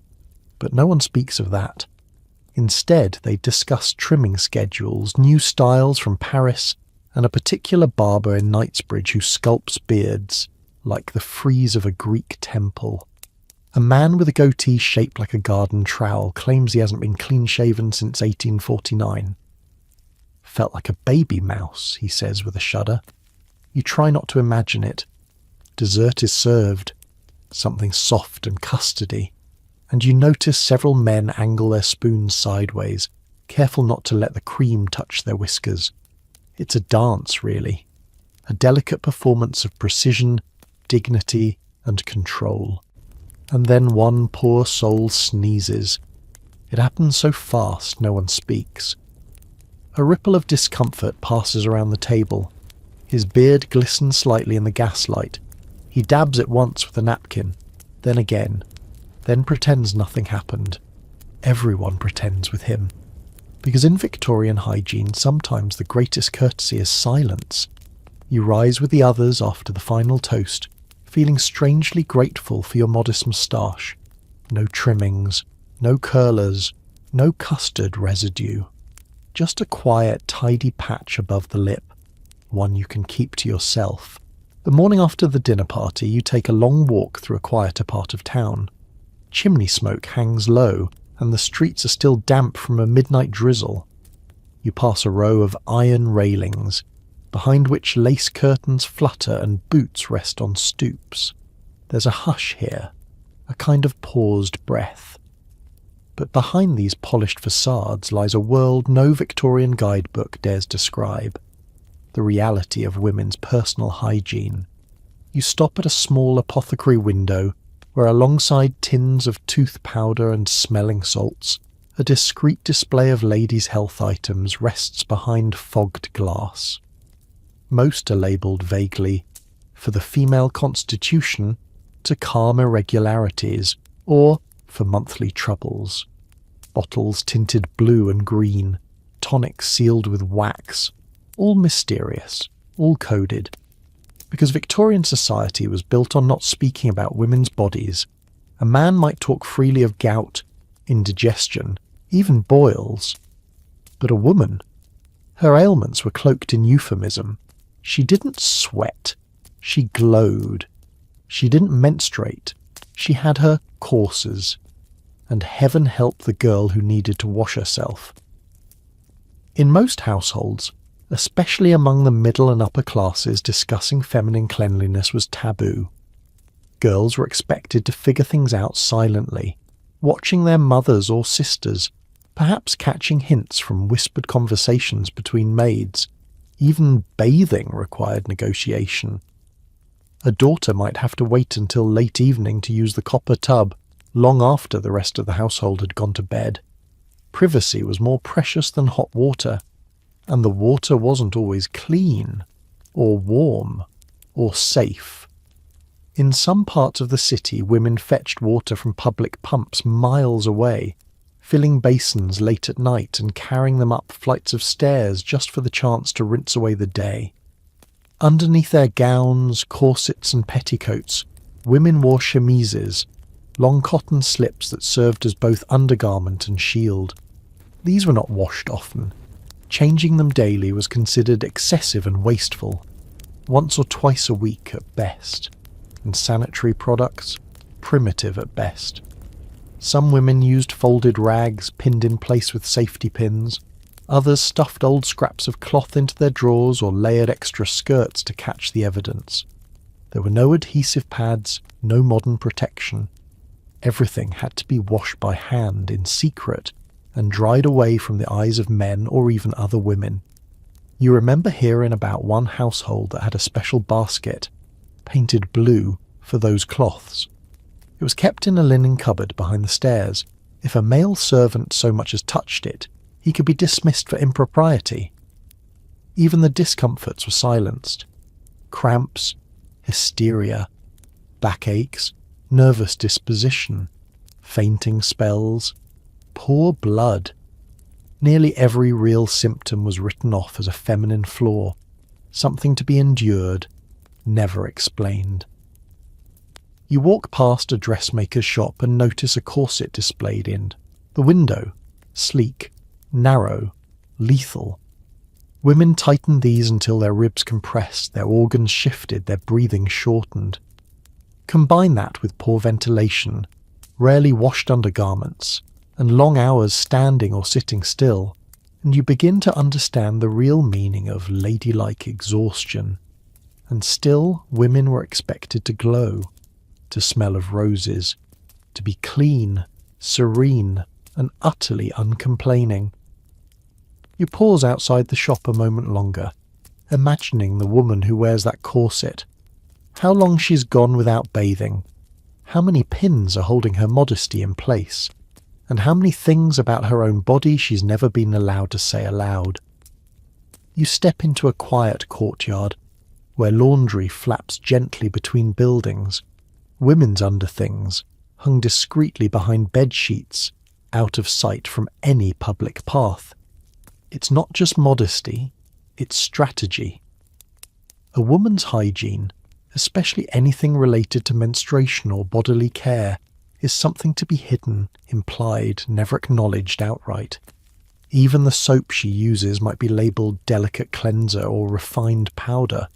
Speaker 1: But no one speaks of that. Instead, they discuss trimming schedules, new styles from Paris, and a particular barber in Knightsbridge who sculpts beards like the frieze of a Greek temple. A man with a goatee shaped like a garden trowel claims he hasn't been clean-shaven since 1849. Felt like a baby mouse, he says with a shudder. You try not to imagine it. Dessert is served, something soft and custardy, and you notice several men angle their spoons sideways, careful not to let the cream touch their whiskers. It's a dance, really. A delicate performance of precision, dignity, and control. And then one poor soul sneezes. It happens so fast no one speaks. A ripple of discomfort passes around the table. His beard glistens slightly in the gaslight. He dabs it once with a napkin, then again, then pretends nothing happened. Everyone pretends with him. Because in Victorian hygiene, sometimes the greatest courtesy is silence. You rise with the others after the final toast, feeling strangely grateful for your modest moustache. No trimmings, no curlers, no custard residue. Just a quiet, tidy patch above the lip, one you can keep to yourself. The morning after the dinner party, you take a long walk through a quieter part of town. Chimney smoke hangs low, and the streets are still damp from a midnight drizzle. You pass a row of iron railings, behind which lace curtains flutter and boots rest on stoops. There's a hush here, a kind of paused breath. But behind these polished facades lies a world no Victorian guidebook dares describe. The reality of women's personal hygiene. You stop at a small apothecary window where alongside tins of tooth powder and smelling salts, a discreet display of ladies' health items rests behind fogged glass. Most are labelled vaguely, for the female constitution, to calm irregularities, or for monthly troubles. Bottles tinted blue and green, tonics sealed with wax, all mysterious, all coded. Because Victorian society was built on not speaking about women's bodies, a man might talk freely of gout, indigestion, even boils. But a woman, her ailments were cloaked in euphemism. She didn't sweat, she glowed. She didn't menstruate, she had her courses. And heaven help the girl who needed to wash herself. In most households, especially among the middle and upper classes, discussing feminine cleanliness was taboo. Girls were expected to figure things out silently, watching their mothers or sisters, perhaps catching hints from whispered conversations between maids. Even bathing required negotiation. A daughter might have to wait until late evening to use the copper tub, long after the rest of the household had gone to bed. Privacy was more precious than hot water, and the water wasn't always clean, or warm, or safe. In some parts of the city, women fetched water from public pumps miles away, filling basins late at night and carrying them up flights of stairs just for the chance to rinse away the day. Underneath their gowns, corsets and petticoats, women wore chemises, long cotton slips that served as both undergarment and shield. These were not washed often. Changing them daily was considered excessive and wasteful, once or twice a week at best, and sanitary products, primitive at best. Some women used folded rags pinned in place with safety pins. Others stuffed old scraps of cloth into their drawers or layered extra skirts to catch the evidence. There were no adhesive pads, no modern protection. Everything had to be washed by hand in secret and dried away from the eyes of men or even other women. You remember hearing about one household that had a special basket, painted blue, for those cloths. It was kept in a linen cupboard behind the stairs. If a male servant so much as touched it, he could be dismissed for impropriety. Even the discomforts were silenced. Cramps, hysteria, backaches, nervous disposition, fainting spells, poor blood. Nearly every real symptom was written off as a feminine flaw, something to be endured, never explained. You walk past a dressmaker's shop and notice a corset displayed in the window, sleek, narrow, lethal. Women tightened these until their ribs compressed, their organs shifted, their breathing shortened. Combine that with poor ventilation, rarely washed undergarments, and long hours standing or sitting still, and you begin to understand the real meaning of ladylike exhaustion. And still, women were expected to glow, to smell of roses, to be clean, serene, and utterly uncomplaining. You pause outside the shop a moment longer, imagining the woman who wears that corset, how long she's gone without bathing, how many pins are holding her modesty in place, and how many things about her own body she's never been allowed to say aloud. You step into a quiet courtyard, where laundry flaps gently between buildings, women's underthings hung discreetly behind bed sheets, out of sight from any public path. It's not just modesty, it's strategy. A woman's hygiene, especially anything related to menstruation or bodily care, is something to be hidden, implied, never acknowledged outright. Even the soap she uses might be labelled delicate cleanser or refined powder.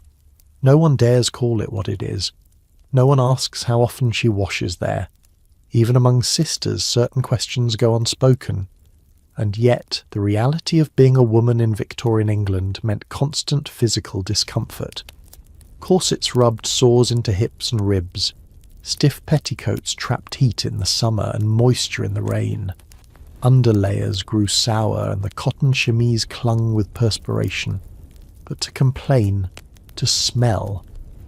Speaker 1: No one dares call it what it is. No one asks how often she washes there. Even among sisters, certain questions go unspoken. And yet, the reality of being a woman in Victorian England meant constant physical discomfort. Corsets rubbed sores into hips and ribs. Stiff petticoats trapped heat in the summer and moisture in the rain. Underlayers grew sour and the cotton chemise clung with perspiration. But to complain, to smell,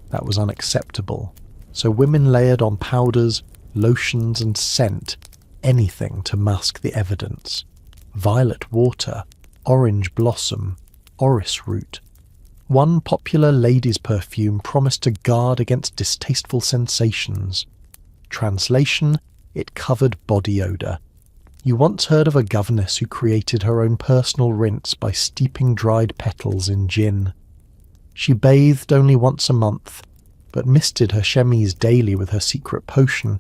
Speaker 1: that was unacceptable. So women layered on powders, lotions and scent, anything to mask the evidence. Violet water, orange blossom, orris root. One popular ladies' perfume promised to guard against distasteful sensations. Translation, it covered body odour. You once heard of a governess who created her own personal rinse by steeping dried petals in gin. She bathed only once a month, but misted her chemise daily with her secret potion,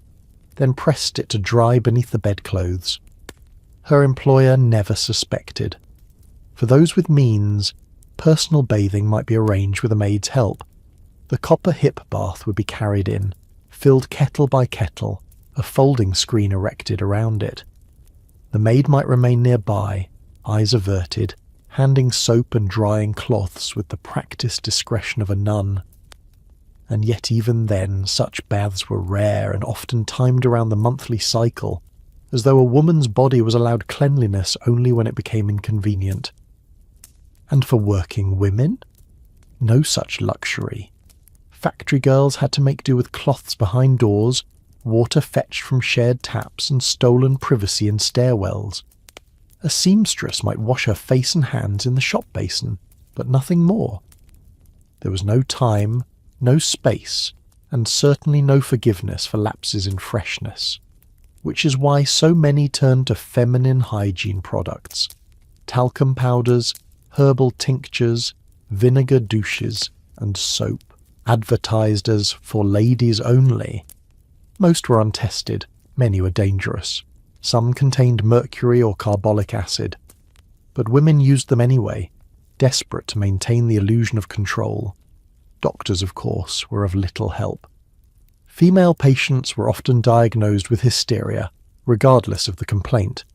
Speaker 1: then pressed it to dry beneath the bedclothes. Her employer never suspected. For those with means, personal bathing might be arranged with a maid's help. The copper hip bath would be carried in, filled kettle by kettle, a folding screen erected around it. The maid might remain nearby, eyes averted, handing soap and drying cloths with the practised discretion of a nun. And yet even then, such baths were rare and often timed around the monthly cycle, as though a woman's body was allowed cleanliness only when it became inconvenient. And for working women? No such luxury. Factory girls had to make do with cloths behind doors, water fetched from shared taps and stolen privacy in stairwells. A seamstress might wash her face and hands in the shop basin, but nothing more. There was no time, no space, and certainly no forgiveness for lapses in freshness, which is why so many turned to feminine hygiene products, talcum powders, herbal tinctures, vinegar douches, and soap, advertised as for ladies only. Most were untested, many were dangerous. Some contained mercury or carbolic acid, but women used them anyway, desperate to maintain the illusion of control. Doctors, of course, were of little help. Female patients were often diagnosed with hysteria, regardless of the complaint.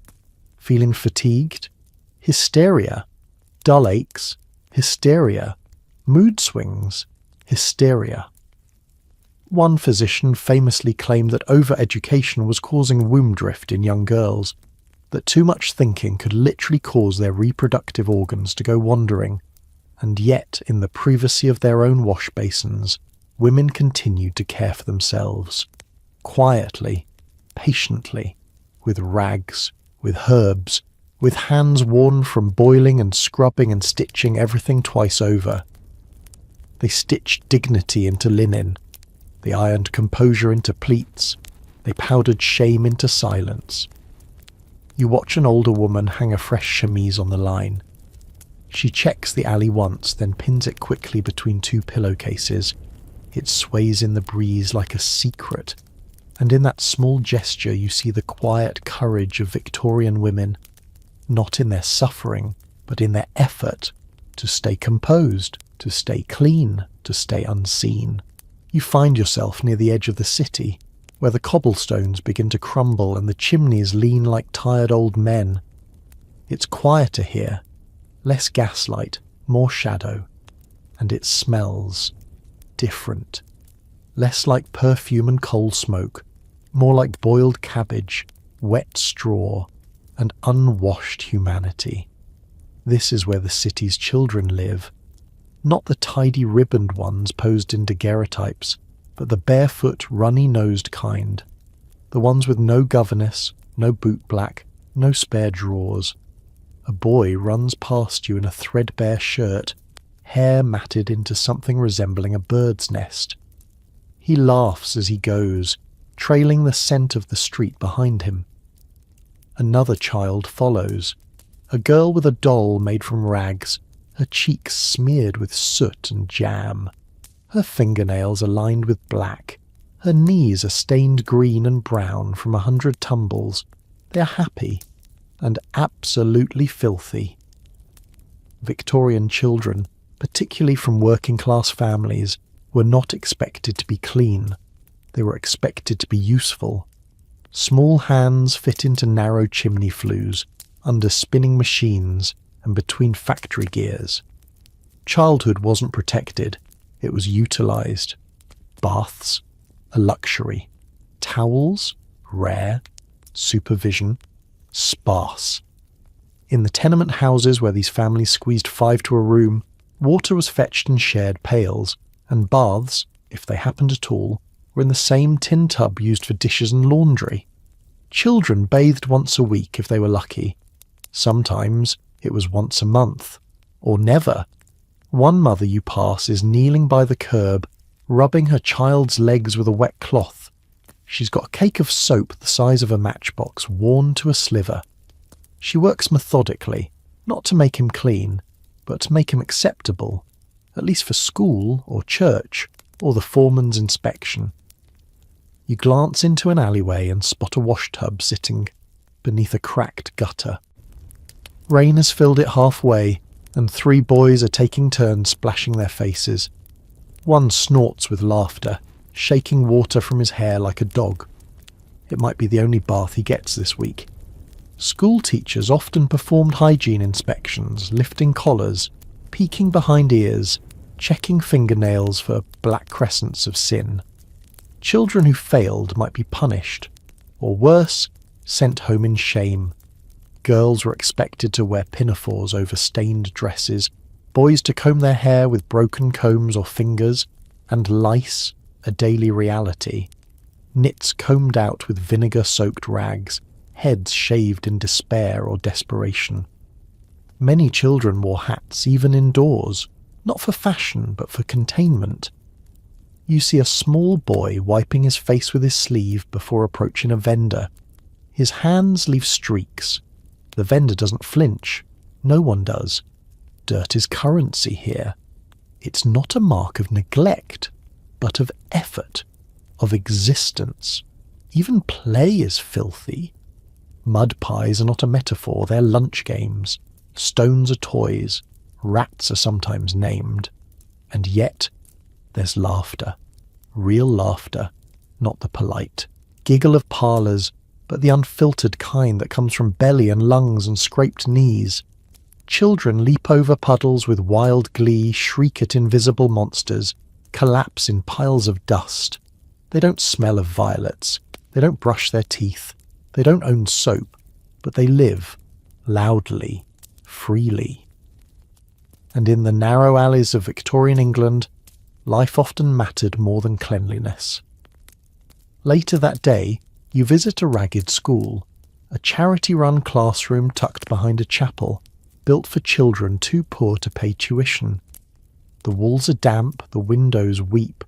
Speaker 1: Feeling fatigued? Hysteria. Dull aches? Hysteria. Mood swings? Hysteria. One physician famously claimed that over-education was causing womb drift in young girls, that too much thinking could literally cause their reproductive organs to go wandering, and yet, in the privacy of their own wash basins, women continued to care for themselves, quietly, patiently, with rags, with herbs, with hands worn from boiling and scrubbing and stitching everything twice over. They stitched dignity into linen. They ironed composure into pleats. They powdered shame into silence. You watch an older woman hang a fresh chemise on the line. She checks the alley once, then pins it quickly between two pillowcases. It sways in the breeze like a secret, and in that small gesture you see the quiet courage of Victorian women, not in their suffering, but in their effort to stay composed, to stay clean, to stay unseen. You find yourself near the edge of the city, where the cobblestones begin to crumble and the chimneys lean like tired old men. It's quieter here, less gaslight, more shadow, and it smells different. Less like perfume and coal smoke, more like boiled cabbage, wet straw, and unwashed humanity. This is where the city's children live. Not the tidy ribboned ones posed in daguerreotypes, but the barefoot, runny-nosed kind. The ones with no governess, no bootblack, no spare drawers. A boy runs past you in a threadbare shirt, hair matted into something resembling a bird's nest. He laughs as he goes, trailing the scent of the street behind him. Another child follows, a girl with a doll made from rags, her cheeks smeared with soot and jam. Her fingernails are lined with black. Her knees are stained green and brown from 100 tumbles. They are happy and absolutely filthy. Victorian children, particularly from working-class families, were not expected to be clean. They were expected to be useful. Small hands fit into narrow chimney flues, under spinning machines and between factory gears. Childhood wasn't protected. It was utilised. Baths, a luxury. Towels, rare. Supervision, sparse. In the tenement houses where these families squeezed 5 to a room, water was fetched in shared pails, and baths, if they happened at all, were in the same tin tub used for dishes and laundry. Children bathed once a week if they were lucky. Sometimes it was once a month, or never. One mother you pass is kneeling by the curb, rubbing her child's legs with a wet cloth. She's got a cake of soap the size of a matchbox worn to a sliver. She works methodically, not to make him clean, but to make him acceptable, at least for school or church or the foreman's inspection. You glance into an alleyway and spot a washtub sitting beneath a cracked gutter. Rain has filled it halfway, and 3 boys are taking turns splashing their faces. One snorts with laughter, shaking water from his hair like a dog. It might be the only bath he gets this week. School teachers often performed hygiene inspections, lifting collars, peeking behind ears, checking fingernails for black crescents of sin. Children who failed might be punished, or worse, sent home in shame. Girls were expected to wear pinafores over stained dresses, boys to comb their hair with broken combs or fingers, and lice, a daily reality. Nits combed out with vinegar-soaked rags, heads shaved in despair or desperation. Many children wore hats even indoors, not for fashion but for containment. You see a small boy wiping his face with his sleeve before approaching a vendor. His hands leave streaks. The vendor doesn't flinch. No one does. Dirt is currency here. It's not a mark of neglect, but of effort, of existence. Even play is filthy. Mud pies are not a metaphor, they're lunch games. Stones are toys. Rats are sometimes named. And yet, there's laughter. Real laughter, not the polite. Giggle of parlours, but the unfiltered kind that comes from belly and lungs and scraped knees. Children leap over puddles with wild glee, shriek at invisible monsters, collapse in piles of dust. They don't smell of violets. They don't brush their teeth. They don't own soap, but they live, loudly, freely. And in the narrow alleys of Victorian England, life often mattered more than cleanliness. Later that day, you visit a ragged school, a charity-run classroom tucked behind a chapel, built for children too poor to pay tuition. The walls are damp, the windows weep,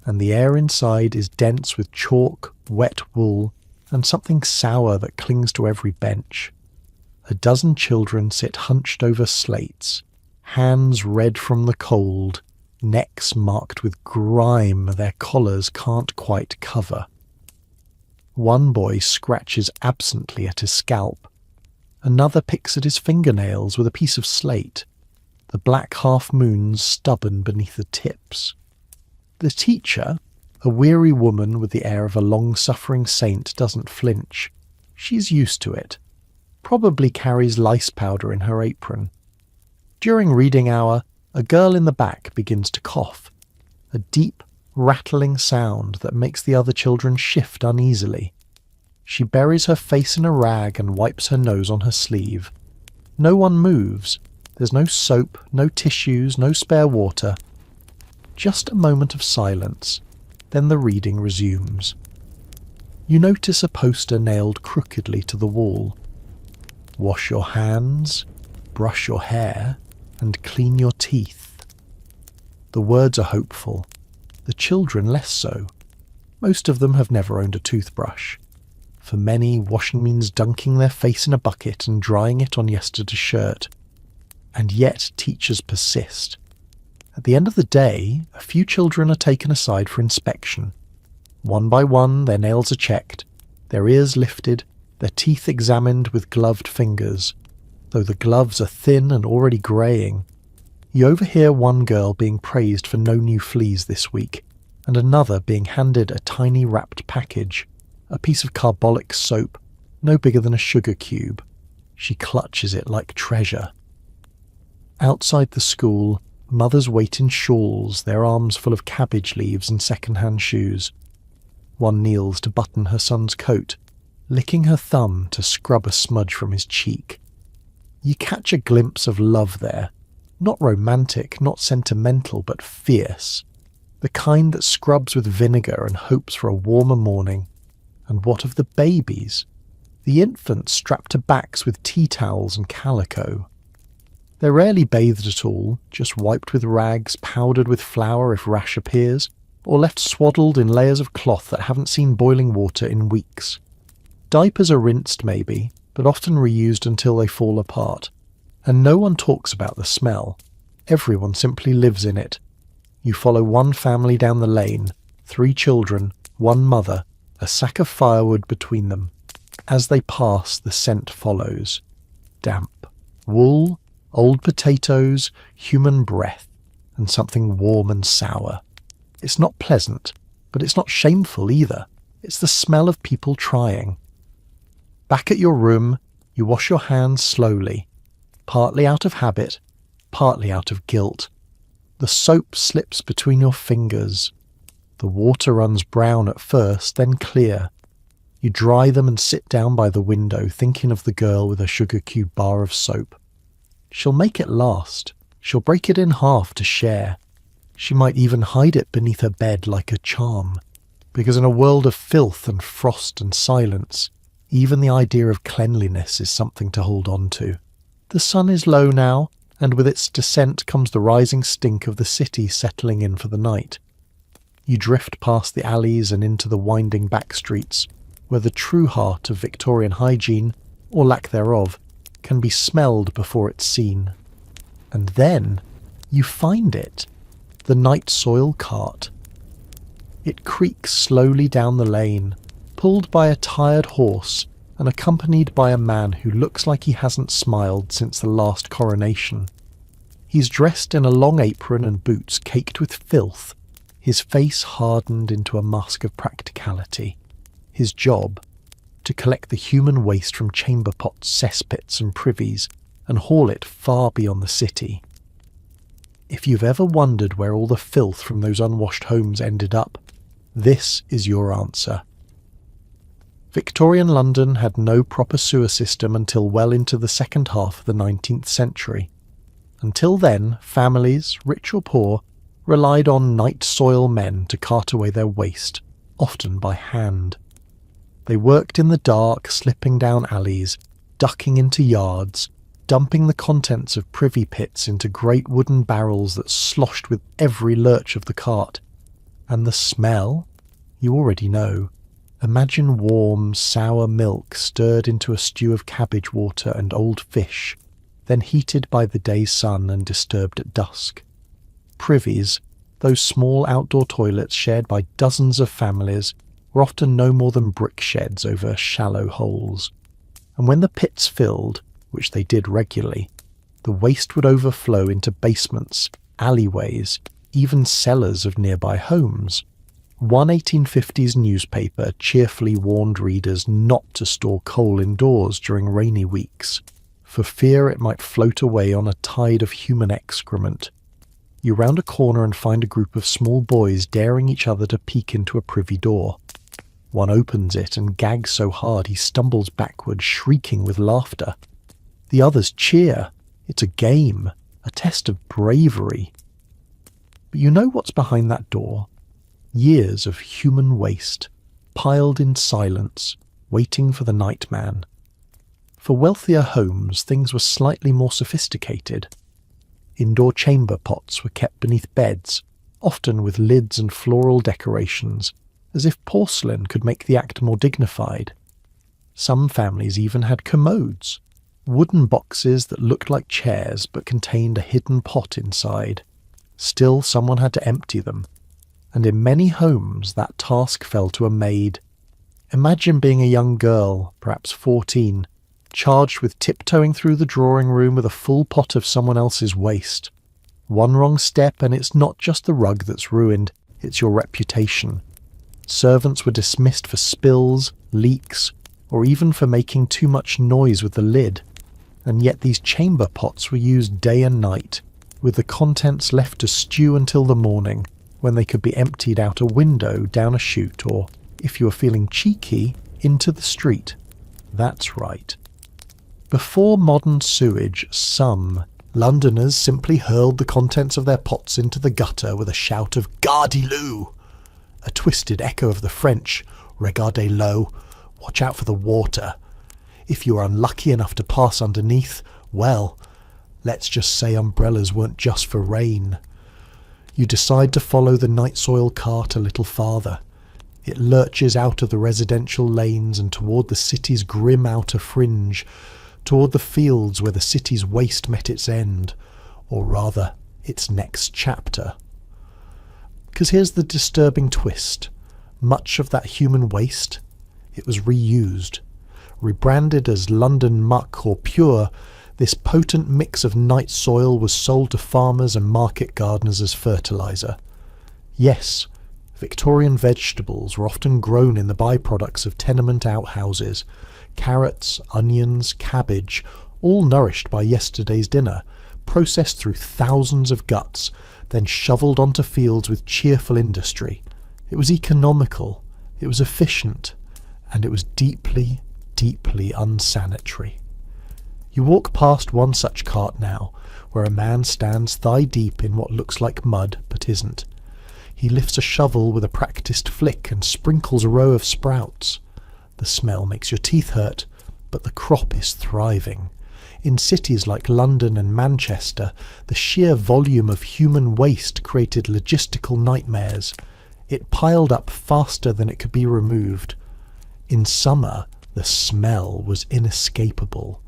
Speaker 1: and the air inside is dense with chalk, wet wool, and something sour that clings to every bench. A dozen children sit hunched over slates, hands red from the cold, necks marked with grime their collars can't quite cover. One boy scratches absently at his scalp. Another picks at his fingernails with a piece of slate, the black half-moons stubborn beneath the tips. The teacher, a weary woman with the air of a long-suffering saint, doesn't flinch. She's used to it. Probably carries lice powder in her apron. During reading hour, a girl in the back begins to cough, a deep, rattling sound that makes the other children shift uneasily. She buries her face in a rag and wipes her nose on her sleeve. No one moves. There's no soap, no tissues, no spare water. Just a moment of silence, then the reading resumes. You notice a poster nailed crookedly to the wall. Wash your hands, brush your hair, and clean your teeth. The words are hopeful, the children less so. Most of them have never owned a toothbrush. For many, washing means dunking their face in a bucket and drying it on yesterday's shirt. And yet teachers persist. At the end of the day, a few children are taken aside for inspection. One by one, their nails are checked, their ears lifted, their teeth examined with gloved fingers. Though the gloves are thin and already greying. You overhear one girl being praised for no new fleas this week, and another being handed a tiny wrapped package, a piece of carbolic soap, no bigger than a sugar cube. She clutches it like treasure. Outside the school, mothers wait in shawls, their arms full of cabbage leaves and second-hand shoes. One kneels to button her son's coat, licking her thumb to scrub a smudge from his cheek. You catch a glimpse of love there, not romantic, not sentimental, but fierce. The kind that scrubs with vinegar and hopes for a warmer morning. And what of the babies? The infants strapped to backs with tea towels and calico. They're rarely bathed at all, just wiped with rags, powdered with flour if rash appears, or left swaddled in layers of cloth that haven't seen boiling water in weeks. Diapers are rinsed maybe, but often reused until they fall apart. And no one talks about the smell. Everyone simply lives in it. You follow one family down the lane, 3 children, one mother, a sack of firewood between them. As they pass, the scent follows. Damp, wool, old potatoes, human breath, and something warm and sour. It's not pleasant, but it's not shameful either. It's the smell of people trying. Back at your room, you wash your hands slowly, partly out of habit, partly out of guilt. The soap slips between your fingers. The water runs brown at first, then clear. You dry them and sit down by the window, thinking of the girl with a sugar cube bar of soap. She'll make it last. She'll break it in half to share. She might even hide it beneath her bed like a charm. Because in a world of filth and frost and silence, even the idea of cleanliness is something to hold on to. The sun is low now, and with its descent comes the rising stink of the city settling in for the night. You drift past the alleys and into the winding back streets, where the true heart of Victorian hygiene, or lack thereof, can be smelled before it's seen. And then you find it, the night soil cart. It creaks slowly down the lane, pulled by a tired horse and accompanied by a man who looks like he hasn't smiled since the last coronation. He's dressed in a long apron and boots caked with filth, his face hardened into a mask of practicality. His job, to collect the human waste from chamber pots, cesspits and privies and haul it far beyond the city. If you've ever wondered where all the filth from those unwashed homes ended up, this is your answer. Victorian London had no proper sewer system until well into the second half of the 19th century. Until then, families, rich or poor, relied on night soil men to cart away their waste, often by hand. They worked in the dark, slipping down alleys, ducking into yards, dumping the contents of privy pits into great wooden barrels that sloshed with every lurch of the cart. And the smell? You already know. Imagine warm, sour milk stirred into a stew of cabbage water and old fish, then heated by the day's sun and disturbed at dusk. Privies, those small outdoor toilets shared by dozens of families, were often no more than brick sheds over shallow holes. And when the pits filled, which they did regularly, the waste would overflow into basements, alleyways, even cellars of nearby homes. One 1850s newspaper cheerfully warned readers not to store coal indoors during rainy weeks, for fear it might float away on a tide of human excrement. You round a corner and find a group of small boys daring each other to peek into a privy door. One opens it and gags so hard he stumbles backward, shrieking with laughter. The others cheer. It's a game, a test of bravery. But you know what's behind that door? Years of human waste, piled in silence, waiting for the nightman. For wealthier homes, things were slightly more sophisticated. Indoor chamber pots were kept beneath beds, often with lids and floral decorations, as if porcelain could make the act more dignified. Some families even had commodes, wooden boxes that looked like chairs but contained a hidden pot inside. Still, someone had to empty them, and in many homes that task fell to a maid. Imagine being a young girl, perhaps 14, charged with tiptoeing through the drawing room with a full pot of someone else's waste. One wrong step and it's not just the rug that's ruined, it's your reputation. Servants were dismissed for spills, leaks, or even for making too much noise with the lid. And yet these chamber pots were used day and night, with the contents left to stew until the morning, when they could be emptied out a window, down a chute, or, if you were feeling cheeky, into the street. That's right. Before modern sewage, some Londoners simply hurled the contents of their pots into the gutter with a shout of "Gardez-lou!" A twisted echo of the French "Regardez l'eau," watch out for the water. If you were unlucky enough to pass underneath, well, let's just say umbrellas weren't just for rain. You decide to follow the night soil cart a little farther. It lurches out of the residential lanes and toward the city's grim outer fringe, toward the fields where the city's waste met its end, or rather, its next chapter. Because here's the disturbing twist. Much of that human waste, it was reused. Rebranded as London muck or pure, this potent mix of night soil was sold to farmers and market gardeners as fertiliser. Yes, Victorian vegetables were often grown in the byproducts of tenement outhouses. Carrots, onions, cabbage, all nourished by yesterday's dinner, processed through thousands of guts, then shovelled onto fields with cheerful industry. It was economical, it was efficient, and it was deeply, deeply unsanitary. You walk past one such cart now, where a man stands thigh-deep in what looks like mud, but isn't. He lifts a shovel with a practised flick and sprinkles a row of sprouts. The smell makes your teeth hurt, but the crop is thriving. In cities like London and Manchester, the sheer volume of human waste created logistical nightmares. It piled up faster than it could be removed. In summer, the smell was inescapable.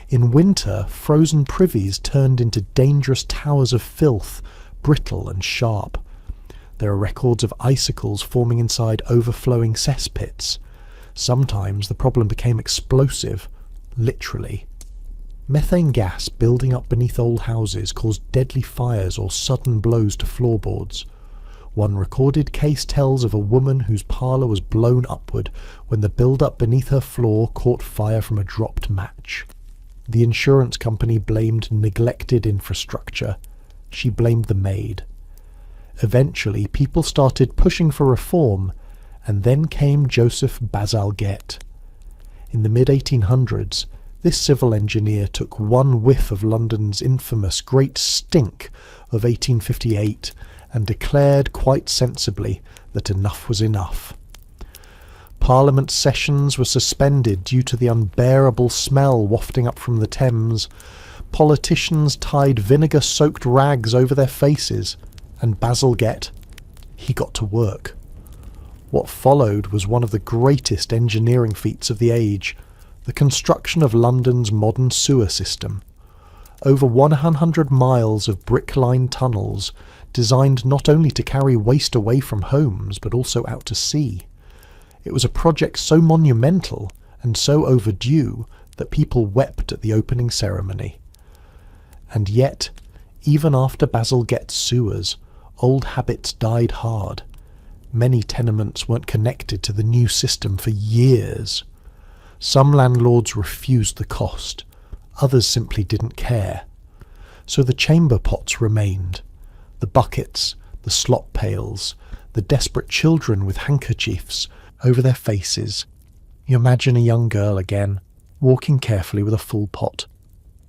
Speaker 1: In winter, frozen privies turned into dangerous towers of filth, brittle and sharp. There are records of icicles forming inside overflowing cesspits. Sometimes the problem became explosive, literally. Methane gas building up beneath old houses caused deadly fires or sudden blows to floorboards. One recorded case tells of a woman whose parlour was blown upward when the build-up beneath her floor caught fire from a dropped match. The insurance company blamed neglected infrastructure. She blamed the maid. Eventually, people started pushing for reform, and then came Joseph Bazalgette. In the mid-1800s, this civil engineer took one whiff of London's infamous Great Stink of 1858 and declared quite sensibly that enough was enough. Parliament sessions were suspended due to the unbearable smell wafting up from the Thames. Politicians tied vinegar-soaked rags over their faces, and Bazalgette, he got to work. What followed was one of the greatest engineering feats of the age, the construction of London's modern sewer system. Over 100 miles of brick-lined tunnels, designed not only to carry waste away from homes, but also out to sea. It was a project so monumental and so overdue that people wept at the opening ceremony. And yet, even after Basil gets sewers, old habits died hard. Many tenements weren't connected to the new system for years. Some landlords refused the cost, others simply didn't care. So the chamber pots remained, the buckets, the slop pails, the desperate children with handkerchiefs over their faces. You imagine a young girl again, walking carefully with a full pot.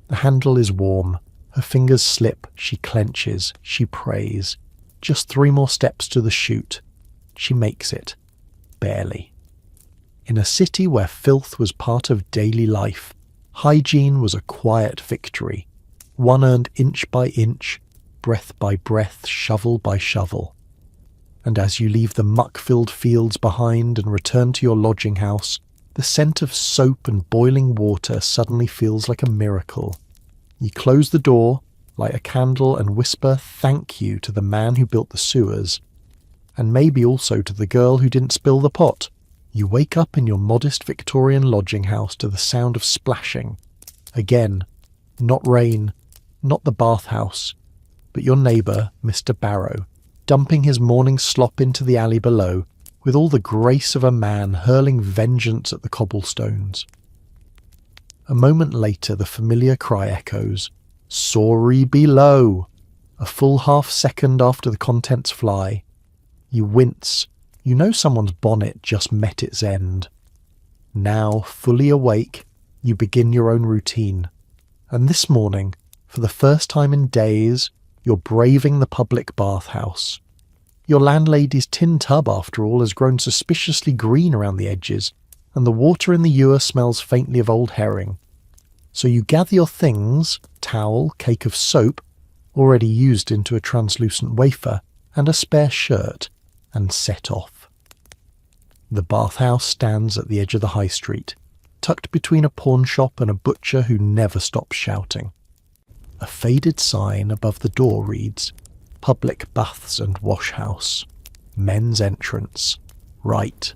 Speaker 1: The handle is warm, her fingers slip, she clenches, she prays. Just 3 more steps to the chute. She makes it. Barely. In a city where filth was part of daily life, hygiene was a quiet victory, one earned inch by inch, breath by breath, shovel by shovel. And as you leave the muck-filled fields behind and return to your lodging house, the scent of soap and boiling water suddenly feels like a miracle. You close the door, light a candle and whisper thank you to the man who built the sewers, and maybe also to the girl who didn't spill the pot. You wake up in your modest Victorian lodging house to the sound of splashing. Again, not rain, not the bathhouse, but your neighbour, Mr. Barrow, dumping his morning slop into the alley below, with all the grace of a man hurling vengeance at the cobblestones. A moment later the familiar cry echoes, "Sorry below!" A full half-second after the contents fly. You wince. You know someone's bonnet just met its end. Now, fully awake, you begin your own routine. And this morning, for the first time in days, you're braving the public bathhouse. Your landlady's tin tub, after all, has grown suspiciously green around the edges, and the water in the ewer smells faintly of old herring. So you gather your things, towel, cake of soap, already used into a translucent wafer, and a spare shirt, and set off. The bathhouse stands at the edge of the high street, tucked between a pawn shop and a butcher who never stops shouting. A faded sign above the door reads, "Public Baths and Wash House. Men's entrance. Right.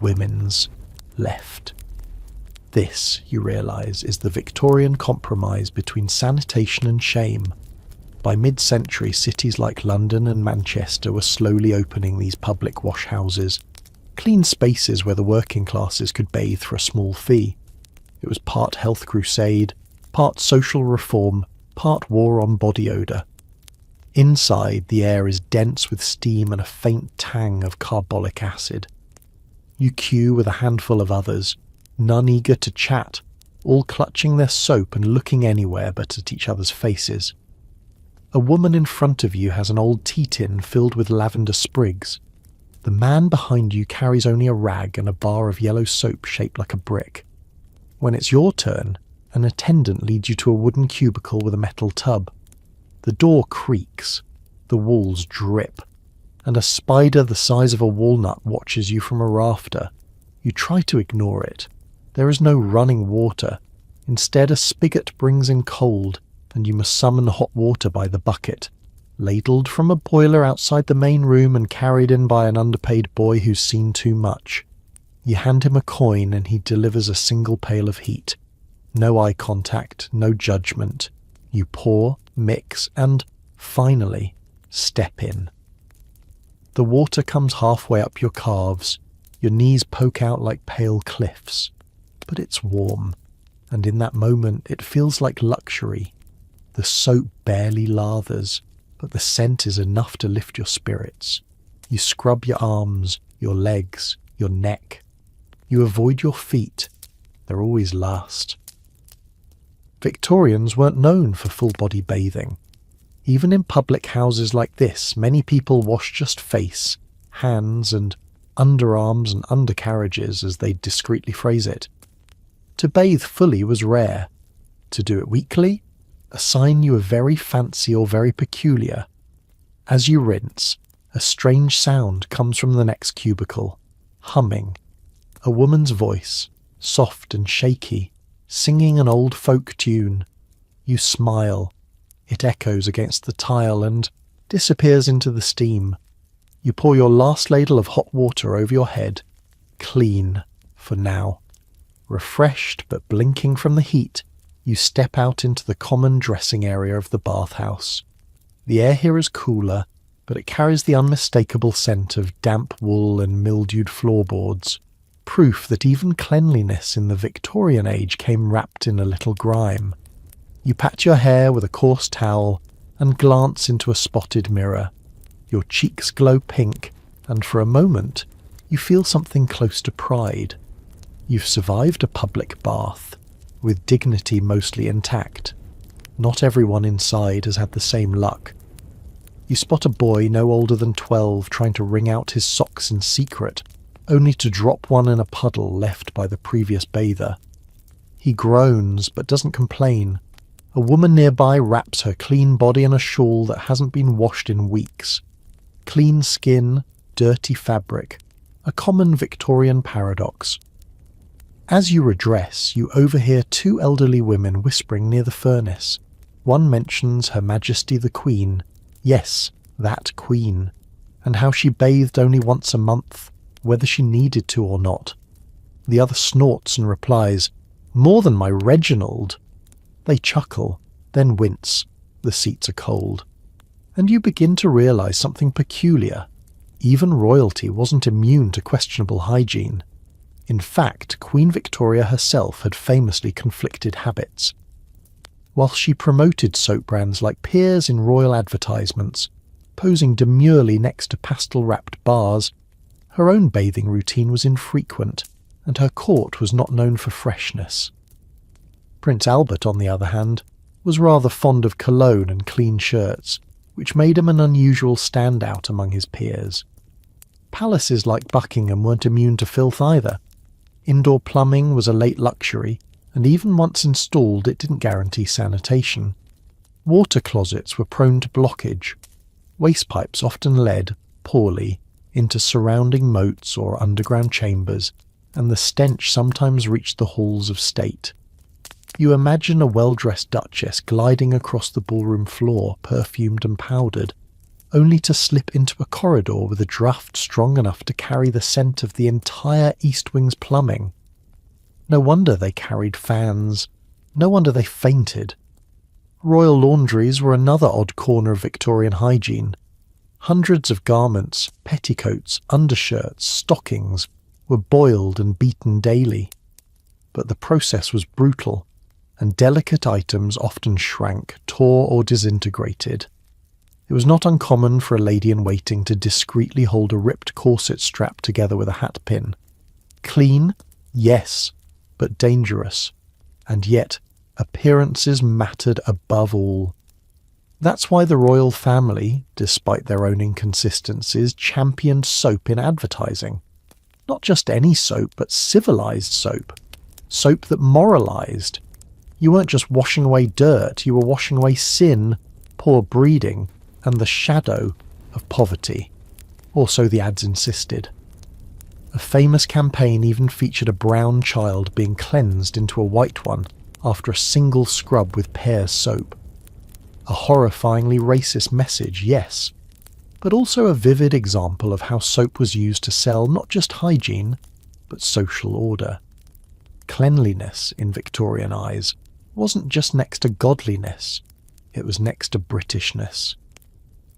Speaker 1: Women's left." This, you realise, is the Victorian compromise between sanitation and shame. By mid-century, cities like London and Manchester were slowly opening these public wash houses, clean spaces where the working classes could bathe for a small fee. It was part health crusade, part social reform, part war on body odour. Inside, the air is dense with steam and a faint tang of carbolic acid. You queue with a handful of others, none eager to chat, all clutching their soap and looking anywhere but at each other's faces. A woman in front of you has an old tea tin filled with lavender sprigs. The man behind you carries only a rag and a bar of yellow soap shaped like a brick. When it's your turn, an attendant leads you to a wooden cubicle with a metal tub. The door creaks, the walls drip, and a spider the size of a walnut watches you from a rafter. You try to ignore it. There is no running water. Instead, a spigot brings in cold, and you must summon hot water by the bucket, ladled from a boiler outside the main room and carried in by an underpaid boy who's seen too much. You hand him a coin and he delivers a single pail of heat. No eye contact, no judgment. You pour, mix, and, finally, step in. The water comes halfway up your calves. Your knees poke out like pale cliffs. But it's warm, and in that moment it feels like luxury. The soap barely lathers, but the scent is enough to lift your spirits. You scrub your arms, your legs, your neck. You avoid your feet. They're always last. Victorians weren't known for full-body bathing. Even in public houses like this, many people wash just face, hands, and underarms and undercarriages, as they discreetly phrase it. To bathe fully was rare. To do it weekly, a sign you were very fancy or very peculiar. As you rinse, a strange sound comes from the next cubicle, humming. A woman's voice, soft and shaky, singing an old folk tune. You smile. It echoes against the tile and disappears into the steam. You pour your last ladle of hot water over your head, clean for now. Refreshed but blinking from the heat, you step out into the common dressing area of the bathhouse. The air here is cooler, but it carries the unmistakable scent of damp wool and mildewed floorboards, proof that even cleanliness in the Victorian age came wrapped in a little grime. You pat your hair with a coarse towel and glance into a spotted mirror. Your cheeks glow pink, and for a moment you feel something close to pride. You've survived a public bath, with dignity mostly intact. Not everyone inside has had the same luck. You spot a boy no older than 12 trying to wring out his socks in secret, only to drop one in a puddle left by the previous bather. He groans but doesn't complain. A woman nearby wraps her clean body in a shawl that hasn't been washed in weeks. Clean skin, dirty fabric, a common Victorian paradox. As you redress, you overhear two elderly women whispering near the furnace. One mentions Her Majesty the Queen, yes, that Queen, and how she bathed only once a month, whether she needed to or not. The other snorts and replies, "More than my Reginald." They chuckle, then wince. The seats are cold. And you begin to realise something peculiar. Even royalty wasn't immune to questionable hygiene. In fact, Queen Victoria herself had famously conflicted habits. While she promoted soap brands like Peers in royal advertisements, posing demurely next to pastel-wrapped bars, her own bathing routine was infrequent, and her court was not known for freshness. Prince Albert, on the other hand, was rather fond of cologne and clean shirts, which made him an unusual standout among his peers. Palaces like Buckingham weren't immune to filth either. Indoor plumbing was a late luxury, and even once installed it didn't guarantee sanitation. Water closets were prone to blockage. Waste pipes often led, poorly, into surrounding moats or underground chambers, and the stench sometimes reached the halls of state. You imagine a well-dressed duchess gliding across the ballroom floor, perfumed and powdered, only to slip into a corridor with a draught strong enough to carry the scent of the entire East Wing's plumbing. No wonder they carried fans. No wonder they fainted. Royal laundries were another odd corner of Victorian hygiene. Hundreds of garments, petticoats, undershirts, stockings were boiled and beaten daily. But the process was brutal, and delicate items often shrank, tore or disintegrated. It was not uncommon for a lady-in-waiting to discreetly hold a ripped corset strapped together with a hat pin. Clean, yes, but dangerous. And yet, appearances mattered above all. That's why the royal family, despite their own inconsistencies, championed soap in advertising. Not just any soap, but civilised soap. Soap that moralised. You weren't just washing away dirt, you were washing away sin, poor breeding, and the shadow of poverty. Or so the ads insisted. A famous campaign even featured a brown child being cleansed into a white one after a single scrub with Pears soap. A horrifyingly racist message, yes, but also a vivid example of how soap was used to sell not just hygiene, but social order. Cleanliness, in Victorian eyes, wasn't just next to godliness, it was next to Britishness.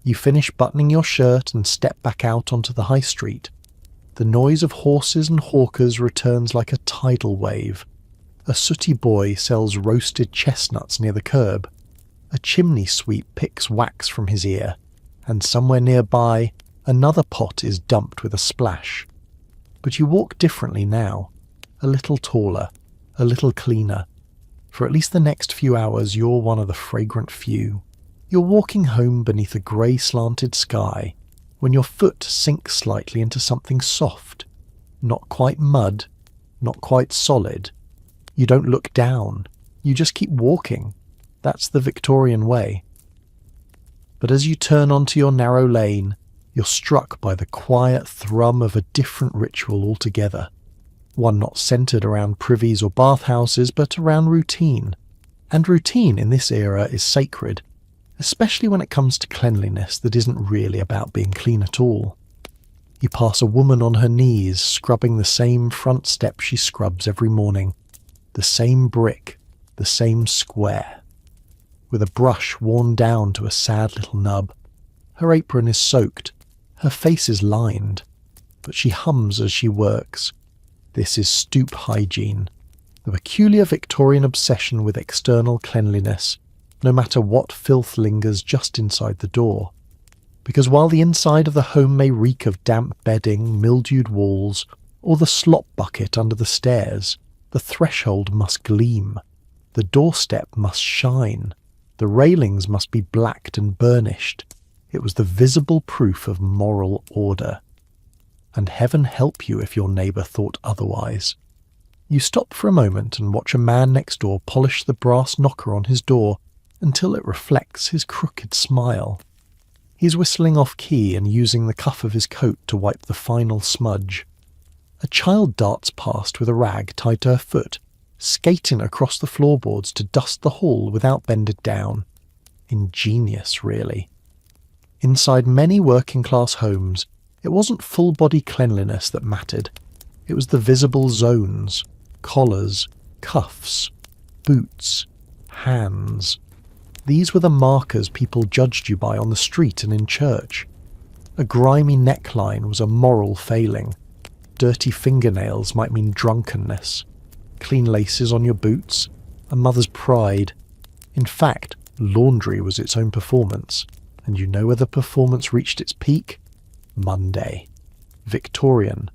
Speaker 1: You finish buttoning your shirt and step back out onto the high street. The noise of horses and hawkers returns like a tidal wave. A sooty boy sells roasted chestnuts near the curb. A chimney sweep picks wax from his ear, and somewhere nearby, another pot is dumped with a splash. But you walk differently now, a little taller, a little cleaner. For at least the next few hours you're one of the fragrant few. You're walking home beneath a grey slanted sky, when your foot sinks slightly into something soft, not quite mud, not quite solid. You don't look down, you just keep walking. That's the Victorian way. But as you turn onto your narrow lane, you're struck by the quiet thrum of a different ritual altogether. One not centred around privies or bathhouses, but around routine. And routine in this era is sacred, especially when it comes to cleanliness that isn't really about being clean at all. You pass a woman on her knees, scrubbing the same front step she scrubs every morning, the same brick, the same square, with a brush worn down to a sad little nub. Her apron is soaked, her face is lined, but she hums as she works. This is stoop hygiene, the peculiar Victorian obsession with external cleanliness, no matter what filth lingers just inside the door. Because while the inside of the home may reek of damp bedding, mildewed walls, or the slop bucket under the stairs, the threshold must gleam, the doorstep must shine, the railings must be blacked and burnished. It was the visible proof of moral order. And heaven help you if your neighbour thought otherwise. You stop for a moment and watch a man next door polish the brass knocker on his door until it reflects his crooked smile. He's whistling off-key and using the cuff of his coat to wipe the final smudge. A child darts past with a rag tied to her foot, skating across the floorboards to dust the hall without bending down. Ingenious, really. Inside many working-class homes, it wasn't full-body cleanliness that mattered. It was the visible zones, collars, cuffs, boots, hands. These were the markers people judged you by on the street and in church. A grimy neckline was a moral failing. Dirty fingernails might mean drunkenness. Clean laces on your boots, a mother's pride. In fact, laundry was its own performance. And you know where the performance reached its peak? Monday. Victorian.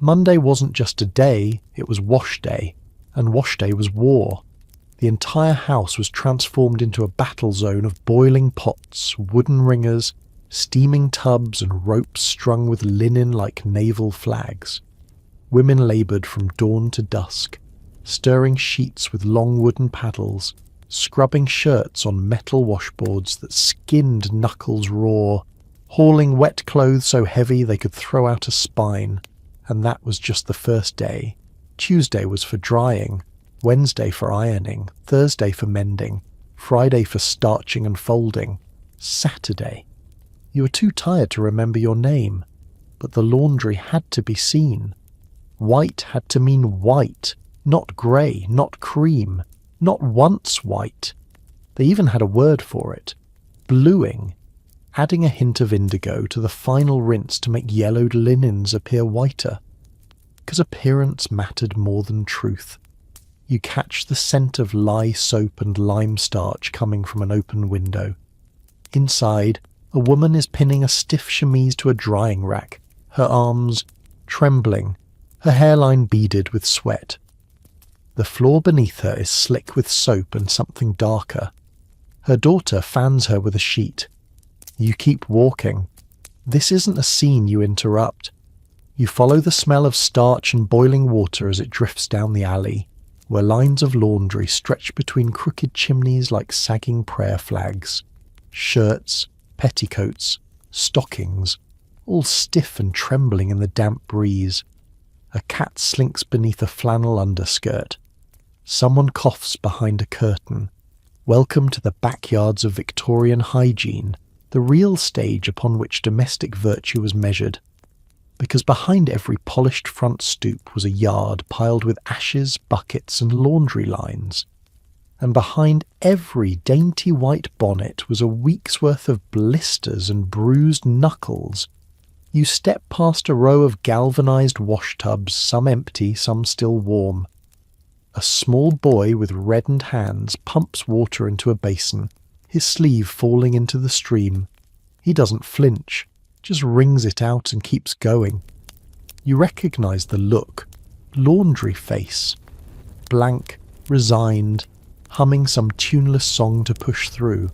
Speaker 1: Monday wasn't just a day, it was wash day. And wash day was war. The entire house was transformed into a battle zone of boiling pots, wooden ringers, steaming tubs and ropes strung with linen like naval flags. Women laboured from dawn to dusk, stirring sheets with long wooden paddles, scrubbing shirts on metal washboards that skinned knuckles raw, hauling wet clothes so heavy they could throw out a spine. And that was just the first day. Tuesday was for drying, Wednesday for ironing, Thursday for mending, Friday for starching and folding, Saturday. You were too tired to remember your name, but the laundry had to be seen. White had to mean white, not grey, not cream, not once white. They even had a word for it, bluing, adding a hint of indigo to the final rinse to make yellowed linens appear whiter. Because appearance mattered more than truth. You catch the scent of lye soap and lime starch coming from an open window. Inside, a woman is pinning a stiff chemise to a drying rack, her arms trembling, her hairline beaded with sweat. The floor beneath her is slick with soap and something darker. Her daughter fans her with a sheet. You keep walking. This isn't a scene you interrupt. You follow the smell of starch and boiling water as it drifts down the alley, where lines of laundry stretch between crooked chimneys like sagging prayer flags. Shirts, petticoats, stockings, all stiff and trembling in the damp breeze. A cat slinks beneath a flannel underskirt. Someone coughs behind a curtain. Welcome to the backyards of Victorian Hygiene, the real stage upon which domestic virtue was measured. Because behind every polished front stoop was a yard piled with ashes, buckets and laundry lines. And behind every dainty white bonnet was a week's worth of blisters and bruised knuckles. You step past a row of galvanized wash tubs, some empty, some still warm. A small boy with reddened hands pumps water into a basin, his sleeve falling into the stream. He doesn't flinch, just wrings it out and keeps going. You recognize the look, laundry face, blank, resigned, humming some tuneless song to push through,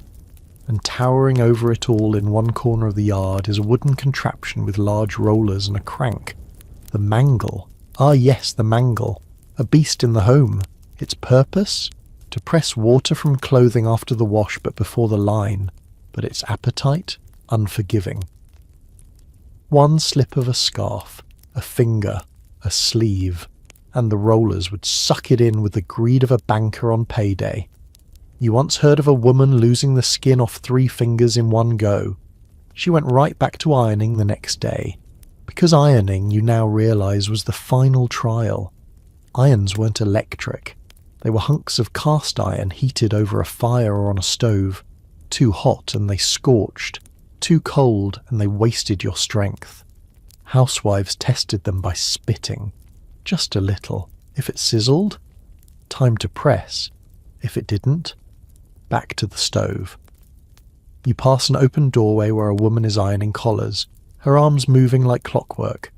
Speaker 1: and towering over it all in one corner of the yard is a wooden contraption with large rollers and a crank. The mangle. Ah yes, the mangle. A beast in the home. Its purpose? To press water from clothing after the wash but before the line, but its appetite? Unforgiving. One slip of a scarf, a finger, a sleeve, and the rollers would suck it in with the greed of a banker on payday. You once heard of a woman losing the skin off 3 fingers in one go. She went right back to ironing the next day, Because ironing, you now realise, was the final trial. Irons weren't electric. They were hunks of cast iron heated over a fire or on a stove. Too hot and they scorched. Too cold and they wasted your strength. Housewives tested them by spitting. Just a little. If it sizzled, time to press. If it didn't, back to the stove. You pass an open doorway where a woman is ironing collars, her arms moving like clockwork.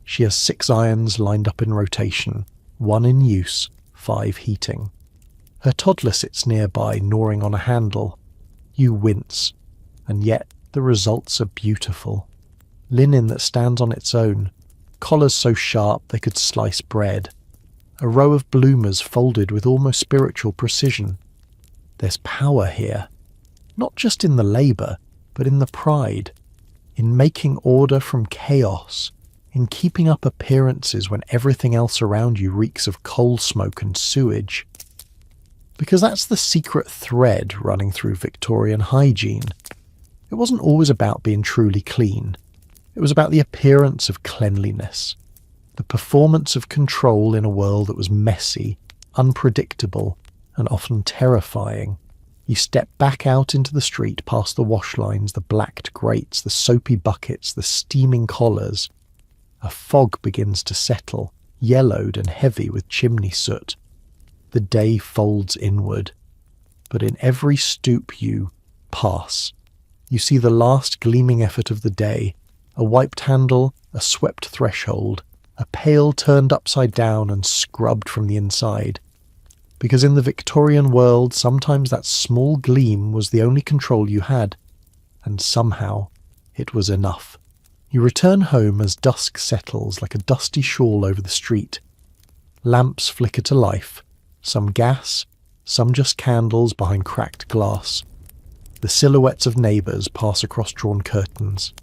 Speaker 1: She has 6 irons lined up in rotation, 1 in use, 5 heating. Her toddler sits nearby, gnawing on a handle. You wince, and yet the results are beautiful. Linen that stands on its own, collars so sharp they could slice bread. A row of bloomers folded with almost spiritual precision. There's power here, not just in the labour, but in the pride, in making order from chaos, in keeping up appearances when everything else around you reeks of coal smoke and sewage. Because that's the secret thread running through Victorian hygiene. It wasn't always about being truly clean. It was about the appearance of cleanliness, the performance of control in a world that was messy, unpredictable, and often terrifying. You step back out into the street past the wash lines, the blacked grates, the soapy buckets, the steaming collars. A fog begins to settle, yellowed and heavy with chimney soot. The day folds inward, but in every stoop you pass. You see the last gleaming effort of the day, a wiped handle, a swept threshold, a pail turned upside down and scrubbed from the inside. Because in the Victorian world, sometimes that small gleam was the only control you had, and somehow it was enough. You return home as dusk settles like a dusty shawl over the street. Lamps flicker to life, some gas, some just candles behind cracked glass. The silhouettes of neighbours pass across drawn curtains.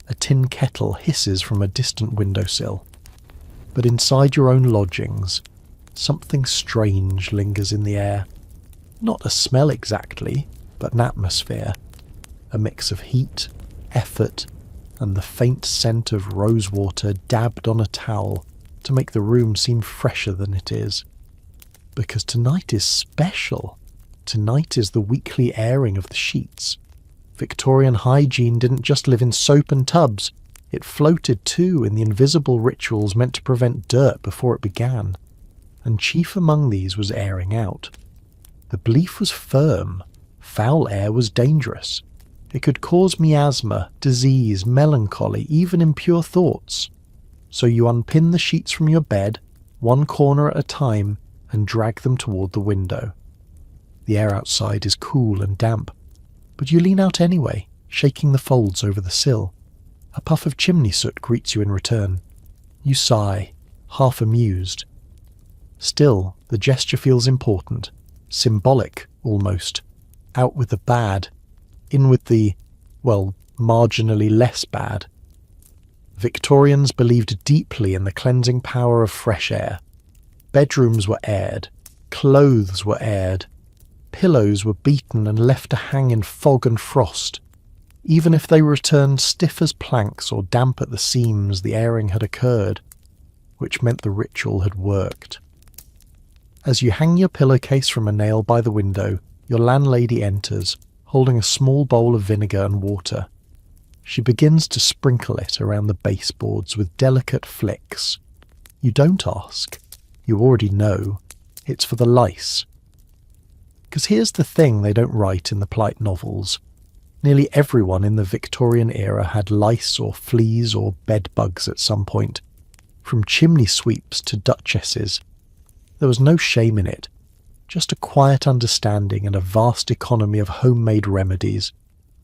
Speaker 1: A tin kettle hisses from a distant windowsill. But inside your own lodgings, something strange lingers in the air. Not a smell exactly, but an atmosphere. A mix of heat, effort, and the faint scent of rosewater dabbed on a towel to make the room seem fresher than it is. Because tonight is special. Tonight is the weekly airing of the sheets. Victorian hygiene didn't just live in soap and tubs. It floated too in the invisible rituals meant to prevent dirt before it began. And chief among these was airing out. The belief was firm. Foul air was dangerous. It could cause miasma, disease, melancholy, even impure thoughts. So you unpin the sheets from your bed, one corner at a time, and drag them toward the window. The air outside is cool and damp, but you lean out anyway, shaking the folds over the sill. A puff of chimney soot greets you in return. You sigh, half amused. Still, the gesture feels important, symbolic almost. Out with the bad, in with the, well, marginally less bad. Victorians believed deeply in the cleansing power of fresh air. Bedrooms were aired, clothes were aired, pillows were beaten and left to hang in fog and frost. Even if they returned stiff as planks or damp at the seams, the airing had occurred, which meant the ritual had worked. As you hang your pillowcase from a nail by the window, your landlady enters, holding a small bowl of vinegar and water. She begins to sprinkle it around the baseboards with delicate flicks. You don't ask. You already know. It's for the lice. Because here's the thing they don't write in the polite novels. Nearly everyone in the Victorian era had lice or fleas or bed bugs at some point, from chimney sweeps to duchesses. There was no shame in it, just a quiet understanding and a vast economy of homemade remedies.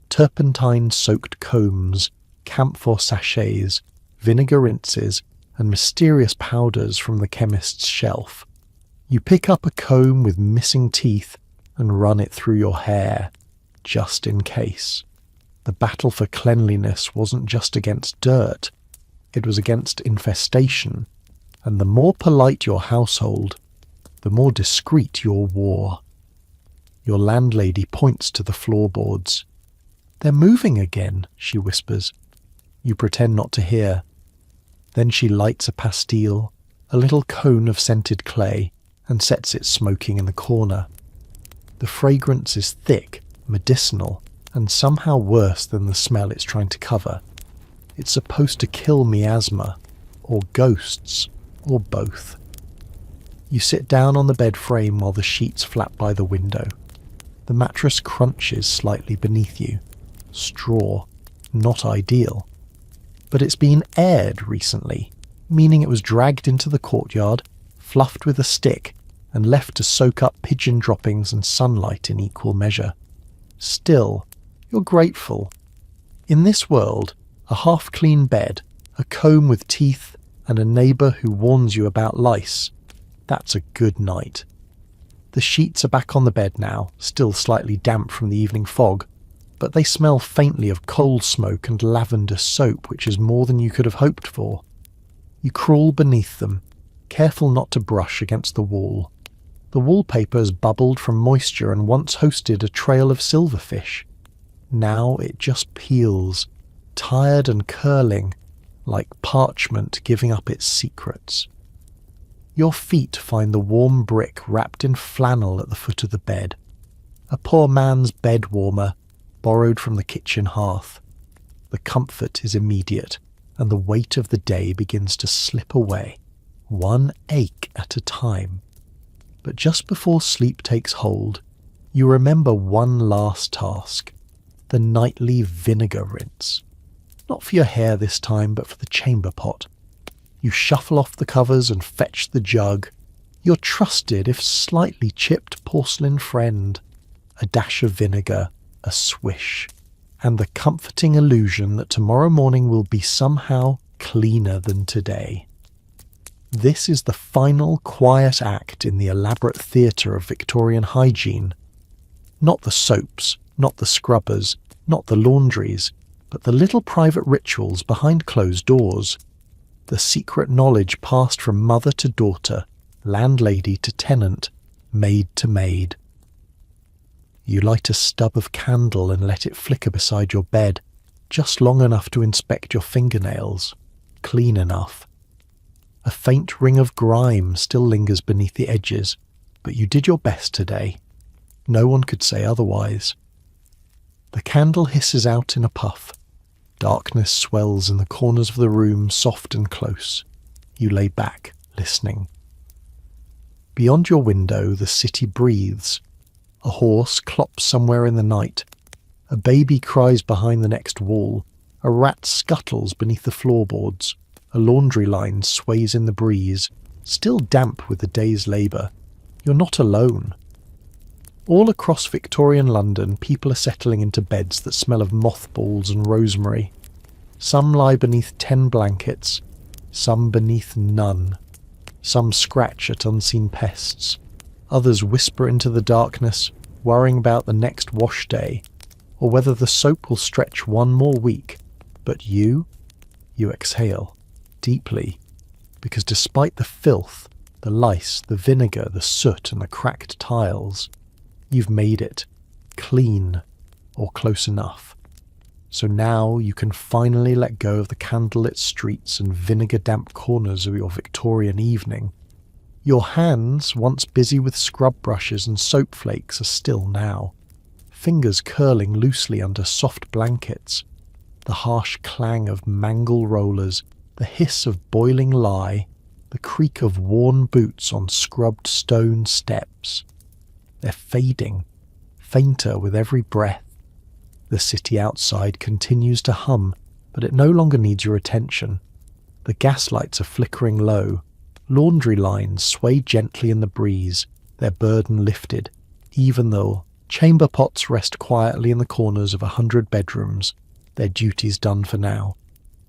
Speaker 1: Turpentine-soaked combs, camphor sachets, vinegar rinses, and mysterious powders from the chemist's shelf. You pick up a comb with missing teeth and run it through your hair, just in case. The battle for cleanliness wasn't just against dirt, it was against infestation, and the more polite your household, the more discreet your war. Your landlady points to the floorboards. "They're moving again," she whispers. You pretend not to hear. Then she lights a pastille, a little cone of scented clay, and sets it smoking in the corner. The fragrance is thick, medicinal, and somehow worse than the smell it's trying to cover. It's supposed to kill miasma, or ghosts, or both. You sit down on the bed frame while the sheets flap by the window. The mattress crunches slightly beneath you. Straw. Not ideal. But it's been aired recently, meaning it was dragged into the courtyard, fluffed with a stick, and left to soak up pigeon droppings and sunlight in equal measure. Still, you're grateful. In this world, a half-clean bed, a comb with teeth, and a neighbour who warns you about lice, that's a good night. The sheets are back on the bed now, still slightly damp from the evening fog, but they smell faintly of coal smoke and lavender soap, which is more than you could have hoped for. You crawl beneath them, careful not to brush against the wall. The wallpaper has bubbled from moisture and once hosted a trail of silverfish. Now it just peels, tired and curling, like parchment giving up its secrets. Your feet find the warm brick wrapped in flannel at the foot of the bed. A poor man's bed warmer, borrowed from the kitchen hearth. The comfort is immediate, and the weight of the day begins to slip away, one ache at a time. But just before sleep takes hold, you remember one last task, the nightly vinegar rinse. Not for your hair this time, but for the chamber pot. You shuffle off the covers and fetch the jug, your trusted if slightly chipped porcelain friend. A dash of vinegar, a swish, and the comforting illusion that tomorrow morning will be somehow cleaner than today. This is the final quiet act in the elaborate theatre of Victorian hygiene. Not the soaps, not the scrubbers, not the laundries, but the little private rituals behind closed doors. The secret knowledge passed from mother to daughter, landlady to tenant, maid to maid. You light a stub of candle and let it flicker beside your bed, just long enough to inspect your fingernails, clean enough. A faint ring of grime still lingers beneath the edges, but you did your best today. No one could say otherwise. The candle hisses out in a puff. Darkness swells in the corners of the room, soft and close. You lay back, listening. Beyond your window, the city breathes. A horse clops somewhere in the night. A baby cries behind the next wall. A rat scuttles beneath the floorboards. A laundry line sways in the breeze, still damp with the day's labour. You're not alone. All across Victorian London, people are settling into beds that smell of mothballs and rosemary. Some lie beneath 10 blankets, some beneath none. Some scratch at unseen pests. Others whisper into the darkness, worrying about the next wash day, or whether the soap will stretch one more week. But you exhale, deeply, because despite the filth, the lice, the vinegar, the soot and the cracked tiles, you've made it clean, or close enough. So now you can finally let go of the candlelit streets and vinegar-damp corners of your Victorian evening. Your hands, once busy with scrub brushes and soap flakes, are still now, fingers curling loosely under soft blankets. The harsh clang of mangle rollers, the hiss of boiling lye, the creak of worn boots on scrubbed stone steps. They're fading, fainter with every breath. The city outside continues to hum, but it no longer needs your attention. The gaslights are flickering low. Laundry lines sway gently in the breeze, their burden lifted, even though chamber pots rest quietly in the corners of 100 bedrooms, their duties done for now.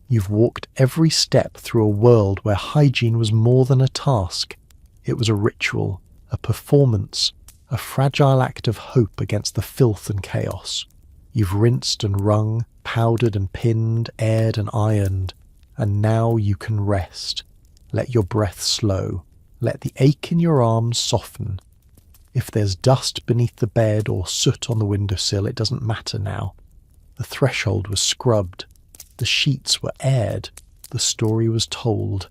Speaker 1: You've walked every step through a world where hygiene was more than a task. It was a ritual, a performance, a fragile act of hope against the filth and chaos. You've rinsed and wrung, powdered and pinned, aired and ironed, and now you can rest. Let your breath slow. Let the ache in your arms soften. If there's dust beneath the bed or soot on the windowsill, it doesn't matter now. The threshold was scrubbed. The sheets were aired. The story was told.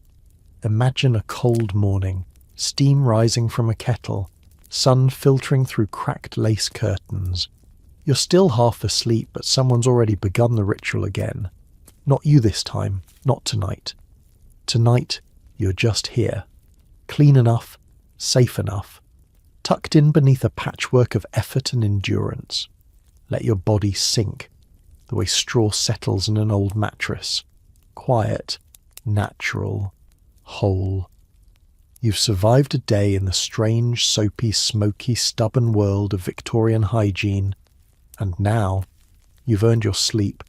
Speaker 1: Imagine a cold morning, steam rising from a kettle, sun filtering through cracked lace curtains. You're still half asleep, but someone's already begun the ritual again. Not you this time, not tonight. Tonight, you're just here. Clean enough, safe enough, tucked in beneath a patchwork of effort and endurance. Let your body sink, the way straw settles in an old mattress. Quiet, natural, whole. You've survived a day in the strange, soapy, smoky, stubborn world of Victorian hygiene, and now you've earned your sleep.